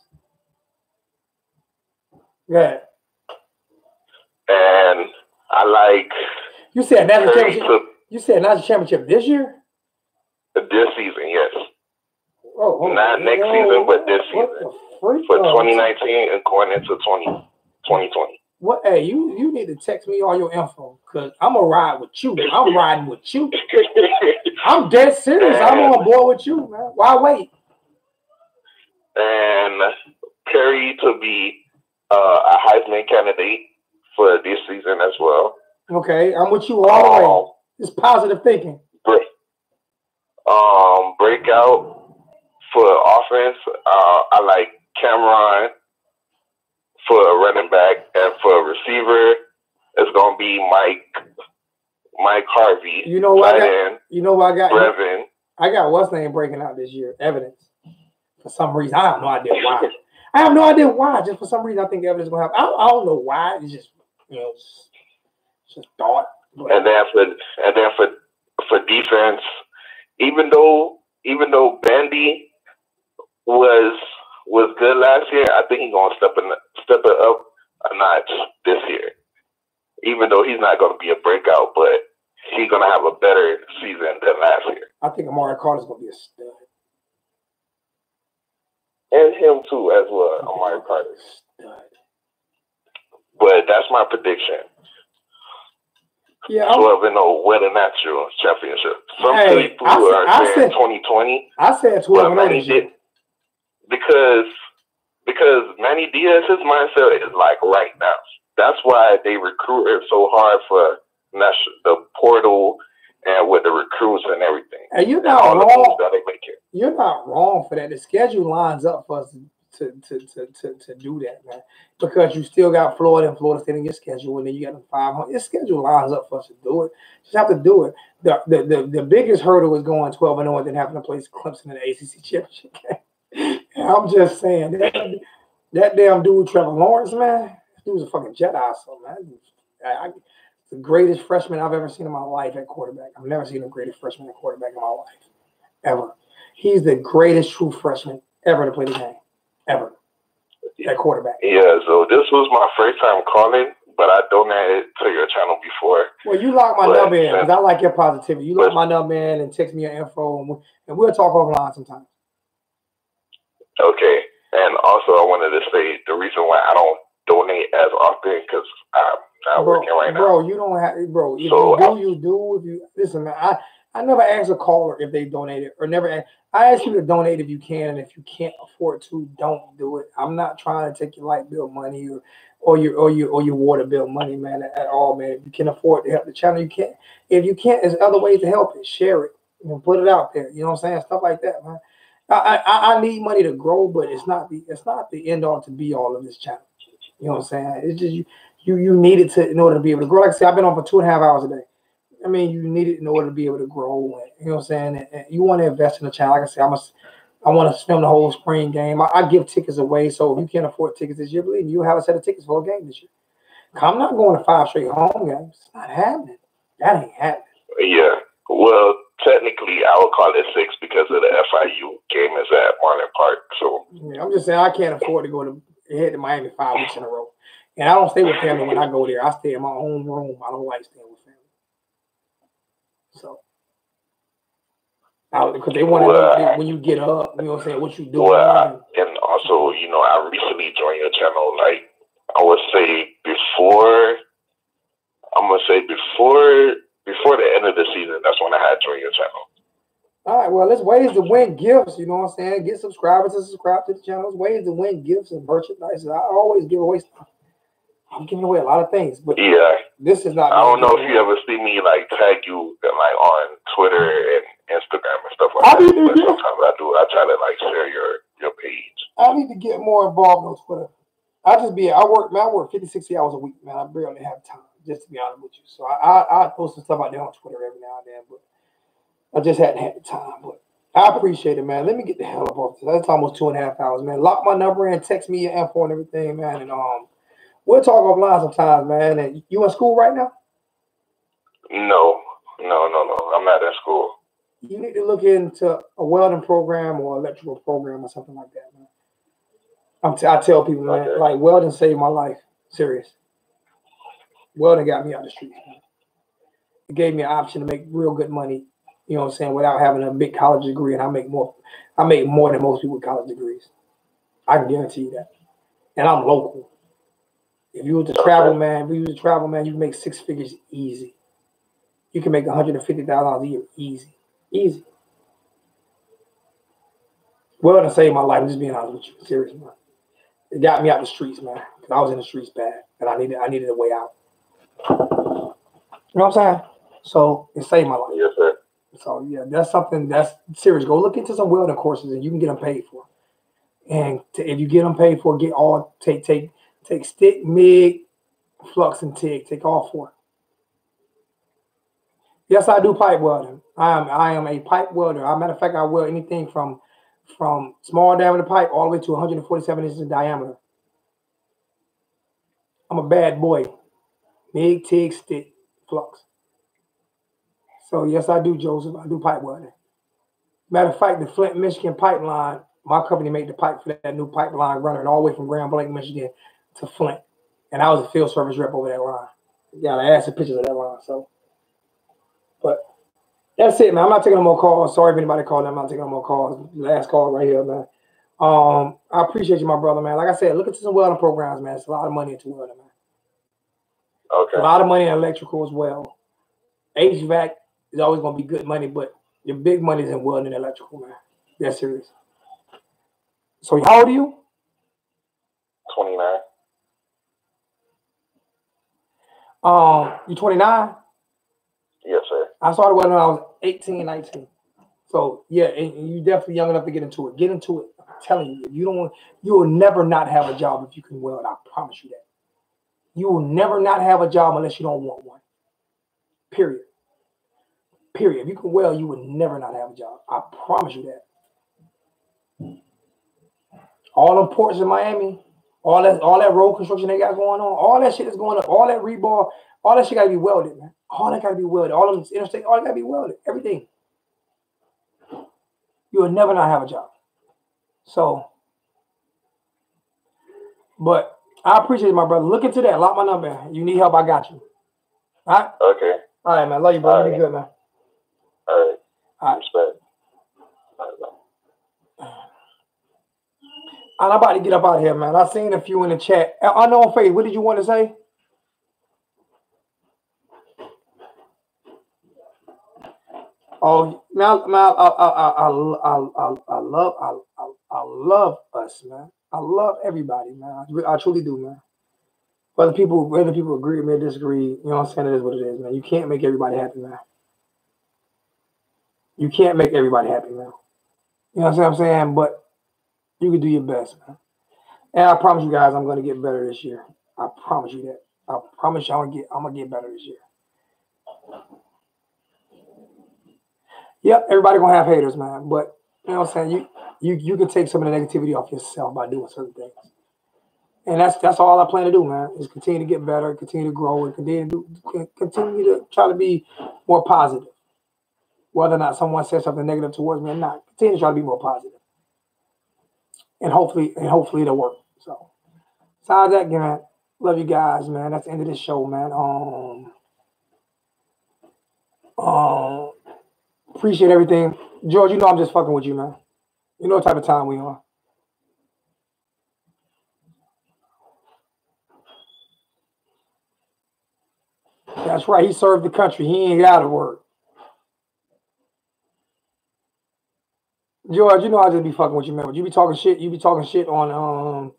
Yeah. And I like. You said national championship. You said national championship this year. This season, yes. Oh, not next season, but this season. For 2019 and going into 2020. What? Hey, you need to text me all your info because I'm gonna ride with you. I'm riding with you. I'm dead serious. I'm on board with you, man. Why wait? And Perry to be a Heisman candidate for this season as well. Okay, I'm with you all the way. It's positive thinking. Breakout for offense. I like Cameron for a running back, and for a receiver, it's gonna be Mike Harvey. You know what I got? Brevin. I got what's name breaking out this year. Evidence. For some reason, I have no idea why. I have no idea why. Just for some reason, I think Evidence is gonna happen. I don't know why. It's just it's just thought. But. And then for defense, even though Bandy was good last year, I think he's gonna step it up a notch this year. Even though he's not gonna be a breakout, but he's gonna have a better season than last year. I think Amari Carter's gonna be a stud. And him too as well, Amari Carter. Stud. But that's my prediction. Yeah, 12-0 win a national championship. Some people are saying 2020. I said 12-0 because Manny Diaz, his mindset is like right now. That's why they recruited so hard for the portal and with the recruits and everything. And you're and not all the wrong. moves that they make it. You're not wrong for that. The schedule lines up for us to do that, man. Because you still got Florida and Florida State in your schedule, and then you got the 500. Your schedule lines up for us to do it. Just have to do it. The biggest hurdle is going 12-0 and then having to play Clemson in the ACC championship game. And I'm just saying that damn dude Trevor Lawrence, man. This dude's a fucking Jedi, so man. The greatest freshman I've ever seen in my life at quarterback. I've never seen a greatest freshman at quarterback in my life, ever. He's the greatest true freshman ever to play the game, ever, at quarterback. Yeah, so this was my first time calling, but I donated to your channel before. Well, you lock my number in because I like your positivity. You lock my number in and text me your info, and we'll talk offline sometime. Okay. And also, I wanted to say the reason why I don't donate as often because I'm not working right now. Bro, you don't have, bro. If so, you do. If you listen, man, I never ask a caller if they donated or never ask. I ask you to donate if you can, and if you can't afford to, don't do it. I'm not trying to take your light bill money or your water bill money, man, at all, man. If you can afford to help the channel, you can't. If you can't, there's other ways to help it. Share it, put it out there. You know what I'm saying? Stuff like that, man. I need money to grow, but it's not the end all to be all of this channel. You know what I'm saying? It's just you need it to in order to be able to grow. Like I said, I've been on for 2.5 hours a day. I mean, you need it in order to be able to grow. You know what I'm saying? And you want to invest in the channel. Like I said, I want to film the whole spring game. I give tickets away, so if you can't afford tickets this year, believe me, you'll have a set of tickets for a game this year. I'm not going to 5 straight home games. It's not happening. That ain't happening. Yeah. Well, technically, I would call it 6 because of the FIU game is at Marlin Park. So yeah, I'm just saying I can't afford to go to head to Miami 5 weeks in a row. And I don't stay with family when I go there. I stay in my own room. I don't like staying with family. So, because they want to know when you get up, you know what I'm saying, what you doing. And also, I recently joined your channel, like, I would say before the end of the season, that's when I had joined your channel. All right, well, there's ways to win gifts, you know what I'm saying? Get subscribers to subscribe to the channel. There's ways to win gifts and merchandise. I always give away stuff. I'm giving away a lot of things, but yeah, this is not. I don't know if you ever see me like tag you like on Twitter and Instagram and stuff like that. But sometimes I do. I try to like share your page. I need to get more involved on Twitter. I work 50, 60 hours a week, man. I barely have time, just to be honest with you. So I post some stuff out there on Twitter every now and then, but I just hadn't had the time. But I appreciate it, man. Let me get the hell up off this. That's almost 2.5 hours, man. Lock my number in, text me your info and everything, man, and we'll talk offline sometimes, man. And you in school right now? No. I'm not in school. You need to look into a welding program or electrical program or something like that, man. I tell people, man, like welding saved my life. Serious. Welding got me out of the streets, man. It gave me an option to make real good money, you know what I'm saying, without having a big college degree, and I make more than most people with college degrees. I can guarantee you that. And I'm local. If you were to travel, man, you can make 6 figures easy. You can make $150,000 a year easy. Welding saved my life. I'm just being honest with you, serious, man. It got me out the streets, man, because I was in the streets bad, and I needed a way out. You know what I'm saying? So it saved my life. Yes, sir. So yeah, that's something that's serious. Go look into some welding courses, and you can get them paid for. And if you get them paid for, take stick, MIG, flux, and TIG. Take all 4. Yes, I do pipe welding. I am a pipe welder. As a matter of fact, I weld anything from small diameter pipe all the way to 147 inches in diameter. I'm a bad boy. MIG, TIG, stick, flux. So yes, I do, Joseph. I do pipe welding. Matter of fact, the Flint, Michigan pipeline, my company made the pipe for that new pipeline running all the way from Grand Blanc, Michigan to Flint. And I was a field service rep over that line. Yeah, I asked some pictures of that line. So, but that's it, man. I'm not taking no more calls. Sorry if anybody called. I'm not taking no more calls. Last call right here, man. I appreciate you, my brother, man. Like I said, look into some welding programs, man. It's a lot of money into welding, man. Okay. A lot of money in electrical as well. HVAC is always going to be good money, but your big money is in welding and electrical, man. That's serious. So how old are you? 29. You 29? Yes, sir. I started when I was 18, 19. So yeah, and you definitely young enough to get into it. Get into it. I'm telling you, you will never not have a job if you can weld. I promise you that. You will never not have a job unless you don't want one. Period. Period. If you can weld, you will never not have a job. I promise you that. All them ports in Miami, all that road construction they got going on, all that shit is going up, all that rebar, all that shit gotta be welded, man. All that gotta be welded. All them interstate, all that gotta be welded. Everything. You will never not have a job. So, but I appreciate it, my brother. Look into that. Lock my number in. You need help, I got you. All right? Okay. All right, man. Love you, bro. You be good, man. All right. All right. Respect. All right, bye. I'm about to get up out of here, man. I seen a few in the chat. Unknown Faith, what did you want to say? Oh, man, I love us, man. I love everybody, man. I truly do, man. Whether people agree with me or disagree, you know what I'm saying? It is what it is, man. You can't make everybody happy, man. You can't make everybody happy, man. You know what I'm saying? But you can do your best, man. And I promise you guys, I'm gonna get better this year. I promise you that. I promise you, I'm gonna get better this year. Yep, everybody gonna have haters, man. But you know what I'm saying? You can take some of the negativity off yourself by doing certain things. And that's all I plan to do, man. Is continue to get better, continue to grow, and continue to try to be more positive. Whether or not someone says something negative towards me or not, continue to try to be more positive. And hopefully it'll work. So besides that, man, love you guys, man. That's the end of this show, man. Appreciate everything. George, you know I'm just fucking with you, man. You know what type of time we on. That's right. He served the country. He ain't got to work. George, you know I just be fucking with you, man. But you be talking shit on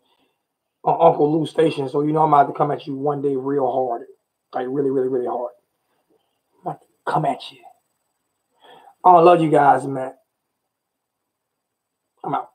Uncle Lou's station. So you know I'm about to come at you one day real hard. Like really, really, really hard. I'm about to come at you. I love you guys, man. I'm out.